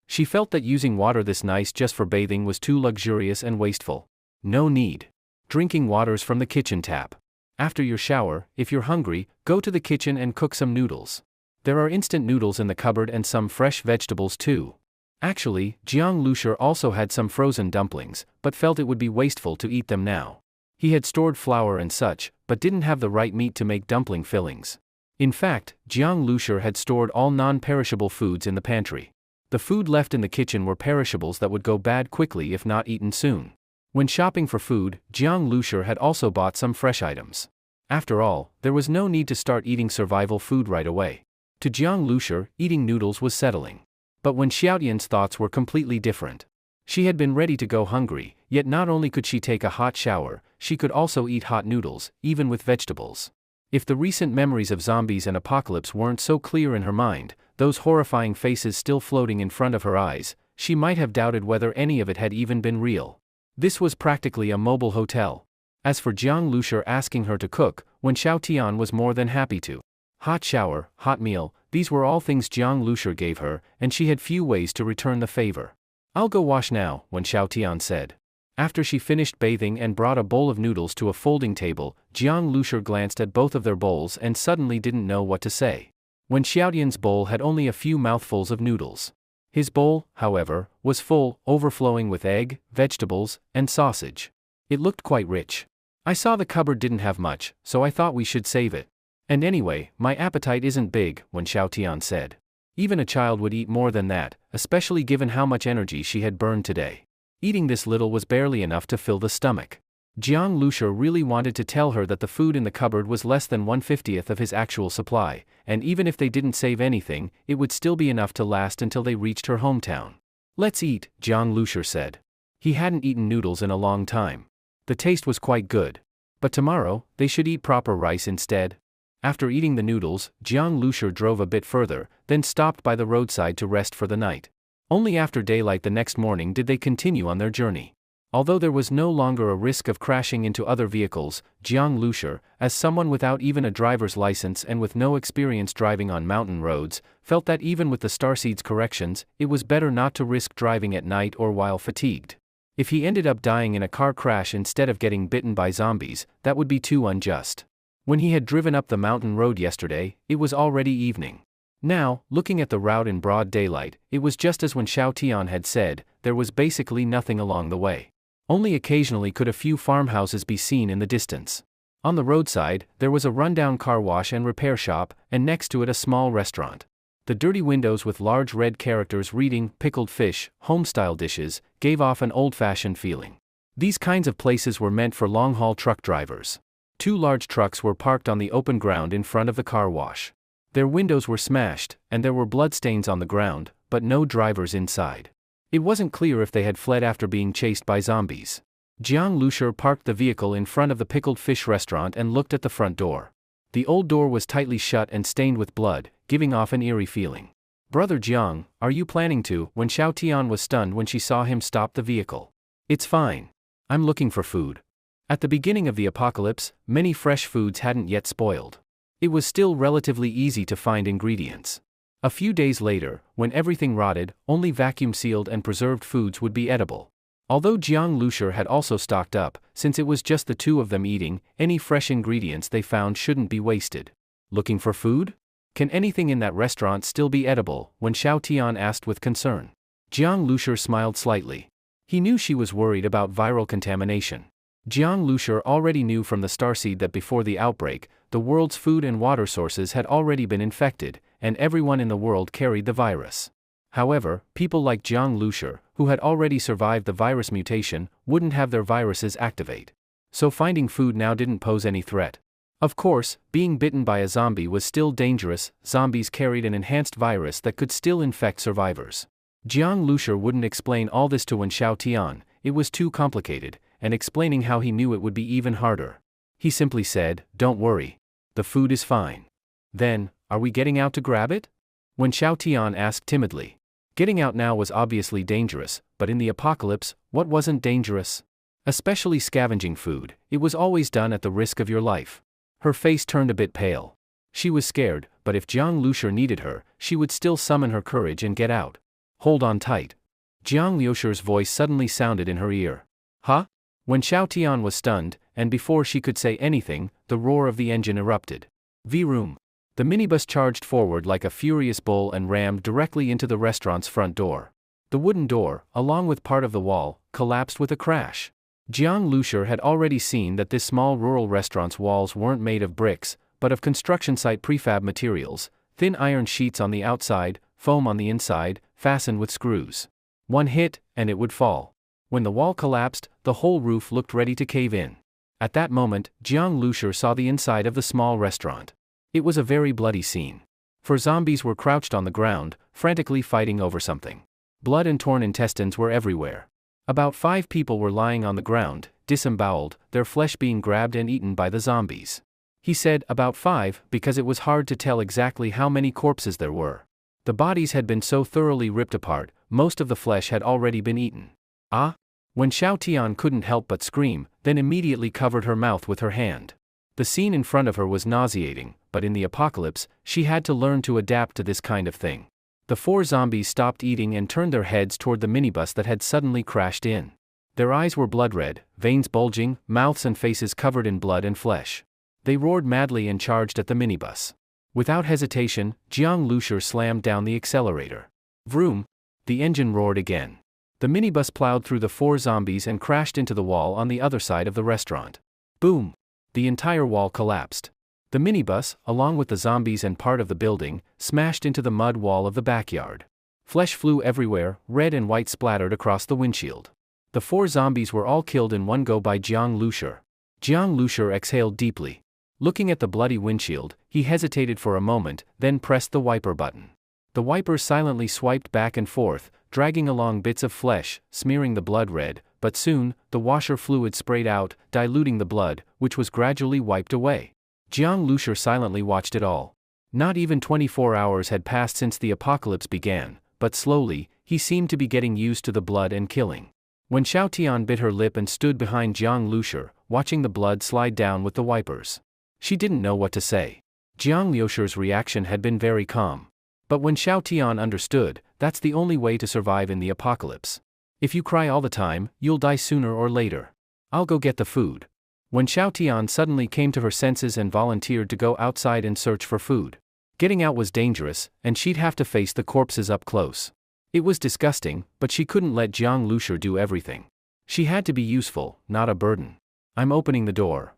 She felt that using water this nice just for bathing was too luxurious and wasteful. No need. Drinking water's from the kitchen tap. After your shower, if you're hungry, go to the kitchen and cook some noodles. There are instant noodles in the cupboard and some fresh vegetables too. Actually, Jiang Lushi also had some frozen dumplings, but felt it would be wasteful to eat them now. He had stored flour and such, but didn't have the right meat to make dumpling fillings. In fact, Jiang Lushi had stored all non-perishable foods in the pantry. The food left in the kitchen were perishables that would go bad quickly if not eaten soon. When shopping for food, Jiang Lushi had also bought some fresh items. After all, there was no need to start eating survival food right away. To Jiang Lushi, eating noodles was settling. But when Xiaotian's thoughts were completely different. She had been ready to go hungry, yet not only could she take a hot shower, she could also eat hot noodles, even with vegetables. If the recent memories of zombies and apocalypse weren't so clear in her mind, those horrifying faces still floating in front of her eyes, she might have doubted whether any of it had even been real. This was practically a mobile hotel. As for Jiang Lushi asking her to cook, Wen Xiaotian was more than happy to. Hot shower, hot meal, these were all things Jiang Lushi gave her, and she had few ways to return the favor. "I'll go wash now," Wen Xiaotian said. After she finished bathing and brought a bowl of noodles to a folding table, Jiang Lushur glanced at both of their bowls and suddenly didn't know what to say. When Xiaotian's bowl had only a few mouthfuls of noodles. His bowl, however, was full, overflowing with egg, vegetables, and sausage. It looked quite rich. I saw the cupboard didn't have much, so I thought we should save it. And anyway, my appetite isn't big, Wen Xiaotian said. Even a child would eat more than that, especially given how much energy she had burned today. Eating this little was barely enough to fill the stomach. Jiang Lushur really wanted to tell her that the food in the cupboard was less than 1/50th of his actual supply, and even if they didn't save anything, it would still be enough to last until they reached her hometown. Let's eat, Jiang Lushur said. He hadn't eaten noodles in a long time. The taste was quite good. But tomorrow, they should eat proper rice instead. After eating the noodles, Jiang Lushur drove a bit further, then stopped by the roadside to rest for the night. Only after daylight the next morning did they continue on their journey. Although there was no longer a risk of crashing into other vehicles, Jiang Lushur, as someone without even a driver's license and with no experience driving on mountain roads, felt that even with the starseed's corrections, it was better not to risk driving at night or while fatigued. If he ended up dying in a car crash instead of getting bitten by zombies, that would be too unjust. When he had driven up the mountain road yesterday, it was already evening. Now, looking at the route in broad daylight, it was just as Wen Xiaotian had said, there was basically nothing along the way. Only occasionally could a few farmhouses be seen in the distance. On the roadside, there was a rundown car wash and repair shop, and next to it a small restaurant. The dirty windows with large red characters reading "pickled fish, home-style dishes" gave off an old-fashioned feeling. These kinds of places were meant for long-haul truck drivers. 2 large trucks were parked on the open ground in front of the car wash. Their windows were smashed, and there were bloodstains on the ground, but no drivers inside. It wasn't clear if they had fled after being chased by zombies. Jiang Lushur parked the vehicle in front of the pickled fish restaurant and looked at the front door. The old door was tightly shut and stained with blood, giving off an eerie feeling. "Brother Jiang, are you planning to?" Wen Xiaotian was stunned when she saw him stop the vehicle. "It's fine. I'm looking for food." At the beginning of the apocalypse, many fresh foods hadn't yet spoiled. It was still relatively easy to find ingredients. A few days later, when everything rotted, only vacuum-sealed and preserved foods would be edible. Although Jiang Lushur had also stocked up, since it was just the two of them eating, any fresh ingredients they found shouldn't be wasted. "Looking for food? Can anything in that restaurant still be edible?" Wen Xiaotian asked with concern. Jiang Lushur smiled slightly. He knew she was worried about viral contamination. Jiang Lushur already knew from the starseed that before the outbreak, the world's food and water sources had already been infected, and everyone in the world carried the virus. However, people like Jiang Lushur, who had already survived the virus mutation, wouldn't have their viruses activate. So finding food now didn't pose any threat. Of course, being bitten by a zombie was still dangerous. Zombies carried an enhanced virus that could still infect survivors. Jiang Lushur wouldn't explain all this to Wen Xiaotian, it was too complicated, and explaining how he knew it would be even harder. He simply said, "Don't worry. The food is fine." "Then, are we getting out to grab it?" Wen Xiaotian asked timidly. Getting out now was obviously dangerous, but in the apocalypse, what wasn't dangerous? Especially scavenging food, it was always done at the risk of your life. Her face turned a bit pale. She was scared, but if Jiang Lushur needed her, she would still summon her courage and get out. "Hold on tight." Jiang Lushur's voice suddenly sounded in her ear. "Huh?" Wen Xiaotian was stunned, and before she could say anything, the roar of the engine erupted. Vroom. The minibus charged forward like a furious bull and rammed directly into the restaurant's front door. The wooden door, along with part of the wall, collapsed with a crash. Jiang Lushur had already seen that this small rural restaurant's walls weren't made of bricks, but of construction site prefab materials, thin iron sheets on the outside, foam on the inside, fastened with screws. One hit, and it would fall. When the wall collapsed, the whole roof looked ready to cave in. At that moment, Jiang Lushur saw the inside of the small restaurant. It was a very bloody scene. For zombies were crouched on the ground, frantically fighting over something. Blood and torn intestines were everywhere. About 5 people were lying on the ground, disemboweled, their flesh being grabbed and eaten by the zombies. He said about 5 because it was hard to tell exactly how many corpses there were. The bodies had been so thoroughly ripped apart, most of the flesh had already been eaten. "Ah?" Wen Xiaotian couldn't help but scream, then immediately covered her mouth with her hand. The scene in front of her was nauseating, but in the apocalypse, she had to learn to adapt to this kind of thing. The 4 zombies stopped eating and turned their heads toward the minibus that had suddenly crashed in. Their eyes were blood red, veins bulging, mouths and faces covered in blood and flesh. They roared madly and charged at the minibus. Without hesitation, Jiang Lushur slammed down the accelerator. Vroom! The engine roared again. The minibus plowed through the 4 zombies and crashed into the wall on the other side of the restaurant. Boom! The entire wall collapsed. The minibus, along with the zombies and part of the building, smashed into the mud wall of the backyard. Flesh flew everywhere, red and white splattered across the windshield. The 4 zombies were all killed in one go by Jiang Lushur. Jiang Lushur exhaled deeply. Looking at the bloody windshield, he hesitated for a moment, then pressed the wiper button. The wipers silently swiped back and forth, dragging along bits of flesh, smearing the blood red, but soon, the washer fluid sprayed out, diluting the blood, which was gradually wiped away. Jiang Lushur silently watched it all. Not even 24 hours had passed since the apocalypse began, but slowly, he seemed to be getting used to the blood and killing. When Xiao Tian bit her lip and stood behind Jiang Lushur, watching the blood slide down with the wipers. She didn't know what to say. Jiang Lushur's reaction had been very calm. But when Xiao Tian understood, that's the only way to survive in the apocalypse. If you cry all the time, you'll die sooner or later. I'll go get the food. When Xiao Tian suddenly came to her senses and volunteered to go outside and search for food. Getting out was dangerous, and she'd have to face the corpses up close. It was disgusting, but she couldn't let Jiang Lushur do everything. She had to be useful, not a burden. I'm opening the door.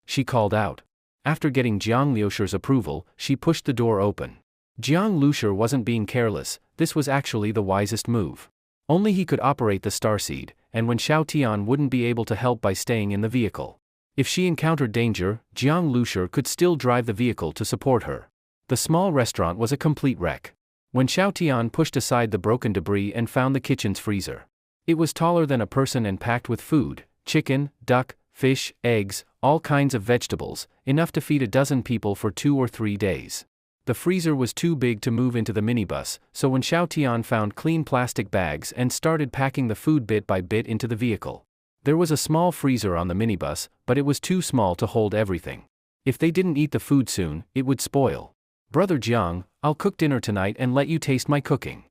She called out. After getting Jiang Lushur's approval, she pushed the door open. Jiang Lushur wasn't being careless, this was actually the wisest move. Only he could operate the starseed, and when Xiao Tian wouldn't be able to help by staying in the vehicle. If she encountered danger, Jiang Lushur could still drive the vehicle to support her. The small restaurant was a complete wreck. When Xiao Tian pushed aside the broken debris and found the kitchen's freezer. It was taller than a person and packed with food, chicken, duck, fish, eggs, all kinds of vegetables, enough to feed a dozen people for 2 or 3 days. The freezer was too big to move into the minibus, so when Xiao Tian found clean plastic bags and started packing the food bit by bit into the vehicle. There was a small freezer on the minibus, but it was too small to hold everything. If they didn't eat the food soon, it would spoil. Brother Jiang, I'll cook dinner tonight and let you taste my cooking.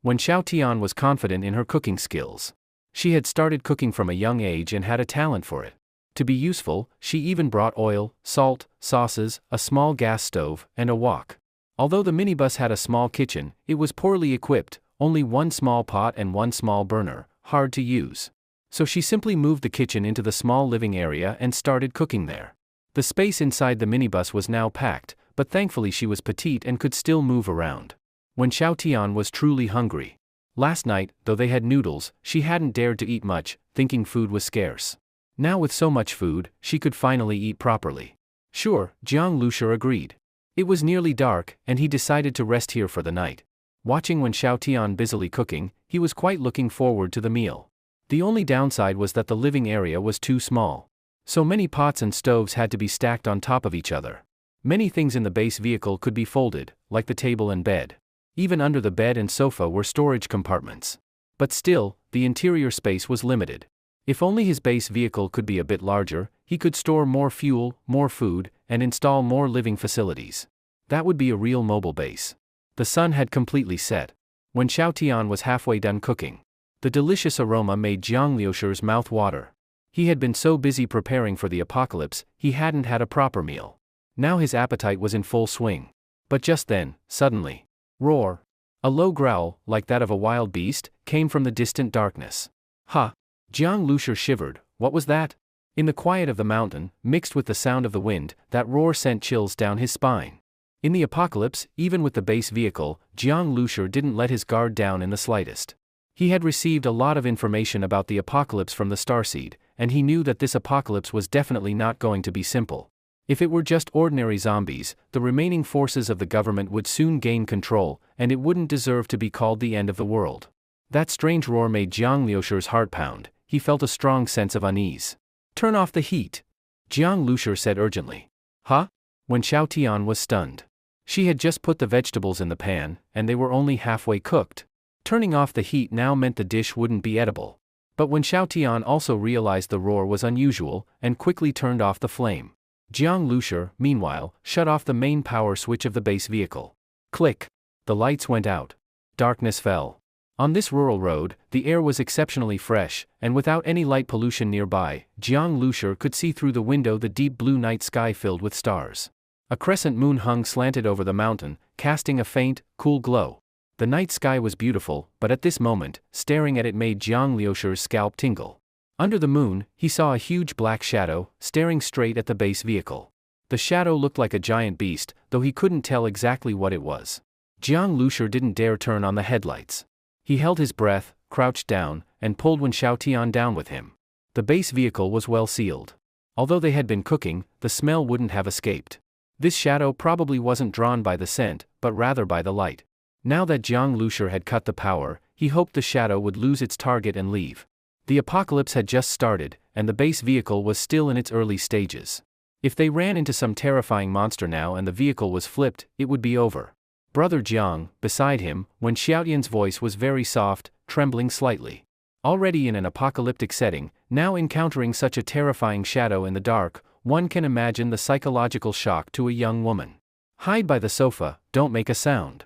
When Xiao Tian was confident in her cooking skills. She had started cooking from a young age and had a talent for it. To be useful, she even brought oil, salt, sauces, a small gas stove, and a wok. Although the minibus had a small kitchen, it was poorly equipped, only 1 small pot and 1 small burner, hard to use. So she simply moved the kitchen into the small living area and started cooking there. The space inside the minibus was now packed, but thankfully she was petite and could still move around. When Xiao Tian was truly hungry. Last night, though they had noodles, she hadn't dared to eat much, thinking food was scarce. Now with so much food, she could finally eat properly. Sure, Jiang Lushur agreed. It was nearly dark, and he decided to rest here for the night. Watching when Xiao Tian busily cooking, he was quite looking forward to the meal. The only downside was that the living area was too small. So many pots and stoves had to be stacked on top of each other. Many things in the base vehicle could be folded, like the table and bed. Even under the bed and sofa were storage compartments. But still, the interior space was limited. If only his base vehicle could be a bit larger, he could store more fuel, more food, and install more living facilities. That would be a real mobile base. The sun had completely set. When Xiao Tian was halfway done cooking, the delicious aroma made Jiang Lushur's mouth water. He had been so busy preparing for the apocalypse, he hadn't had a proper meal. Now his appetite was in full swing. But just then, suddenly, roar! A low growl, like that of a wild beast, came from the distant darkness. Ha! Jiang Lushur shivered. What was that? In the quiet of the mountain, mixed with the sound of the wind, that roar sent chills down his spine. In the apocalypse, even with the base vehicle, Jiang Lushur didn't let his guard down in the slightest. He had received a lot of information about the apocalypse from the starseed, and he knew that this apocalypse was definitely not going to be simple. If it were just ordinary zombies, the remaining forces of the government would soon gain control, and it wouldn't deserve to be called the end of the world. That strange roar made Jiang Lushur's heart pound. He felt a strong sense of unease. Turn off the heat, Jiang Lushur said urgently. Huh? When Xiao Tian was stunned. She had just put the vegetables in the pan, and they were only halfway cooked. Turning off the heat now meant the dish wouldn't be edible. But when Xiao Tian also realized the roar was unusual, and quickly turned off the flame. Jiang Lushur, meanwhile, shut off the main power switch of the base vehicle. Click! The lights went out. Darkness fell. On this rural road, the air was exceptionally fresh, and without any light pollution nearby, Jiang Lushi could see through the window the deep blue night sky filled with stars. A crescent moon hung slanted over the mountain, casting a faint, cool glow. The night sky was beautiful, but at this moment, staring at it made Jiang Lushi's scalp tingle. Under the moon, he saw a huge black shadow, staring straight at the base vehicle. The shadow looked like a giant beast, though he couldn't tell exactly what it was. Jiang Lushi didn't dare turn on the headlights. He held his breath, crouched down, and pulled when Xiaotian down with him. The base vehicle was well sealed. Although they had been cooking, the smell wouldn't have escaped. This shadow probably wasn't drawn by the scent, but rather by the light. Now that Jiang Lushi had cut the power, he hoped the shadow would lose its target and leave. The apocalypse had just started, and the base vehicle was still in its early stages. If they ran into some terrifying monster now and the vehicle was flipped, it would be over. Brother Jiang, beside him, when Xiaotian's voice was very soft, trembling slightly. Already in an apocalyptic setting, now encountering such a terrifying shadow in the dark, one can imagine the psychological shock to a young woman. Hide by the sofa, don't make a sound.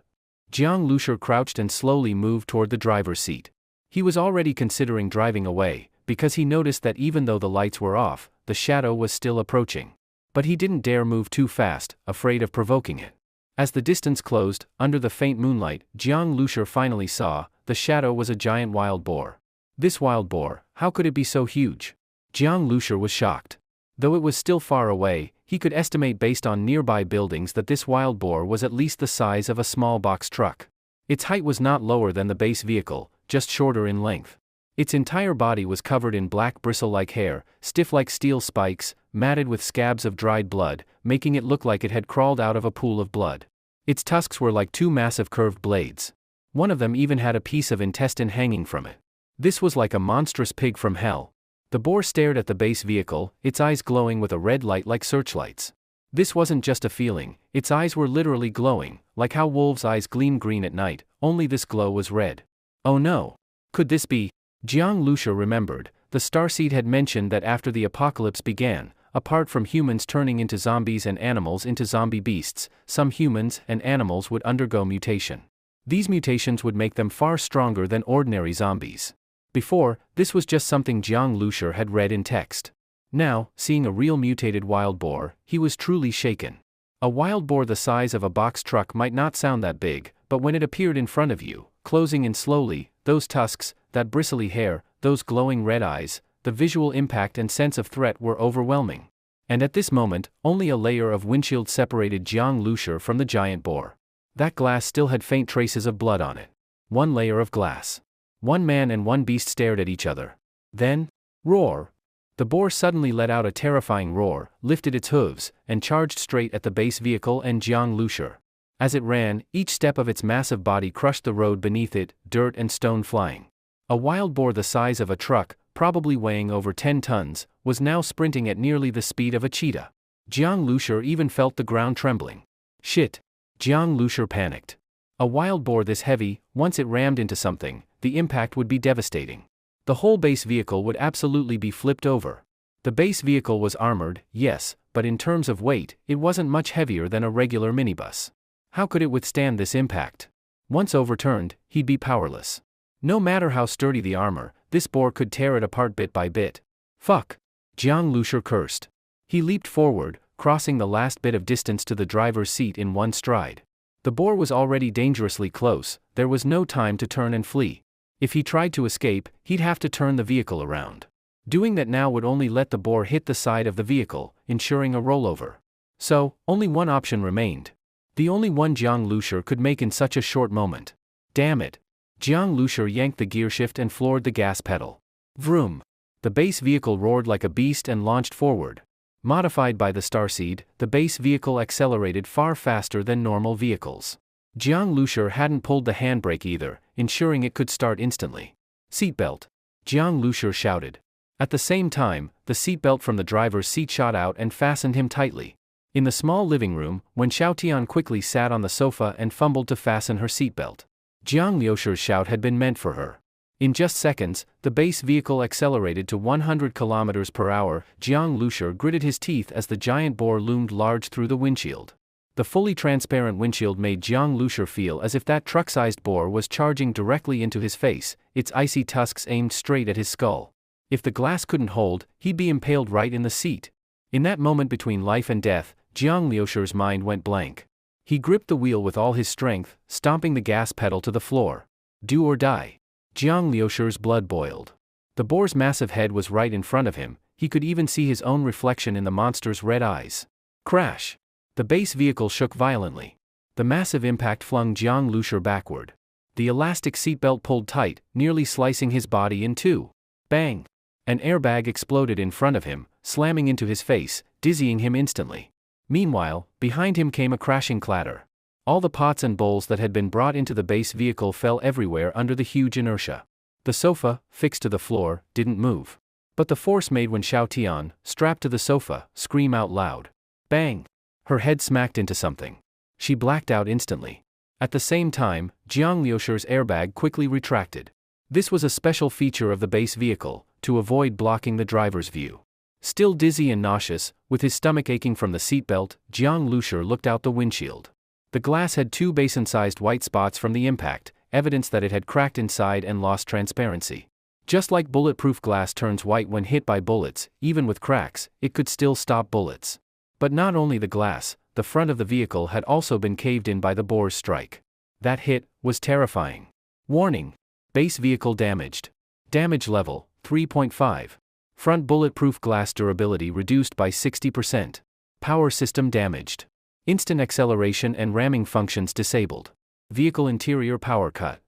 Jiang Lushi crouched and slowly moved toward the driver's seat. He was already considering driving away, because he noticed that even though the lights were off, the shadow was still approaching. But he didn't dare move too fast, afraid of provoking it. As the distance closed, under the faint moonlight, Jiang Lushi finally saw, the shadow was a giant wild boar. This wild boar, how could it be so huge? Jiang Lushi was shocked. Though it was still far away, he could estimate based on nearby buildings that this wild boar was at least the size of a small box truck. Its height was not lower than the base vehicle, just shorter in length. Its entire body was covered in black bristle-like hair, stiff like steel spikes, matted with scabs of dried blood, making it look like it had crawled out of a pool of blood. Its tusks were like two massive curved blades. One of them even had a piece of intestine hanging from it. This was like a monstrous pig from hell. The boar stared at the base vehicle, its eyes glowing with a red light like searchlights. This wasn't just a feeling, its eyes were literally glowing, like how wolves' eyes gleam green at night, only this glow was red. Oh no! Could this be? Jiang Lushi remembered, the starseed had mentioned that after the apocalypse began, apart from humans turning into zombies and animals into zombie beasts, some humans and animals would undergo mutation. These mutations would make them far stronger than ordinary zombies. Before, this was just something Jiang Lushi had read in text. Now, seeing a real mutated wild boar, he was truly shaken. A wild boar the size of a box truck might not sound that big, but when it appeared in front of you, closing in slowly, those tusks, that bristly hair, those glowing red eyes, the visual impact and sense of threat were overwhelming. And at this moment, only a layer of windshield separated Jiang Lushi from the giant boar. That glass still had faint traces of blood on it. One layer of glass. One man and one beast stared at each other. Then, roar! The boar suddenly let out a terrifying roar, lifted its hooves, and charged straight at the base vehicle and Jiang Lushi. As it ran, each step of its massive body crushed the road beneath it, dirt and stone flying. A wild boar the size of a truck, probably weighing over 10 tons, was now sprinting at nearly the speed of a cheetah. Jiang Lushi even felt the ground trembling. Shit! Jiang Lushi panicked. A wild boar this heavy, once it rammed into something, the impact would be devastating. The whole base vehicle would absolutely be flipped over. The base vehicle was armored, yes, but in terms of weight, it wasn't much heavier than a regular minibus. How could it withstand this impact? Once overturned, he'd be powerless. No matter how sturdy the armor, this boar could tear it apart bit by bit. Fuck! Jiang Lushi cursed. He leaped forward, crossing the last bit of distance to the driver's seat in one stride. The boar was already dangerously close, there was no time to turn and flee. If he tried to escape, he'd have to turn the vehicle around. Doing that now would only let the boar hit the side of the vehicle, ensuring a rollover. So, only one option remained. The only one Jiang Lushi could make in such a short moment. Damn it! Jiang Lushi yanked the gearshift and floored the gas pedal. Vroom! The base vehicle roared like a beast and launched forward. Modified by the starseed, the base vehicle accelerated far faster than normal vehicles. Jiang Lushi hadn't pulled the handbrake either, ensuring it could start instantly. Seatbelt! Jiang Lushi shouted. At the same time, the seatbelt from the driver's seat shot out and fastened him tightly. In the small living room, when Xiaotian quickly sat on the sofa and fumbled to fasten her seatbelt. Jiang Lushi's shout had been meant for her. In just seconds, the base vehicle accelerated to 100 km/h. Jiang Lushi gritted his teeth as the giant boar loomed large through the windshield. The fully transparent windshield made Jiang Lushur feel as if that truck-sized boar was charging directly into his face, its icy tusks aimed straight at his skull. If the glass couldn't hold, he'd be impaled right in the seat. In that moment between life and death, Jiang Lushur's mind went blank. He gripped the wheel with all his strength, stomping the gas pedal to the floor. Do or die. Jiang Lushur's blood boiled. The boar's massive head was right in front of him, he could even see his own reflection in the monster's red eyes. Crash! The base vehicle shook violently. The massive impact flung Jiang Lushur backward. The elastic seatbelt pulled tight, nearly slicing his body in two. Bang! An airbag exploded in front of him, slamming into his face, dizzying him instantly. Meanwhile, behind him came a crashing clatter. All the pots and bowls that had been brought into the base vehicle fell everywhere under the huge inertia. The sofa, fixed to the floor, didn't move. But the force made when Xiao Tian, strapped to the sofa, scream out loud. Bang! Her head smacked into something. She blacked out instantly. At the same time, Jiang Lushur's airbag quickly retracted. This was a special feature of the base vehicle, to avoid blocking the driver's view. Still dizzy and nauseous, with his stomach aching from the seatbelt, Jiang Lushur looked out the windshield. The glass had 2 basin-sized white spots from the impact, evidence that it had cracked inside and lost transparency. Just like bulletproof glass turns white when hit by bullets, even with cracks, it could still stop bullets. But not only the glass, the front of the vehicle had also been caved in by the boar's strike. That hit was terrifying. Warning! Base vehicle damaged. Damage level, 3.5. Front bulletproof glass durability reduced by 60%. Power system damaged. Instant acceleration and ramming functions disabled. Vehicle interior power cut.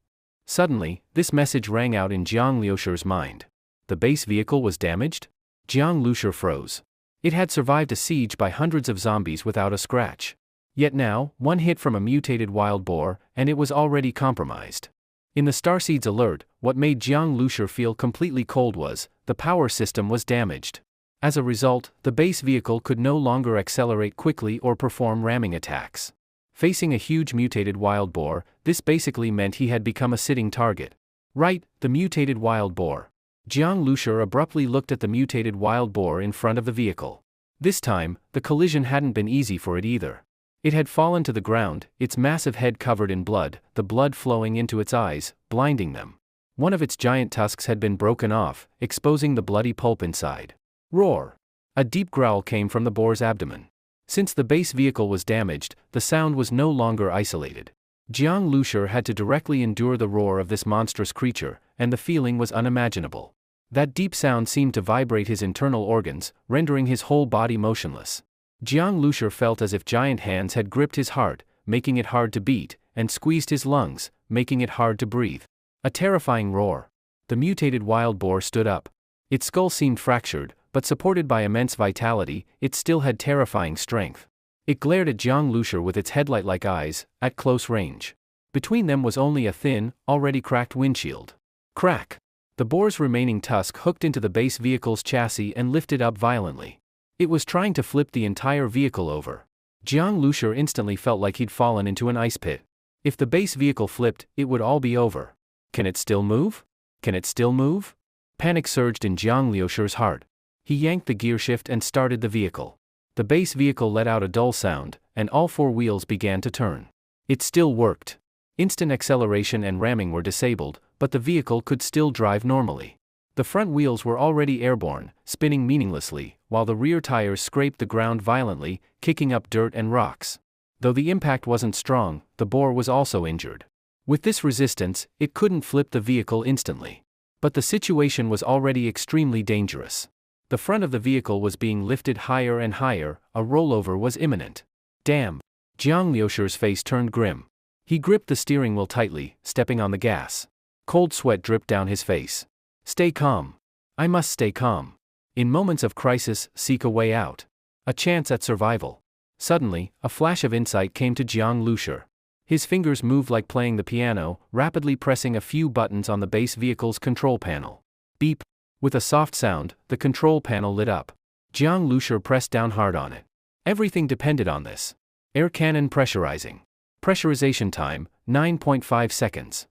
Suddenly, this message rang out in Jiang Lushur's mind. The base vehicle was damaged? Jiang Lushur froze. It had survived a siege by hundreds of zombies without a scratch. Yet now, one hit from a mutated wild boar, and it was already compromised. In the Starseed's alert, what made Jiang Lushur feel completely cold was, the power system was damaged. As a result, the base vehicle could no longer accelerate quickly or perform ramming attacks. Facing a huge mutated wild boar, this basically meant he had become a sitting target. Right, the mutated wild boar. Jiang Lushur abruptly looked at the mutated wild boar in front of the vehicle. This time, the collision hadn't been easy for it either. It had fallen to the ground, its massive head covered in blood, the blood flowing into its eyes, blinding them. One of its giant tusks had been broken off, exposing the bloody pulp inside. Roar! A deep growl came from the boar's abdomen. Since the base vehicle was damaged, the sound was no longer isolated. Jiang Lushur had to directly endure the roar of this monstrous creature, and the feeling was unimaginable. That deep sound seemed to vibrate his internal organs, rendering his whole body motionless. Jiang Lushur felt as if giant hands had gripped his heart, making it hard to beat, and squeezed his lungs, making it hard to breathe. A terrifying roar. The mutated wild boar stood up. Its skull seemed fractured, but supported by immense vitality, it still had terrifying strength. It glared at Jiang Lushur with its headlight-like eyes, at close range. Between them was only a thin, already cracked windshield. Crack! The boar's remaining tusk hooked into the base vehicle's chassis and lifted up violently. It was trying to flip the entire vehicle over. Jiang Lushur instantly felt like he'd fallen into an ice pit. If the base vehicle flipped, it would all be over. Can it still move? Can it still move? Panic surged in Jiang Lushur's heart. He yanked the gearshift and started the vehicle. The base vehicle let out a dull sound, and all 4 wheels began to turn. It still worked. Instant acceleration and ramming were disabled, but the vehicle could still drive normally. The front wheels were already airborne, spinning meaninglessly, while the rear tires scraped the ground violently, kicking up dirt and rocks. Though the impact wasn't strong, the boar was also injured. With this resistance, it couldn't flip the vehicle instantly. But the situation was already extremely dangerous. The front of the vehicle was being lifted higher and higher, a rollover was imminent. Damn! Jiang Lushur's face turned grim. He gripped the steering wheel tightly, stepping on the gas. Cold sweat dripped down his face. Stay calm. I must stay calm. In moments of crisis, seek a way out. A chance at survival. Suddenly, a flash of insight came to Jiang Lushur. His fingers moved like playing the piano, rapidly pressing a few buttons on the base vehicle's control panel. Beep! With a soft sound, the control panel lit up. Jiang Lushur pressed down hard on it. Everything depended on this. Air cannon pressurizing. Pressurization time, 9.5 seconds.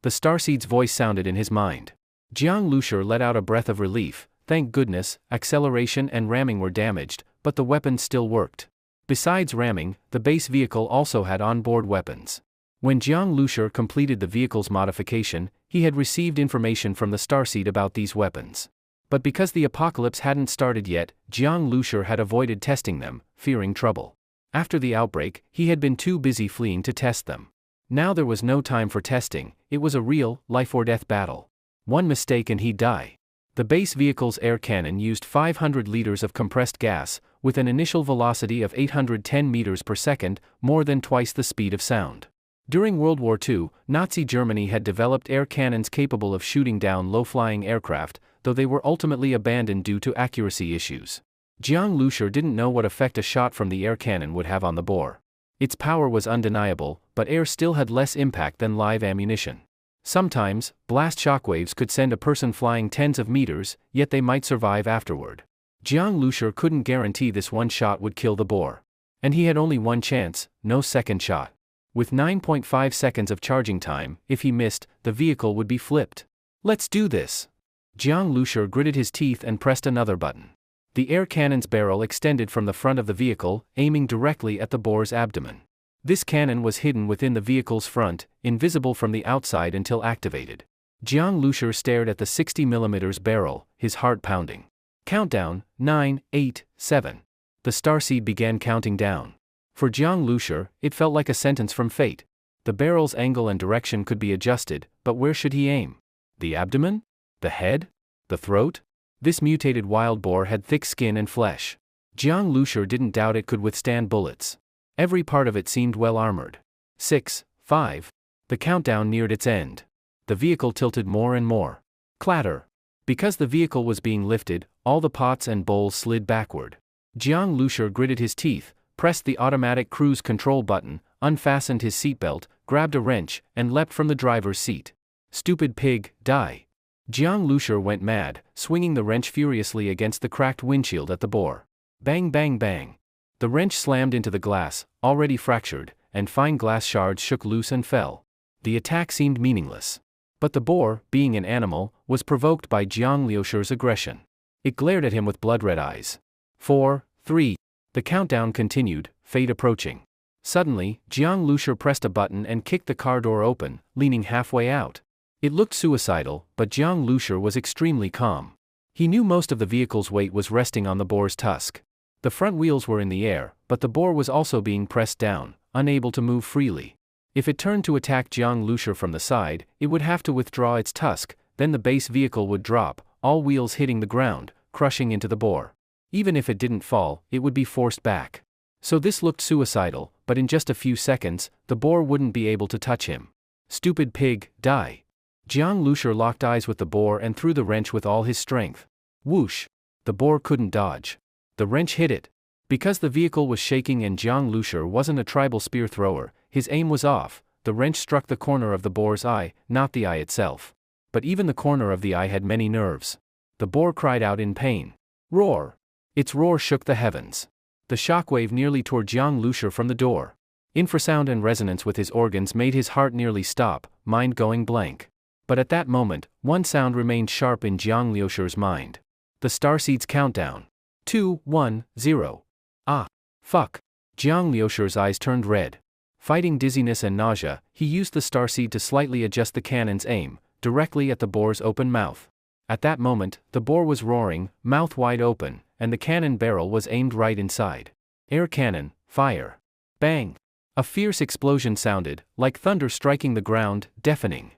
The Starseed's voice sounded in his mind. Jiang Lushur let out a breath of relief. Thank goodness, acceleration and ramming were damaged, but the weapon still worked. Besides ramming, the base vehicle also had onboard weapons. When Jiang Lushur completed the vehicle's modification, he had received information from the starseed about these weapons. But because the apocalypse hadn't started yet, Jiang Lushur had avoided testing them, fearing trouble. After the outbreak, he had been too busy fleeing to test them. Now there was no time for testing, it was a real, life-or-death battle. One mistake and he'd die. The base vehicle's air cannon used 500 liters of compressed gas, with an initial velocity of 810 meters per second, more than twice the speed of sound. During World War II, Nazi Germany had developed air cannons capable of shooting down low-flying aircraft, though they were ultimately abandoned due to accuracy issues. Jiang Lushur didn't know what effect a shot from the air cannon would have on the bore. Its power was undeniable, but air still had less impact than live ammunition. Sometimes, blast shockwaves could send a person flying tens of meters, yet they might survive afterward. Jiang Lushur couldn't guarantee this one shot would kill the boar. And he had only one chance, no second shot. With 9.5 seconds of charging time, if he missed, the vehicle would be flipped. "Let's do this." Jiang Lushur gritted his teeth and pressed another button. The air cannon's barrel extended from the front of the vehicle, aiming directly at the boar's abdomen. This cannon was hidden within the vehicle's front, invisible from the outside until activated. Jiang Lushur stared at the 60mm barrel, his heart pounding. Countdown, 9, 8, 7. The starseed began counting down. For Jiang Lushur, it felt like a sentence from fate. The barrel's angle and direction could be adjusted, but where should he aim? The abdomen? The head? The throat? This mutated wild boar had thick skin and flesh. Jiang Lushur didn't doubt it could withstand bullets. Every part of it seemed well armored. 6, 5. The countdown neared its end. The vehicle tilted more and more. Clatter. Because the vehicle was being lifted, all the pots and bowls slid backward. Jiang Lushur gritted his teeth, pressed the automatic cruise control button, unfastened his seatbelt, grabbed a wrench, and leapt from the driver's seat. "Stupid pig, die." Jiang Lushur went mad, swinging the wrench furiously against the cracked windshield at the boar. Bang bang bang. The wrench slammed into the glass, already fractured, and fine glass shards shook loose and fell. The attack seemed meaningless. But the boar, being an animal, was provoked by Jiang Lushur's aggression. It glared at him with blood-red eyes. 4, 3. The countdown continued, fate approaching. Suddenly, Jiang Lushur pressed a button and kicked the car door open, leaning halfway out. It looked suicidal, but Jiang Lushur was extremely calm. He knew most of the vehicle's weight was resting on the boar's tusk. The front wheels were in the air, but the boar was also being pressed down, unable to move freely. If it turned to attack Jiang Lushur from the side, it would have to withdraw its tusk, then the base vehicle would drop, all wheels hitting the ground, crushing into the boar. Even if it didn't fall, it would be forced back. So this looked suicidal, but in just a few seconds, the boar wouldn't be able to touch him. "Stupid pig, die." Jiang Lushur locked eyes with the boar and threw the wrench with all his strength. Whoosh! The boar couldn't dodge. The wrench hit it. Because the vehicle was shaking and Jiang Lushur wasn't a tribal spear thrower, his aim was off. The wrench struck the corner of the boar's eye, not the eye itself. But even the corner of the eye had many nerves. The boar cried out in pain. Roar! Its roar shook the heavens. The shockwave nearly tore Jiang Lushur from the door. Infrasound and resonance with his organs made his heart nearly stop, mind going blank. But at that moment, one sound remained sharp in Jiang Lushur's mind. The starseed's countdown. 2, 1, 0. Ah! Fuck! Jiang Lushur's eyes turned red. Fighting dizziness and nausea, he used the starseed to slightly adjust the cannon's aim, directly at the boar's open mouth. At that moment, the boar was roaring, mouth wide open, and the cannon barrel was aimed right inside. Air cannon, fire. Bang! A fierce explosion sounded, like thunder striking the ground, deafening.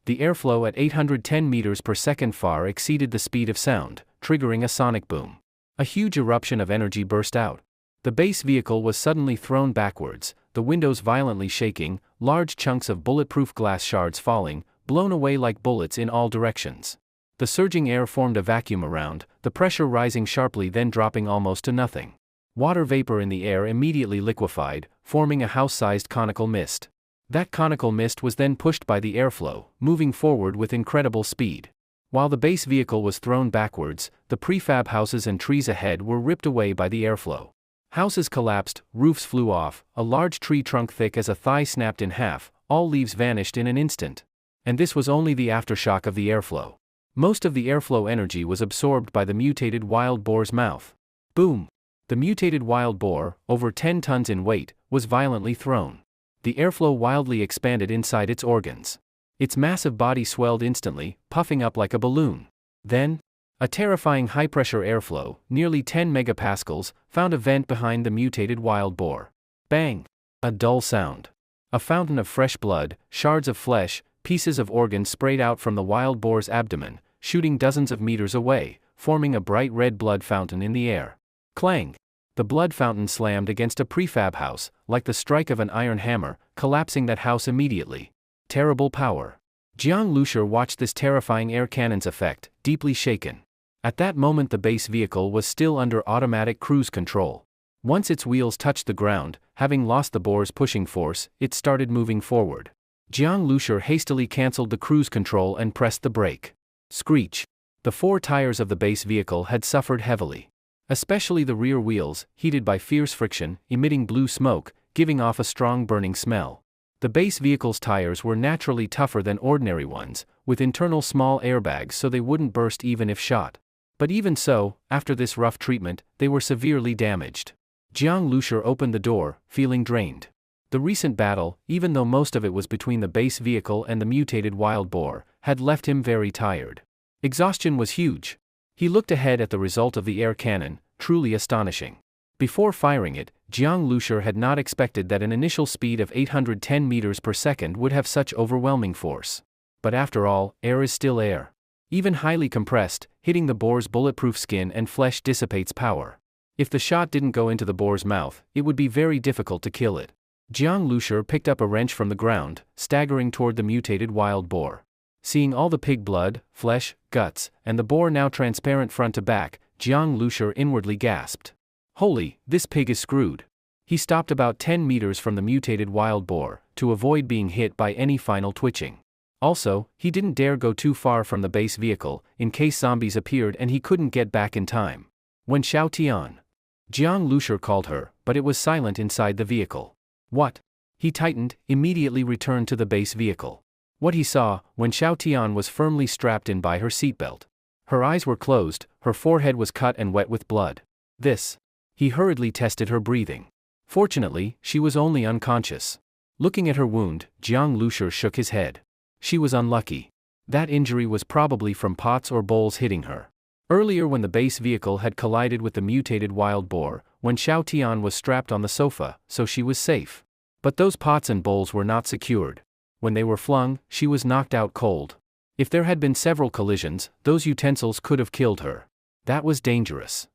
The airflow at 810 meters per second far exceeded the speed of sound, triggering a sonic boom. A huge eruption of energy burst out. The base vehicle was suddenly thrown backwards, the windows violently shaking, large chunks of bulletproof glass shards falling, blown away like bullets in all directions. The surging air formed a vacuum around, the pressure rising sharply then dropping almost to nothing. Water vapor in the air immediately liquefied, forming a house-sized conical mist. That conical mist was then pushed by the airflow, moving forward with incredible speed. While the base vehicle was thrown backwards, the prefab houses and trees ahead were ripped away by the airflow. Houses collapsed, roofs flew off, a large tree trunk thick as a thigh snapped in half, all leaves vanished in an instant. And this was only the aftershock of the airflow. Most of the airflow energy was absorbed by the mutated wild boar's mouth. Boom! The mutated wild boar, over 10 tons in weight, was violently thrown. The airflow wildly expanded inside its organs. Its massive body swelled instantly, puffing up like a balloon. Then, a terrifying high-pressure airflow, nearly 10 megapascals, found a vent behind the mutated wild boar. Bang! A dull sound. A fountain of fresh blood, shards of flesh, pieces of organs sprayed out from the wild boar's abdomen, shooting dozens of meters away, forming a bright red blood fountain in the air. Clang! The blood fountain slammed against a prefab house, like the strike of an iron hammer, collapsing that house immediately. Terrible power. Jiang Lushur watched this terrifying air cannon's effect, deeply shaken. At that moment the base vehicle was still under automatic cruise control. Once its wheels touched the ground, having lost the boar's pushing force, it started moving forward. Jiang Lushur hastily cancelled the cruise control and pressed the brake. Screech. The 4 tires of the base vehicle had suffered heavily. Especially the rear wheels, heated by fierce friction, emitting blue smoke, giving off a strong burning smell. The base vehicle's tires were naturally tougher than ordinary ones, with internal small airbags so they wouldn't burst even if shot. But even so, after this rough treatment, they were severely damaged. Jiang Lushur opened the door, feeling drained. The recent battle, even though most of it was between the base vehicle and the mutated wild boar, had left him very tired. Exhaustion was huge. He looked ahead at the result of the air cannon, truly astonishing. Before firing it, Jiang Lushur had not expected that an initial speed of 810 meters per second would have such overwhelming force. But after all, air is still air. Even highly compressed, hitting the boar's bulletproof skin and flesh dissipates power. If the shot didn't go into the boar's mouth, it would be very difficult to kill it. Jiang Lushur picked up a wrench from the ground, staggering toward the mutated wild boar. Seeing all the pig blood, flesh, guts, and the boar now transparent front to back, Jiang Lushur inwardly gasped. Holy, this pig is screwed. He stopped about 10 meters from the mutated wild boar, to avoid being hit by any final twitching. Also, he didn't dare go too far from the base vehicle, in case zombies appeared and he couldn't get back in time. When Xiao Tian. Jiang Lushur called her, but it was silent inside the vehicle. What? He tightened, immediately returned to the base vehicle. What he saw, when Xiao Tian was firmly strapped in by her seatbelt. Her eyes were closed, her forehead was cut and wet with blood. This. He hurriedly tested her breathing. Fortunately, she was only unconscious. Looking at her wound, Jiang Lushur shook his head. She was unlucky. That injury was probably from pots or bowls hitting her. Earlier when the base vehicle had collided with the mutated wild boar, when Xiao Tian was strapped on the sofa, so she was safe. But those pots and bowls were not secured. When they were flung, she was knocked out cold. If there had been several collisions, those utensils could have killed her. That was dangerous.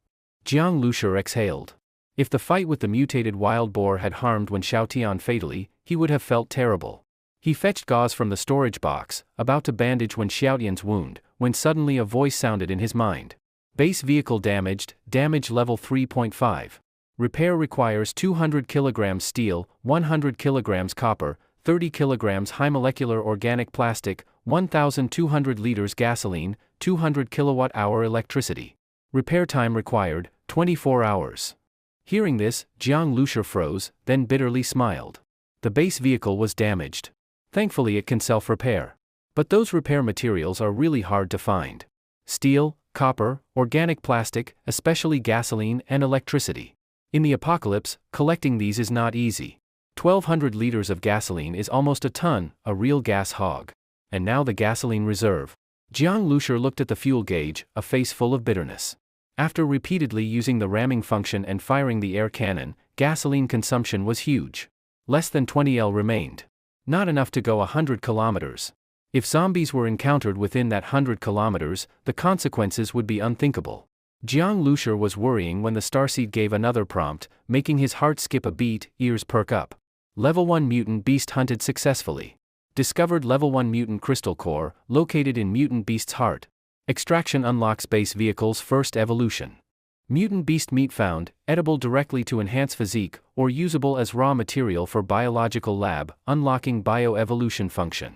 Jiang Lushur exhaled. If the fight with the mutated wild boar had harmed when Xiao Tian fatally, he would have felt terrible. He fetched gauze from the storage box, about to bandage when Xiaotian's wound, when suddenly a voice sounded in his mind. Base vehicle damaged, damage level 3.5. Repair requires 200 kilograms steel, 100 kilograms copper, 30 kilograms high molecular organic plastic, 1,200 liters gasoline, 200 kilowatt-hour electricity. Repair time required, 24 hours. Hearing this, Jiang Lushur froze, then bitterly smiled. The base vehicle was damaged. Thankfully it can self-repair. But those repair materials are really hard to find. Steel, copper, organic plastic, especially gasoline and electricity. In the apocalypse, collecting these is not easy. 1,200 liters of gasoline is almost a ton, a real gas hog. And now the gasoline reserve. Jiang Lushur looked at the fuel gauge, a face full of bitterness. After repeatedly using the ramming function and firing the air cannon, gasoline consumption was huge. Less than 20 L remained. Not enough to go 100 kilometers. If zombies were encountered within that 100 kilometers, the consequences would be unthinkable. Jiang Lushur was worrying when the starseed gave another prompt, making his heart skip a beat, ears perk up. Level 1 mutant beast hunted successfully. Discovered level 1 mutant crystal core, located in mutant beast's heart. Extraction unlocks base vehicle's first evolution. Mutant beast meat found, edible directly to enhance physique, or usable as raw material for biological lab, unlocking bioevolution function.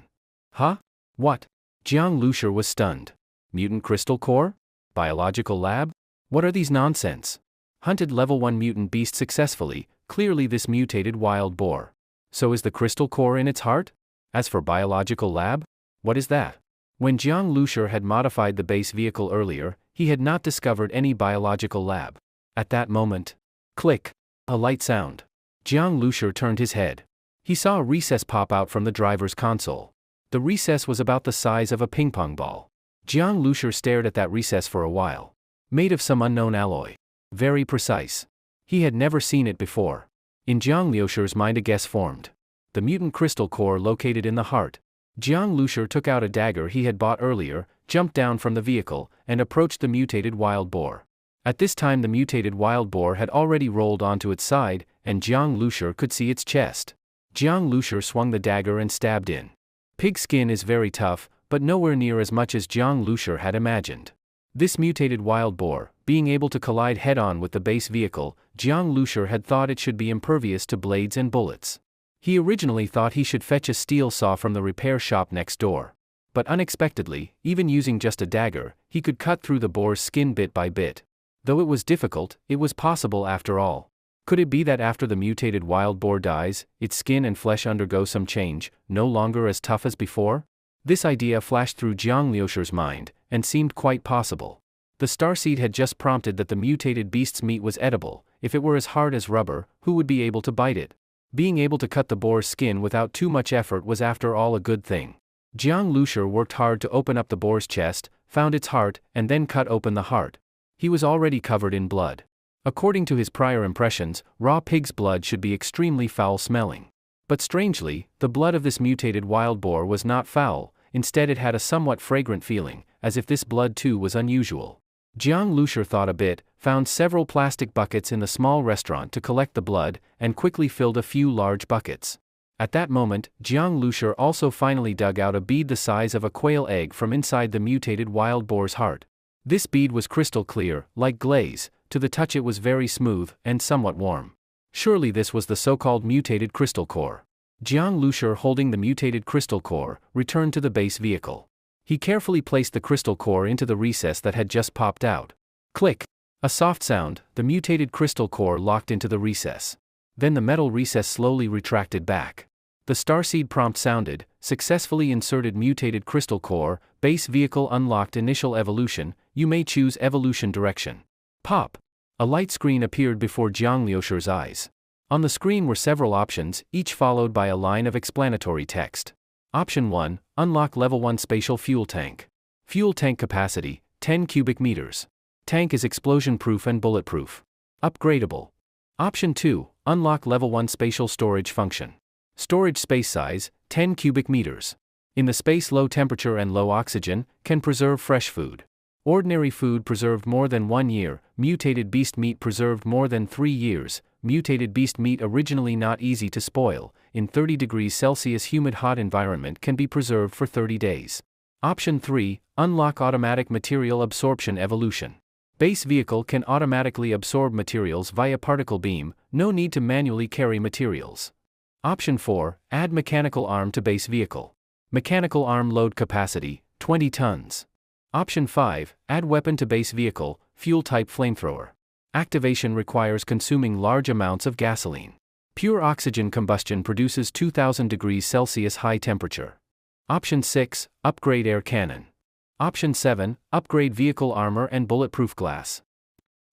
Huh? What? Jiang Lushur was stunned. Mutant crystal core? Biological lab? What are these nonsense? Hunted level 1 mutant beast successfully, clearly this mutated wild boar. So is the crystal core in its heart? As for biological lab? What is that? When Jiang Lushur had modified the base vehicle earlier, he had not discovered any biological lab. At that moment, Click. A light sound. Jiang Lushur turned his head. He saw a recess pop out from the driver's console. The recess was about the size of a ping-pong ball. Jiang Lushur stared at that recess for a while. Made of some unknown alloy. Very precise. He had never seen it before. In Jiang Lushur's mind a guess formed. The mutant crystal core located in the heart. Jiang Lushur took out a dagger he had bought earlier, jumped down from the vehicle, and approached the mutated wild boar. At this time the mutated wild boar had already rolled onto its side, and Jiang Lushur could see its chest. Jiang Lushur swung the dagger and stabbed in. Pig skin is very tough, but nowhere near as much as Jiang Lushur had imagined. This mutated wild boar, being able to collide head-on with the base vehicle, Jiang Lushur had thought it should be impervious to blades and bullets. He originally thought he should fetch a steel saw from the repair shop next door. But unexpectedly, even using just a dagger, he could cut through the boar's skin bit by bit. Though it was difficult, it was possible after all. Could it be that after the mutated wild boar dies, its skin and flesh undergo some change, no longer as tough as before? This idea flashed through Jiang Lushur's mind, and seemed quite possible. The starseed had just prompted that the mutated beast's meat was edible. If it were as hard as rubber, who would be able to bite it? Being able to cut the boar's skin without too much effort was after all a good thing. Jiang Lushur worked hard to open up the boar's chest, found its heart, and then cut open the heart. He was already covered in blood. According to his prior impressions, raw pig's blood should be extremely foul-smelling. But strangely, the blood of this mutated wild boar was not foul, instead it had a somewhat fragrant feeling, as if this blood too was unusual. Jiang Lushur thought a bit, found several plastic buckets in the small restaurant to collect the blood, and quickly filled a few large buckets. At that moment, Jiang Lushur also finally dug out a bead the size of a quail egg from inside the mutated wild boar's heart. This bead was crystal clear, like glaze. To the touch it was very smooth, and somewhat warm. Surely this was the so-called mutated crystal core. Jiang Lushur, holding the mutated crystal core, returned to the base vehicle. He carefully placed the crystal core into the recess that had just popped out. Click! A soft sound, the mutated crystal core locked into the recess. Then the metal recess slowly retracted back. The starseed prompt sounded, successfully inserted mutated crystal core, base vehicle unlocked initial evolution, you may choose evolution direction. Pop! A light screen appeared before Jiang Lushur's eyes. On the screen were several options, each followed by a line of explanatory text. Option 1, unlock level 1 spatial fuel tank. Fuel tank capacity, 10 cubic meters. Tank is explosion-proof and bulletproof. Upgradable. Option 2, unlock level 1 spatial storage function. Storage space size, 10 cubic meters. In the space low temperature and low oxygen, can preserve fresh food. Ordinary food preserved more than 1 year, mutated beast meat preserved more than 3 years, mutated beast meat originally not easy to spoil, in 30 degrees Celsius humid hot environment can be preserved for 30 days. Option 3, unlock automatic material absorption evolution. Base vehicle can automatically absorb materials via particle beam, no need to manually carry materials. Option 4, add mechanical arm to base vehicle. Mechanical arm load capacity, 20 tons. Option 5, add weapon to base vehicle, fuel type flamethrower. Activation requires consuming large amounts of gasoline. Pure oxygen combustion produces 2000 degrees Celsius high temperature. Option 6, upgrade air cannon. Option 7, upgrade vehicle armor and bulletproof glass.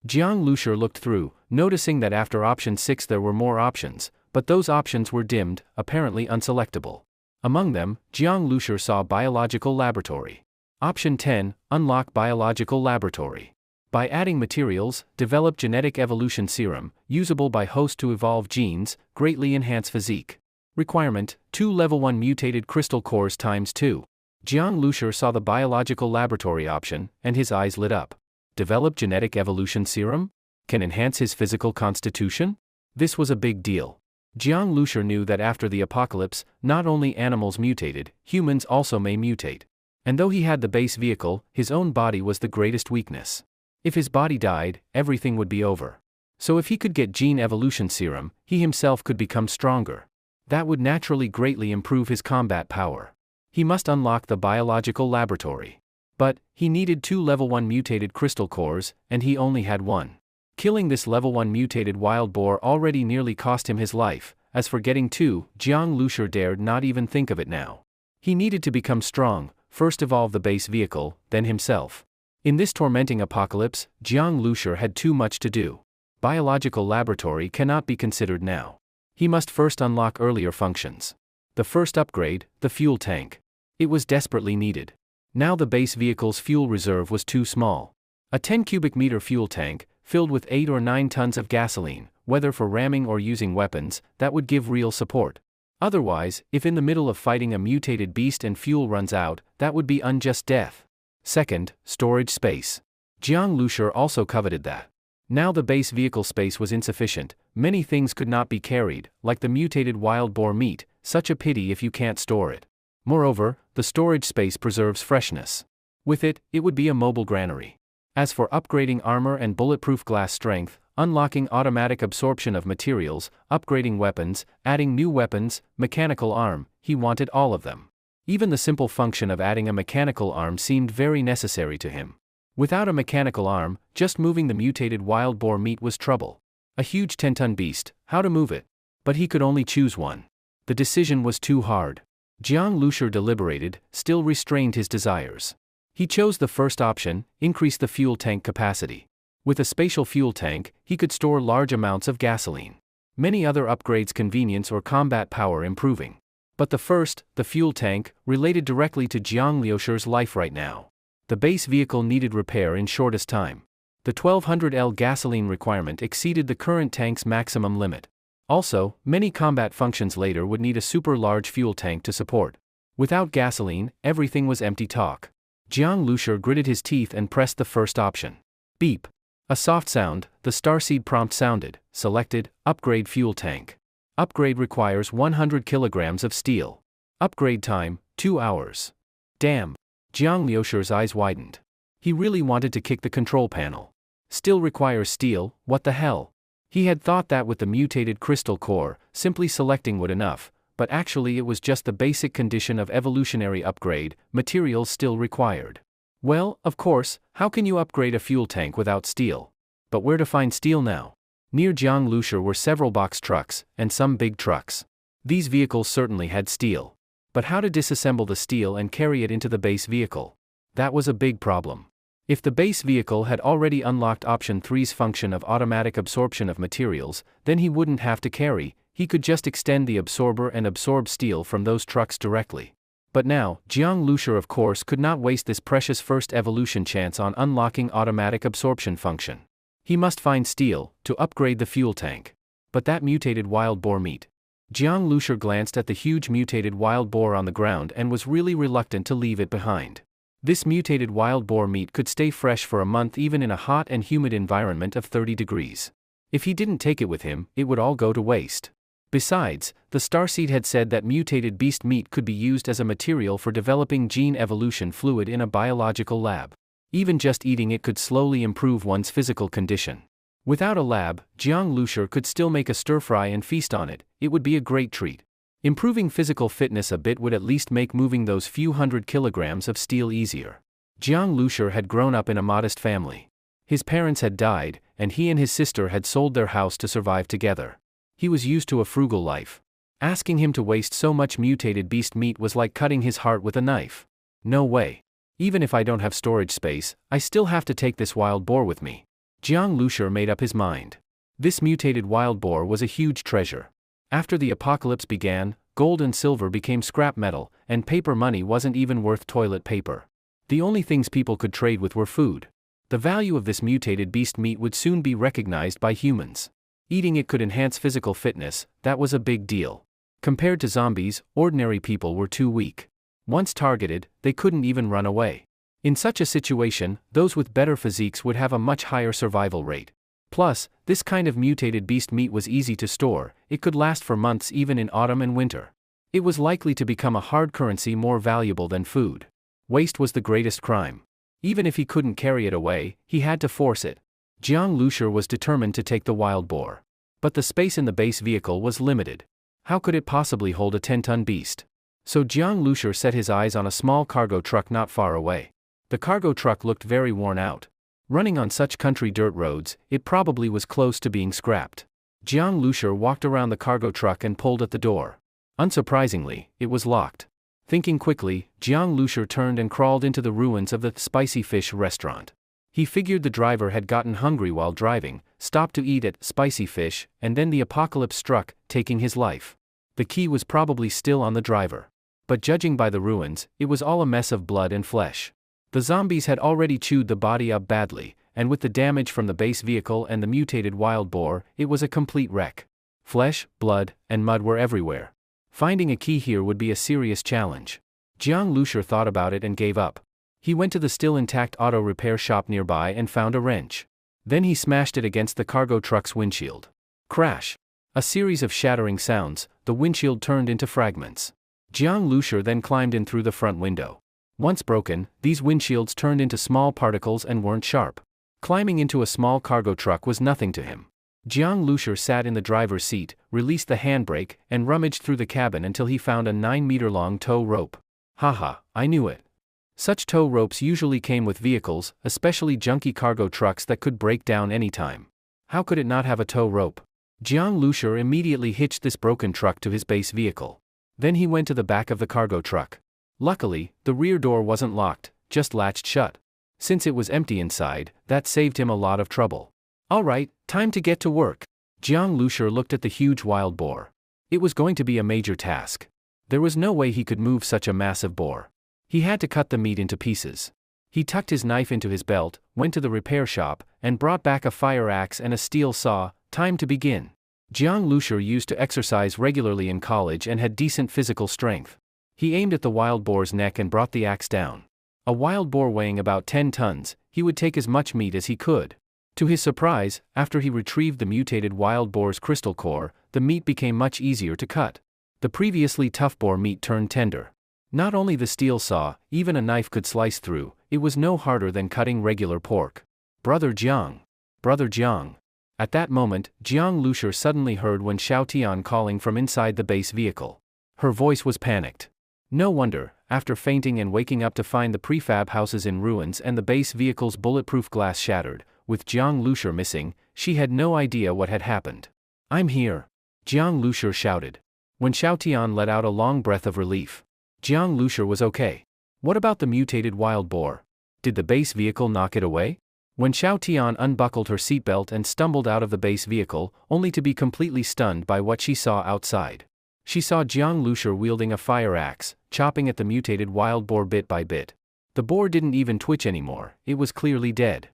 Jiang Lushur looked through, noticing that after option 6 there were more options, but those options were dimmed, apparently unselectable. Among them, Jiang Lushur saw biological laboratory. Option 10, unlock biological laboratory. By adding materials, develop genetic evolution serum, usable by host to evolve genes, greatly enhance physique. Requirement, 2 level 1 mutated crystal cores times 2. Jiang Lushur saw the biological laboratory option, and his eyes lit up. Develop genetic evolution serum? Can enhance his physical constitution? This was a big deal. Jiang Lushur knew that after the apocalypse, not only animals mutated, humans also may mutate. And though he had the base vehicle, his own body was the greatest weakness. If his body died, everything would be over. So if he could get gene evolution serum, he himself could become stronger. That would naturally greatly improve his combat power. He must unlock the biological laboratory. But, he needed 2 level 1 mutated crystal cores, and he only had 1. Killing this level 1 mutated wild boar already nearly cost him his life. As for getting 2, Jiang Lushur dared not even think of it now. He needed to become strong, first evolve the base vehicle, then himself. In this tormenting apocalypse, Jiang Lushur had too much to do. Biological laboratory cannot be considered now. He must first unlock earlier functions. The first upgrade, the fuel tank. It was desperately needed. Now the base vehicle's fuel reserve was too small. A 10 cubic meter fuel tank, filled with 8 or 9 tons of gasoline, whether for ramming or using weapons, that would give real support. Otherwise, if in the middle of fighting a mutated beast and fuel runs out, that would be unjust death. Second, storage space. Jiang Lushur also coveted that. Now the base vehicle space was insufficient, many things could not be carried, like the mutated wild boar meat, such a pity if you can't store it. Moreover, the storage space preserves freshness. With it, it would be a mobile granary. As for upgrading armor and bulletproof glass strength, unlocking automatic absorption of materials, upgrading weapons, adding new weapons, mechanical arm, he wanted all of them. Even the simple function of adding a mechanical arm seemed very necessary to him. Without a mechanical arm, just moving the mutated wild boar meat was trouble. A huge 10-ton beast, how to move it? But he could only choose one. The decision was too hard. Jiang Lushur deliberated, still restrained his desires. He chose the first option, increase the fuel tank capacity. With a spatial fuel tank, he could store large amounts of gasoline. Many other upgrades convenience or combat power improving. But the first, the fuel tank, related directly to Jiang Lushur's life right now. The base vehicle needed repair in shortest time. The 1200 L gasoline requirement exceeded the current tank's maximum limit. Also, many combat functions later would need a super large fuel tank to support. Without gasoline, everything was empty talk. Jiang Lushur gritted his teeth and pressed the first option. Beep. A soft sound, the starseed prompt sounded, selected, upgrade fuel tank. Upgrade requires 100 kilograms of steel. Upgrade time, 2 hours. Damn. Jiang Lushur's eyes widened. He really wanted to kick the control panel. Still requires steel, what the hell? He had thought that with the mutated crystal core, simply selecting would enough, but actually it was just the basic condition of evolutionary upgrade, materials still required. Well, of course, how can you upgrade a fuel tank without steel? But where to find steel now? Near Jiang Lushur were several box trucks, and some big trucks. These vehicles certainly had steel. But how to disassemble the steel and carry it into the base vehicle? That was a big problem. If the base vehicle had already unlocked option 3's function of automatic absorption of materials, then he wouldn't have to carry, he could just extend the absorber and absorb steel from those trucks directly. But now, Jiang Lushur of course could not waste this precious first evolution chance on unlocking automatic absorption function. He must find steel, to upgrade the fuel tank. But that mutated wild boar meat. Jiang Lushur glanced at the huge mutated wild boar on the ground and was really reluctant to leave it behind. This mutated wild boar meat could stay fresh for a month even in a hot and humid environment of 30 degrees. If he didn't take it with him, it would all go to waste. Besides, the starseed had said that mutated beast meat could be used as a material for developing gene evolution fluid in a biological lab. Even just eating it could slowly improve one's physical condition. Without a lab, Jiang Lushur could still make a stir-fry and feast on it, it would be a great treat. Improving physical fitness a bit would at least make moving those few hundred kilograms of steel easier. Jiang Lushur had grown up in a modest family. His parents had died, and he and his sister had sold their house to survive together. He was used to a frugal life. Asking him to waste so much mutated beast meat was like cutting his heart with a knife. No way. Even if I don't have storage space, I still have to take this wild boar with me. Jiang Lushur made up his mind. This mutated wild boar was a huge treasure. After the apocalypse began, gold and silver became scrap metal, and paper money wasn't even worth toilet paper. The only things people could trade with were food. The value of this mutated beast meat would soon be recognized by humans. Eating it could enhance physical fitness, that was a big deal. Compared to zombies, ordinary people were too weak. Once targeted, they couldn't even run away. In such a situation, those with better physiques would have a much higher survival rate. Plus, this kind of mutated beast meat was easy to store, it could last for months even in autumn and winter. It was likely to become a hard currency more valuable than food. Waste was the greatest crime. Even if he couldn't carry it away, he had to force it. Jiang Lushur was determined to take the wild boar. But the space in the base vehicle was limited. How could it possibly hold a 10-ton beast? So Jiang Lushur set his eyes on a small cargo truck not far away. The cargo truck looked very worn out. Running on such country dirt roads, it probably was close to being scrapped. Jiang Lushur walked around the cargo truck and pulled at the door. Unsurprisingly, it was locked. Thinking quickly, Jiang Lushur turned and crawled into the ruins of the spicy fish restaurant. He figured the driver had gotten hungry while driving, stopped to eat at spicy fish, and then the apocalypse struck, taking his life. The key was probably still on the driver. But judging by the ruins, it was all a mess of blood and flesh. The zombies had already chewed the body up badly, and with the damage from the base vehicle and the mutated wild boar, it was a complete wreck. Flesh, blood, and mud were everywhere. Finding a key here would be a serious challenge. Jiang Lushur thought about it and gave up. He went to the still intact auto repair shop nearby and found a wrench. Then he smashed it against the cargo truck's windshield. Crash! A series of shattering sounds, the windshield turned into fragments. Jiang Lushur then climbed in through the front window. Once broken, these windshields turned into small particles and weren't sharp. Climbing into a small cargo truck was nothing to him. Jiang Lushur sat in the driver's seat, released the handbrake, and rummaged through the cabin until he found a 9-meter-long tow rope. Haha, I knew it. Such tow ropes usually came with vehicles, especially junky cargo trucks that could break down anytime. How could it not have a tow rope? Jiang Lushur immediately hitched this broken truck to his base vehicle. Then he went to the back of the cargo truck. Luckily, the rear door wasn't locked, just latched shut. Since it was empty inside, that saved him a lot of trouble. Alright, time to get to work. Jiang Lushur looked at the huge wild boar. It was going to be a major task. There was no way he could move such a massive boar. He had to cut the meat into pieces. He tucked his knife into his belt, went to the repair shop, and brought back a fire axe and a steel saw. Time to begin. Jiang Lushur used to exercise regularly in college and had decent physical strength. He aimed at the wild boar's neck and brought the axe down. A wild boar weighing about 10 tons, he would take as much meat as he could. To his surprise, after he retrieved the mutated wild boar's crystal core, the meat became much easier to cut. The previously tough boar meat turned tender. Not only the steel saw, even a knife could slice through. It was no harder than cutting regular pork. Brother Jiang. Brother Jiang. At that moment, Jiang Lushur suddenly heard Wen Xiaotian calling from inside the base vehicle. Her voice was panicked. No wonder, after fainting and waking up to find the prefab houses in ruins and the base vehicle's bulletproof glass shattered, with Jiang Lushur missing, she had no idea what had happened. I'm here. Jiang Lushur shouted. Wen Xiaotian let out a long breath of relief. Jiang Lushur was okay. What about the mutated wild boar? Did the base vehicle knock it away? Wen Xiaotian unbuckled her seatbelt and stumbled out of the base vehicle, only to be completely stunned by what she saw outside. She saw Jiang Lushur wielding a fire axe, chopping at the mutated wild boar bit by bit. The boar didn't even twitch anymore, it was clearly dead.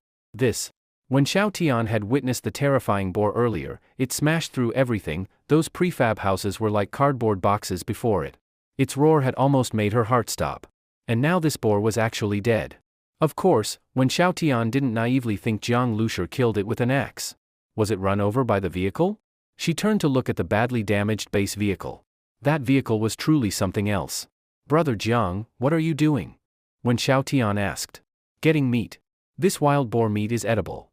When Xiaotian had witnessed the terrifying boar earlier, it smashed through everything. Those prefab houses were like cardboard boxes before it. Its roar had almost made her heart stop. And now this boar was actually dead. Of course, Wen Xiaotian didn't naively think Jiang Lushur killed it with an axe. Was it run over by the vehicle? She turned to look at the badly damaged base vehicle. That vehicle was truly something else. Brother Jiang, what are you doing? Wen Xiaotian asked. Getting meat. This wild boar meat is edible.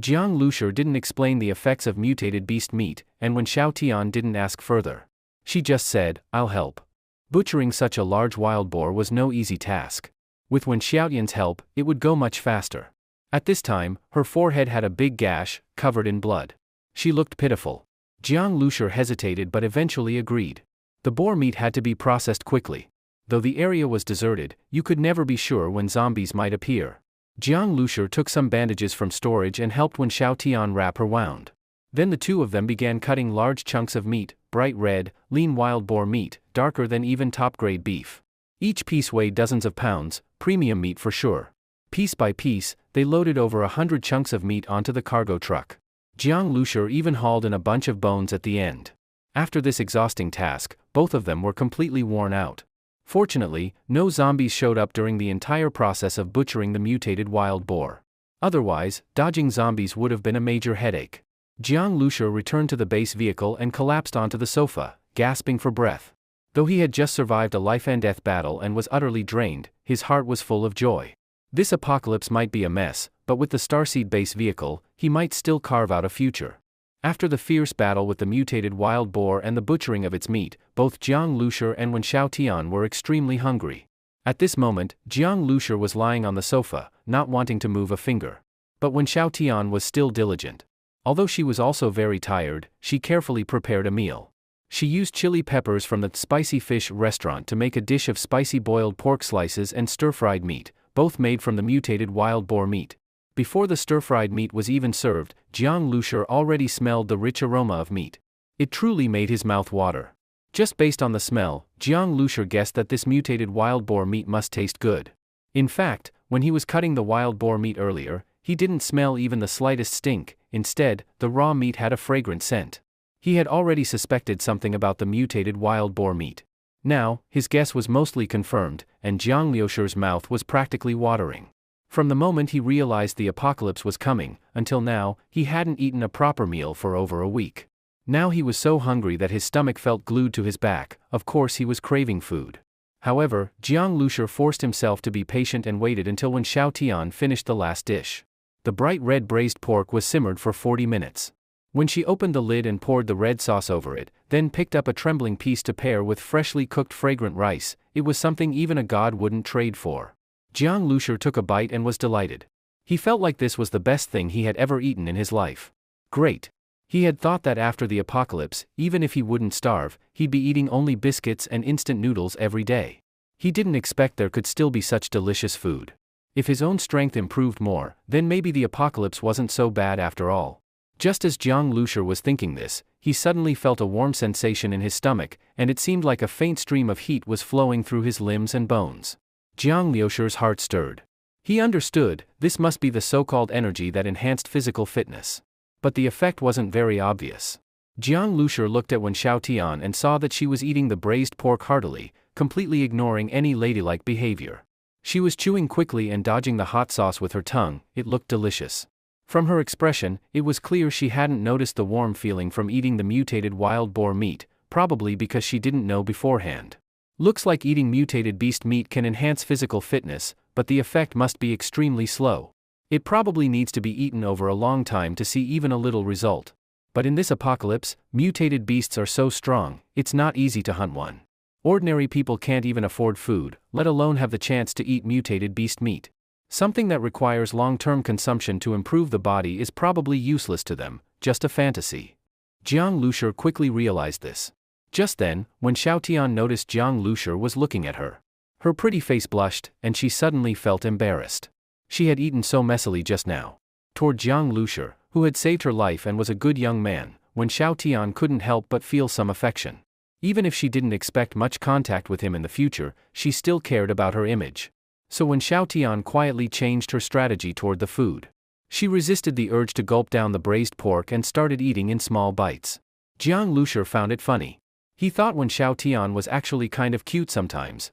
Jiang Lushur didn't explain the effects of mutated beast meat, and Wen Xiaotian didn't ask further. She just said, I'll help. Butchering such a large wild boar was no easy task. With Wen Xiaotian's help, it would go much faster. At this time, her forehead had a big gash, covered in blood. She looked pitiful. Jiang Lushur hesitated but eventually agreed. The boar meat had to be processed quickly. Though the area was deserted, you could never be sure when zombies might appear. Jiang Lushur took some bandages from storage and helped Wen Xiaotian wrap her wound. Then the two of them began cutting large chunks of meat, bright red, lean wild boar meat, darker than even top-grade beef. Each piece weighed dozens of pounds, premium meat for sure. Piece by piece, they loaded over 100 chunks of meat onto the cargo truck. Jiang Lushur even hauled in a bunch of bones at the end. After this exhausting task, both of them were completely worn out. Fortunately, no zombies showed up during the entire process of butchering the mutated wild boar. Otherwise, dodging zombies would have been a major headache. Jiang Lushur returned to the base vehicle and collapsed onto the sofa, gasping for breath. Though he had just survived a life-and-death battle and was utterly drained, his heart was full of joy. This apocalypse might be a mess, but with the Starseed base vehicle, he might still carve out a future. After the fierce battle with the mutated wild boar and the butchering of its meat, both Jiang Lushur and Wen Xiaotian were extremely hungry. At this moment, Jiang Lushur was lying on the sofa, not wanting to move a finger. But Wen Xiaotian was still diligent. Although she was also very tired, she carefully prepared a meal. She used chili peppers from the spicy fish restaurant to make a dish of spicy boiled pork slices and stir-fried meat, both made from the mutated wild boar meat. Before the stir-fried meat was even served, Jiang Lushi already smelled the rich aroma of meat. It truly made his mouth water. Just based on the smell, Jiang Lushi guessed that this mutated wild boar meat must taste good. In fact, when he was cutting the wild boar meat earlier, he didn't smell even the slightest stink. Instead, the raw meat had a fragrant scent. He had already suspected something about the mutated wild boar meat. Now, his guess was mostly confirmed, and Jiang Lushi's mouth was practically watering. From the moment he realized the apocalypse was coming, until now, he hadn't eaten a proper meal for over a week. Now he was so hungry that his stomach felt glued to his back. Of course he was craving food. However, Jiang Lushi forced himself to be patient and waited until when Xiao Tian finished the last dish. The bright red braised pork was simmered for 40 minutes. When she opened the lid and poured the red sauce over it, then picked up a trembling piece to pair with freshly cooked fragrant rice, it was something even a god wouldn't trade for. Jiang Lushi took a bite and was delighted. He felt like this was the best thing he had ever eaten in his life. Great. He had thought that after the apocalypse, even if he wouldn't starve, he'd be eating only biscuits and instant noodles every day. He didn't expect there could still be such delicious food. If his own strength improved more, then maybe the apocalypse wasn't so bad after all. Just as Jiang Lushi was thinking this, he suddenly felt a warm sensation in his stomach, and it seemed like a faint stream of heat was flowing through his limbs and bones. Jiang Lushi's heart stirred. He understood, this must be the so-called energy that enhanced physical fitness. But the effect wasn't very obvious. Jiang Lushi looked at Wen Xiaotian and saw that she was eating the braised pork heartily, completely ignoring any ladylike behavior. She was chewing quickly and dodging the hot sauce with her tongue. It looked delicious. From her expression, it was clear she hadn't noticed the warm feeling from eating the mutated wild boar meat, probably because she didn't know beforehand. Looks like eating mutated beast meat can enhance physical fitness, but the effect must be extremely slow. It probably needs to be eaten over a long time to see even a little result. But in this apocalypse, mutated beasts are so strong, it's not easy to hunt one. Ordinary people can't even afford food, let alone have the chance to eat mutated beast meat. Something that requires long-term consumption to improve the body is probably useless to them, just a fantasy. Jiang Lushi quickly realized this. Just then, when Xiaotian noticed Jiang Lushi was looking at her. Her pretty face blushed, and she suddenly felt embarrassed. She had eaten so messily just now. Toward Jiang Lushi, who had saved her life and was a good young man, when Xiaotian couldn't help but feel some affection. Even if she didn't expect much contact with him in the future, she still cared about her image. So when Xiaotian quietly changed her strategy toward the food, she resisted the urge to gulp down the braised pork and started eating in small bites. Jiang Lushi found it funny. He thought Wen Xiaotian was actually kind of cute sometimes.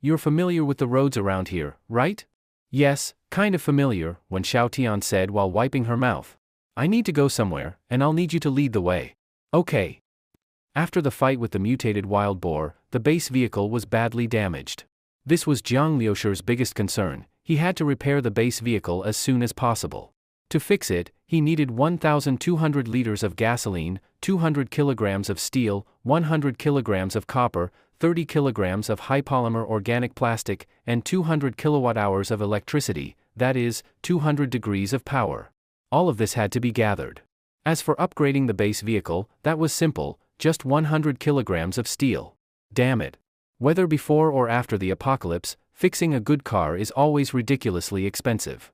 You're familiar with the roads around here, right? Yes, kind of familiar, Wen Xiaotian said while wiping her mouth. I need to go somewhere, and I'll need you to lead the way. Okay. After the fight with the mutated wild boar, the base vehicle was badly damaged. This was Jiang Lushi's biggest concern. He had to repair the base vehicle as soon as possible. To fix it, he needed 1,200 liters of gasoline, 200 kilograms of steel, 100 kilograms of copper, 30 kilograms of high-polymer organic plastic, and 200 kilowatt-hours of electricity, that is, 200 degrees of power. All of this had to be gathered. As for upgrading the base vehicle, that was simple, just 100 kilograms of steel. Damn it. Whether before or after the apocalypse, fixing a good car is always ridiculously expensive.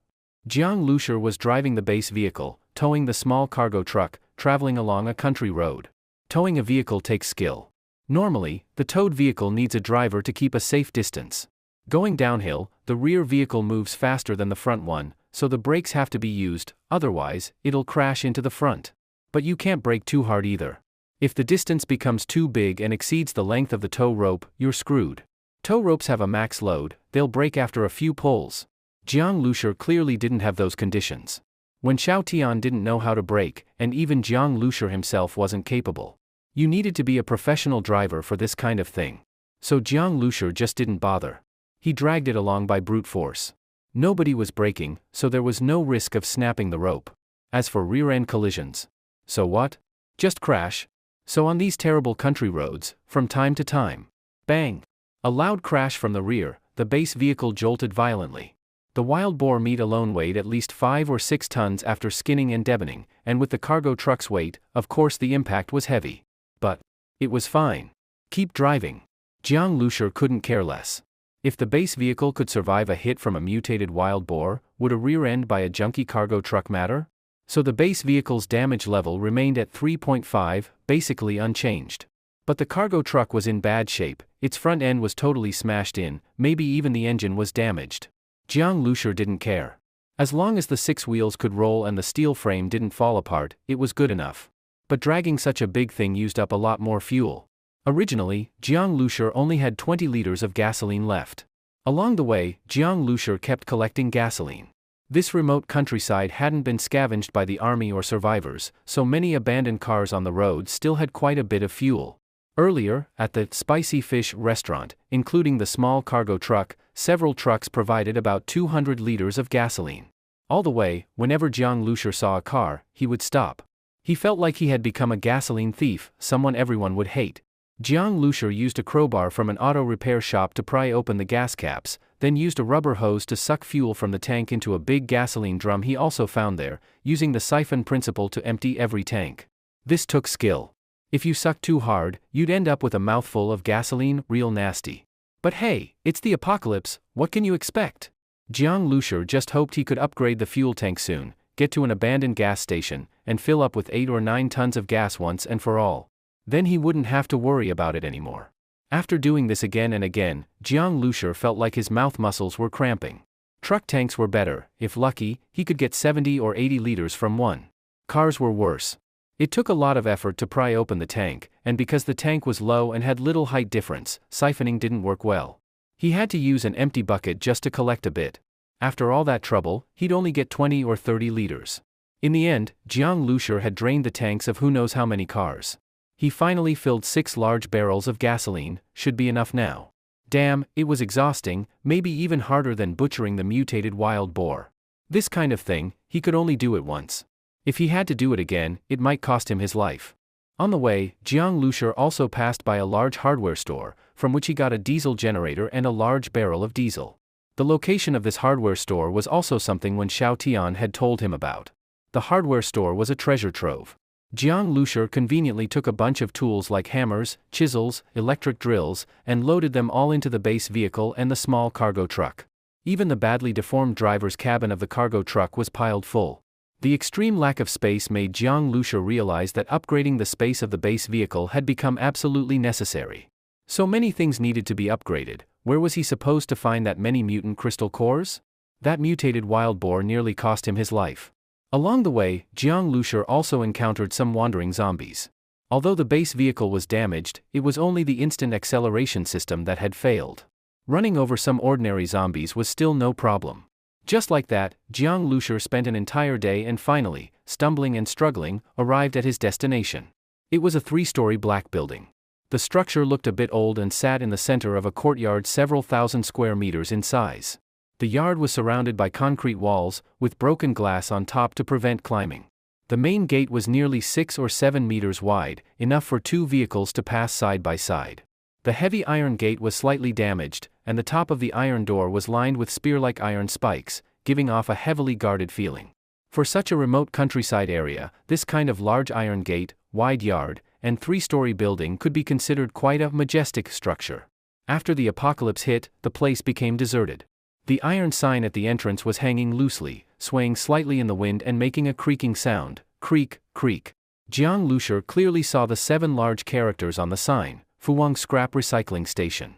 Jiang Lushi was driving the base vehicle, towing the small cargo truck, traveling along a country road. Towing a vehicle takes skill. Normally, the towed vehicle needs a driver to keep a safe distance. Going downhill, the rear vehicle moves faster than the front one, so the brakes have to be used, otherwise, it'll crash into the front. But you can't brake too hard either. If the distance becomes too big and exceeds the length of the tow rope, you're screwed. Tow ropes have a max load, they'll break after a few pulls. Jiang Lushi clearly didn't have those conditions. Wen Xiaotian didn't know how to brake, and even Jiang Lushi himself wasn't capable. You needed to be a professional driver for this kind of thing. So Jiang Lushi just didn't bother. He dragged it along by brute force. Nobody was braking, so there was no risk of snapping the rope. As for rear-end collisions, so what? Just crash. So on these terrible country roads, from time to time, bang! A loud crash from the rear, the base vehicle jolted violently. The wild boar meat alone weighed at least 5 or 6 tons after skinning and deboning, and with the cargo truck's weight, of course the impact was heavy. But it was fine. Keep driving. Jiang Lushi couldn't care less. If the base vehicle could survive a hit from a mutated wild boar, would a rear end by a junky cargo truck matter? So the base vehicle's damage level remained at 3.5, basically unchanged. But the cargo truck was in bad shape, its front end was totally smashed in, maybe even the engine was damaged. Jiang Lushur didn't care. As long as the 6 wheels could roll and the steel frame didn't fall apart, it was good enough. But dragging such a big thing used up a lot more fuel. Originally, Jiang Lushur only had 20 liters of gasoline left. Along the way, Jiang Lushur kept collecting gasoline. This remote countryside hadn't been scavenged by the army or survivors, so many abandoned cars on the road still had quite a bit of fuel. Earlier, at the Spicy Fish restaurant, including the small cargo truck, several trucks provided about 200 liters of gasoline. All the way, whenever Jiang Lushur saw a car, he would stop. He felt like he had become a gasoline thief, someone everyone would hate. Jiang Lushur used a crowbar from an auto repair shop to pry open the gas caps, then used a rubber hose to suck fuel from the tank into a big gasoline drum he also found there, using the siphon principle to empty every tank. This took skill. If you suck too hard, you'd end up with a mouthful of gasoline, real nasty. But hey, it's the apocalypse, what can you expect? Jiang Lushur just hoped he could upgrade the fuel tank soon, get to an abandoned gas station, and fill up with 8 or 9 tons of gas once and for all. Then he wouldn't have to worry about it anymore. After doing this again and again, Jiang Lushur felt like his mouth muscles were cramping. Truck tanks were better, if lucky, he could get 70 or 80 liters from one. Cars were worse. It took a lot of effort to pry open the tank, and because the tank was low and had little height difference, siphoning didn't work well. He had to use an empty bucket just to collect a bit. After all that trouble, he'd only get 20 or 30 liters. In the end, Jiang Lushur had drained the tanks of who knows how many cars. He finally filled 6 large barrels of gasoline, should be enough now. Damn, it was exhausting, maybe even harder than butchering the mutated wild boar. This kind of thing, he could only do it once. If he had to do it again, it might cost him his life. On the way, Jiang Lushur also passed by a large hardware store, from which he got a diesel generator and a large barrel of diesel. The location of this hardware store was also something Wen Xiaotian had told him about. The hardware store was a treasure trove. Jiang Lushur conveniently took a bunch of tools like hammers, chisels, electric drills, and loaded them all into the base vehicle and the small cargo truck. Even the badly deformed driver's cabin of the cargo truck was piled full. The extreme lack of space made Jiang Lushur realize that upgrading the space of the base vehicle had become absolutely necessary. So many things needed to be upgraded. Where was he supposed to find that many mutant crystal cores? That mutated wild boar nearly cost him his life. Along the way, Jiang Lushur also encountered some wandering zombies. Although the base vehicle was damaged, it was only the instant acceleration system that had failed. Running over some ordinary zombies was still no problem. Just like that, Jiang Lushur spent an entire day and finally, stumbling and struggling, arrived at his destination. It was a 3-story black building. The structure looked a bit old and sat in the center of a courtyard several thousand square meters in size. The yard was surrounded by concrete walls, with broken glass on top to prevent climbing. The main gate was nearly 6 or 7 meters wide, enough for 2 vehicles to pass side by side. The heavy iron gate was slightly damaged, and the top of the iron door was lined with spear-like iron spikes, giving off a heavily guarded feeling. For such a remote countryside area, this kind of large iron gate, wide yard, and 3-story building could be considered quite a majestic structure. After the apocalypse hit, the place became deserted. The iron sign at the entrance was hanging loosely, swaying slightly in the wind and making a creaking sound, creak, creak. Jiang Lushur clearly saw the 7 large characters on the sign, Fuwang Scrap Recycling Station.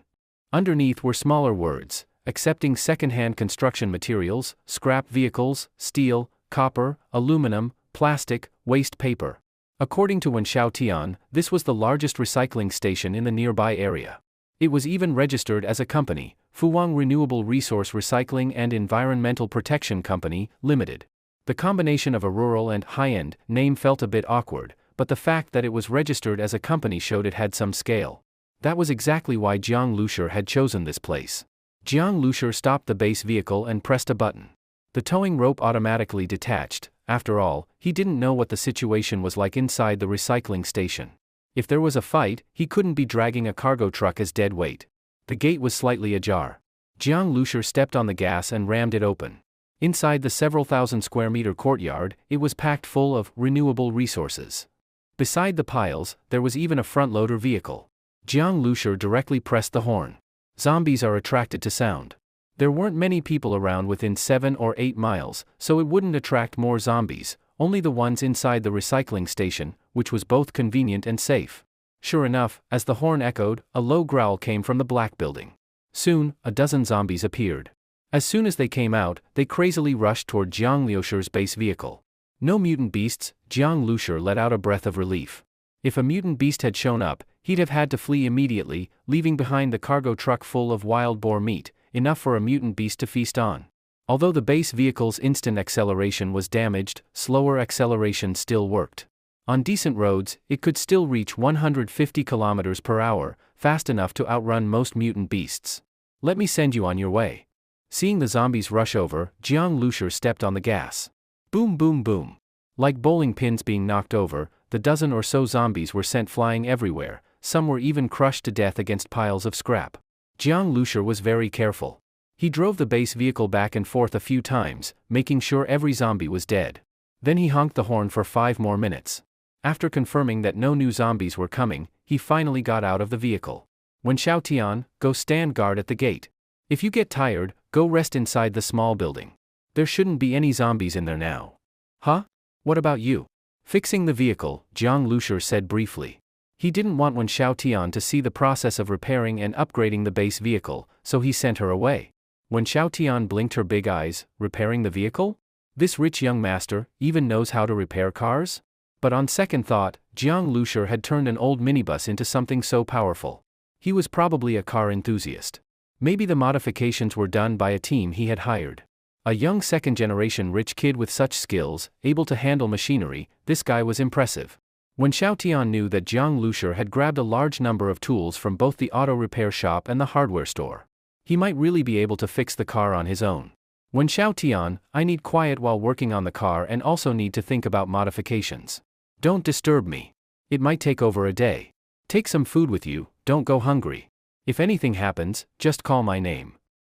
Underneath were smaller words, accepting second-hand construction materials, scrap vehicles, steel, copper, aluminum, plastic, waste paper. According to Wen Xiaotian, this was the largest recycling station in the nearby area. It was even registered as a company, Fuwang Renewable Resource Recycling and Environmental Protection Company, Limited. The combination of a rural and high-end name felt a bit awkward, but the fact that it was registered as a company showed it had some scale. That was exactly why Jiang Lushur had chosen this place. Jiang Lushur stopped the base vehicle and pressed a button. The towing rope automatically detached. After all, he didn't know what the situation was like inside the recycling station. If there was a fight, he couldn't be dragging a cargo truck as dead weight. The gate was slightly ajar. Jiang Lushur stepped on the gas and rammed it open. Inside the several thousand square meter courtyard, it was packed full of renewable resources. Beside the piles, there was even a front-loader vehicle. Jiang Lushur directly pressed the horn. Zombies are attracted to sound. There weren't many people around within 7 or 8 miles, so it wouldn't attract more zombies, only the ones inside the recycling station, which was both convenient and safe. Sure enough, as the horn echoed, a low growl came from the black building. Soon, a dozen zombies appeared. As soon as they came out, they crazily rushed toward Jiang Liusher's base vehicle. No mutant beasts. Jiang Liusher let out a breath of relief. If a mutant beast had shown up, he'd have had to flee immediately, leaving behind the cargo truck full of wild boar meat, enough for a mutant beast to feast on. Although the base vehicle's instant acceleration was damaged, slower acceleration still worked. On decent roads, it could still reach 150 kilometers per hour, fast enough to outrun most mutant beasts. Let me send you on your way. Seeing the zombies rush over, Jiang Liusher stepped on the gas. Boom boom boom. Like bowling pins being knocked over, the dozen or so zombies were sent flying everywhere, some were even crushed to death against piles of scrap. Jiang Liusher was very careful. He drove the base vehicle back and forth a few times, making sure every zombie was dead. Then he honked the horn for 5 more minutes. After confirming that no new zombies were coming, he finally got out of the vehicle. Wen Xiaotian, go stand guard at the gate. If you get tired, go rest inside the small building. There shouldn't be any zombies in there now. Huh? What about you? Fixing the vehicle, Jiang Liusher said briefly. He didn't want Wen Xiaotian to see the process of repairing and upgrading the base vehicle, so he sent her away. Wen Xiaotian blinked her big eyes. Repairing the vehicle? This rich young master even knows how to repair cars? But on second thought, Jiang Liusher had turned an old minibus into something so powerful. He was probably a car enthusiast. Maybe the modifications were done by a team he had hired. A young second-generation rich kid with such skills, able to handle machinery, this guy was impressive. When Xiaotian knew that Jiang Liusher had grabbed a large number of tools from both the auto repair shop and the hardware store, he might really be able to fix the car on his own. When Xiaotian, I need quiet while working on the car and also need to think about modifications. Don't disturb me. It might take over a day. Take some food with you, don't go hungry. If anything happens, just call my name.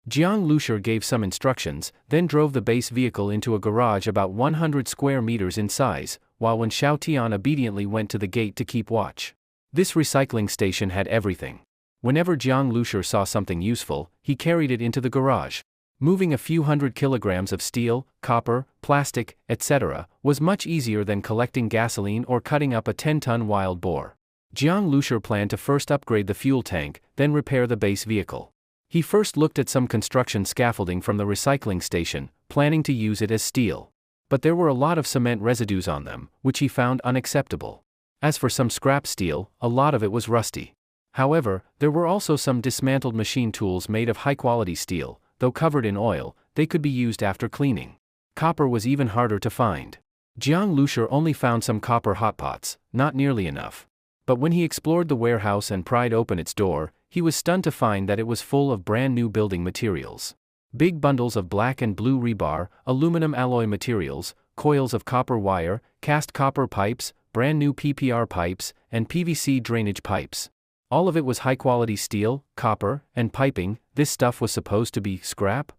Jiang Liusher gave some instructions, then drove the base vehicle into a garage about 100 square meters in size, while Wen Xiaotian obediently went to the gate to keep watch. This recycling station had everything. Whenever Jiang Liusher saw something useful, he carried it into the garage. Moving a few hundred kilograms of steel, copper, plastic, etc., was much easier than collecting gasoline or cutting up a 10-ton wild boar. Jiang Liusher planned to first upgrade the fuel tank, then repair the base vehicle. He first looked at some construction scaffolding from the recycling station, planning to use it as steel. But there were a lot of cement residues on them, which he found unacceptable. As for some scrap steel, a lot of it was rusty. However, there were also some dismantled machine tools made of high-quality steel. Though covered in oil, they could be used after cleaning. Copper was even harder to find. Jiang Liusher only found some copper hotpots, not nearly enough. But when he explored the warehouse and pried open its door, he was stunned to find that it was full of brand new building materials. Big bundles of black and blue rebar, aluminum alloy materials, coils of copper wire, cast copper pipes, brand new PPR pipes, and PVC drainage pipes. All of it was high-quality steel, copper, and piping. This stuff was supposed to be scrap?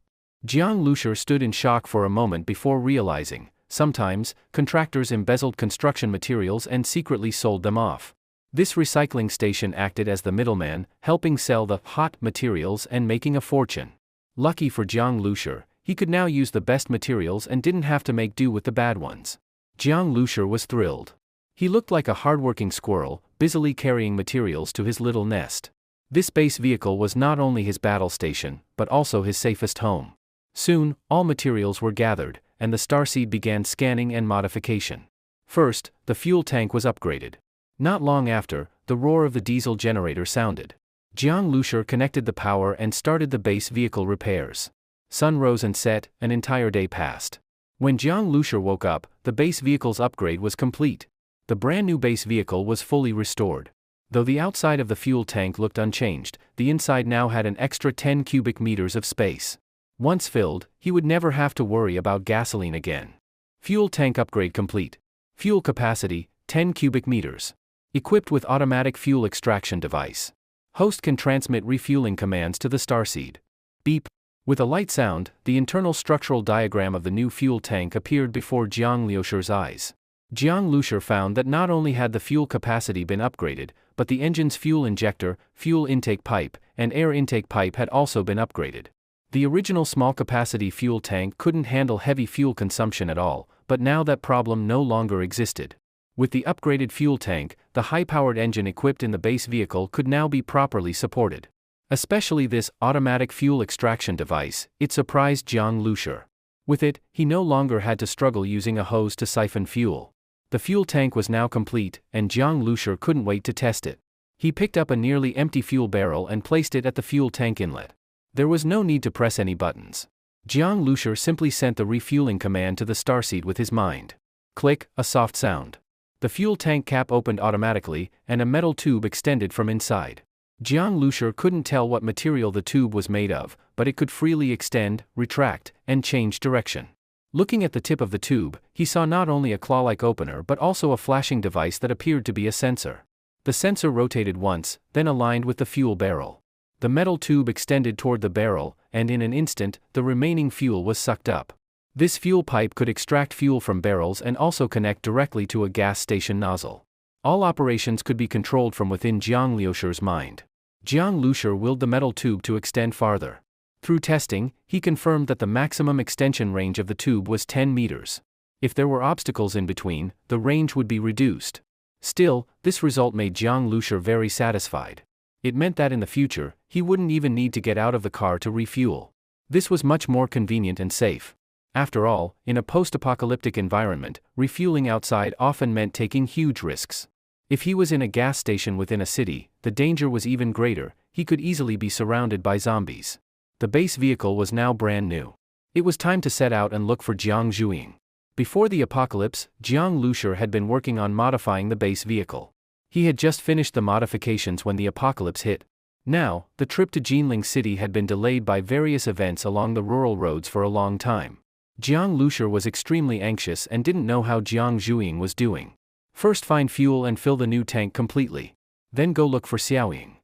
Jiang Liusher stood in shock for a moment before realizing, sometimes, contractors embezzled construction materials and secretly sold them off. This recycling station acted as the middleman, helping sell the hot materials and making a fortune. Lucky for Jiang Liusher, he could now use the best materials and didn't have to make do with the bad ones. Jiang Liusher was thrilled. He looked like a hardworking squirrel, busily carrying materials to his little nest. This base vehicle was not only his battle station, but also his safest home. Soon, all materials were gathered, and the starseed began scanning and modification. First, the fuel tank was upgraded. Not long after, the roar of the diesel generator sounded. Jiang Liusher connected the power and started the base vehicle repairs. Sun rose and set, an entire day passed. When Jiang Liusher woke up, the base vehicle's upgrade was complete. The brand new base vehicle was fully restored. Though the outside of the fuel tank looked unchanged, the inside now had an extra 10 cubic meters of space. Once filled, he would never have to worry about gasoline again. Fuel tank upgrade complete. Fuel capacity, 10 cubic meters. Equipped with automatic fuel extraction device. Host can transmit refueling commands to the starseed. Beep. With a light sound, the internal structural diagram of the new fuel tank appeared before Jiang Liusher's eyes. Jiang Liusher found that not only had the fuel capacity been upgraded, but the engine's fuel injector, fuel intake pipe, and air intake pipe had also been upgraded. The original small-capacity fuel tank couldn't handle heavy fuel consumption at all, but now that problem no longer existed. With the upgraded fuel tank, the high-powered engine equipped in the base vehicle could now be properly supported. Especially this automatic fuel extraction device, it surprised Jiang Lushi. With it, he no longer had to struggle using a hose to siphon fuel. The fuel tank was now complete, and Jiang Lushi couldn't wait to test it. He picked up a nearly empty fuel barrel and placed it at the fuel tank inlet. There was no need to press any buttons. Jiang Lushi simply sent the refueling command to the starseed with his mind. Click, a soft sound. The fuel tank cap opened automatically, and a metal tube extended from inside. Jiang Lushi couldn't tell what material the tube was made of, but it could freely extend, retract, and change direction. Looking at the tip of the tube, he saw not only a claw-like opener but also a flashing device that appeared to be a sensor. The sensor rotated once, then aligned with the fuel barrel. The metal tube extended toward the barrel, and in an instant, the remaining fuel was sucked up. This fuel pipe could extract fuel from barrels and also connect directly to a gas station nozzle. All operations could be controlled from within Jiang Lushi's mind. Jiang Lushi willed the metal tube to extend farther. Through testing, he confirmed that the maximum extension range of the tube was 10 meters. If there were obstacles in between, the range would be reduced. Still, this result made Jiang Lushi very satisfied. It meant that in the future, he wouldn't even need to get out of the car to refuel. This was much more convenient and safe. After all, in a post-apocalyptic environment, refueling outside often meant taking huge risks. If he was in a gas station within a city, the danger was even greater. He could easily be surrounded by zombies. The base vehicle was now brand new. It was time to set out and look for Jiang Zhuiying. Before the apocalypse, Jiang Lushi had been working on modifying the base vehicle. He had just finished the modifications when the apocalypse hit. Now, the trip to Jinling City had been delayed by various events along the rural roads for a long time. Jiang Lushi was extremely anxious and didn't know how Jiang Zhuiying was doing. First find fuel and fill the new tank completely. Then go look for Xiaoying.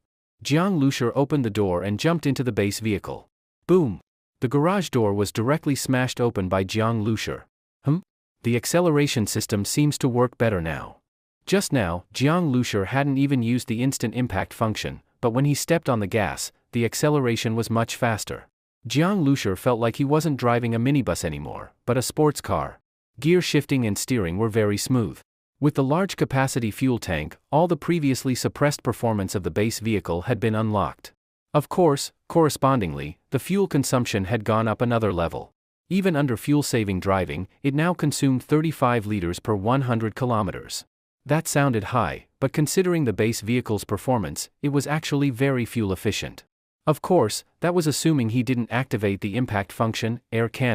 Jiang Lushi opened the door and jumped into the base vehicle. Boom! The garage door was directly smashed open by Jiang Lushi. The acceleration system seems to work better now. Just now, Jiang Lushi hadn't even used the instant impact function, but when he stepped on the gas, the acceleration was much faster. Jiang Lushi felt like he wasn't driving a minibus anymore, but a sports car. Gear shifting and steering were very smooth. With the large-capacity fuel tank, all the previously suppressed performance of the base vehicle had been unlocked. Of course, correspondingly, the fuel consumption had gone up another level. Even under fuel-saving driving, it now consumed 35 liters per 100 kilometers. That sounded high, but considering the base vehicle's performance, it was actually very fuel-efficient. Of course, that was assuming he didn't activate the impact function, air cannon.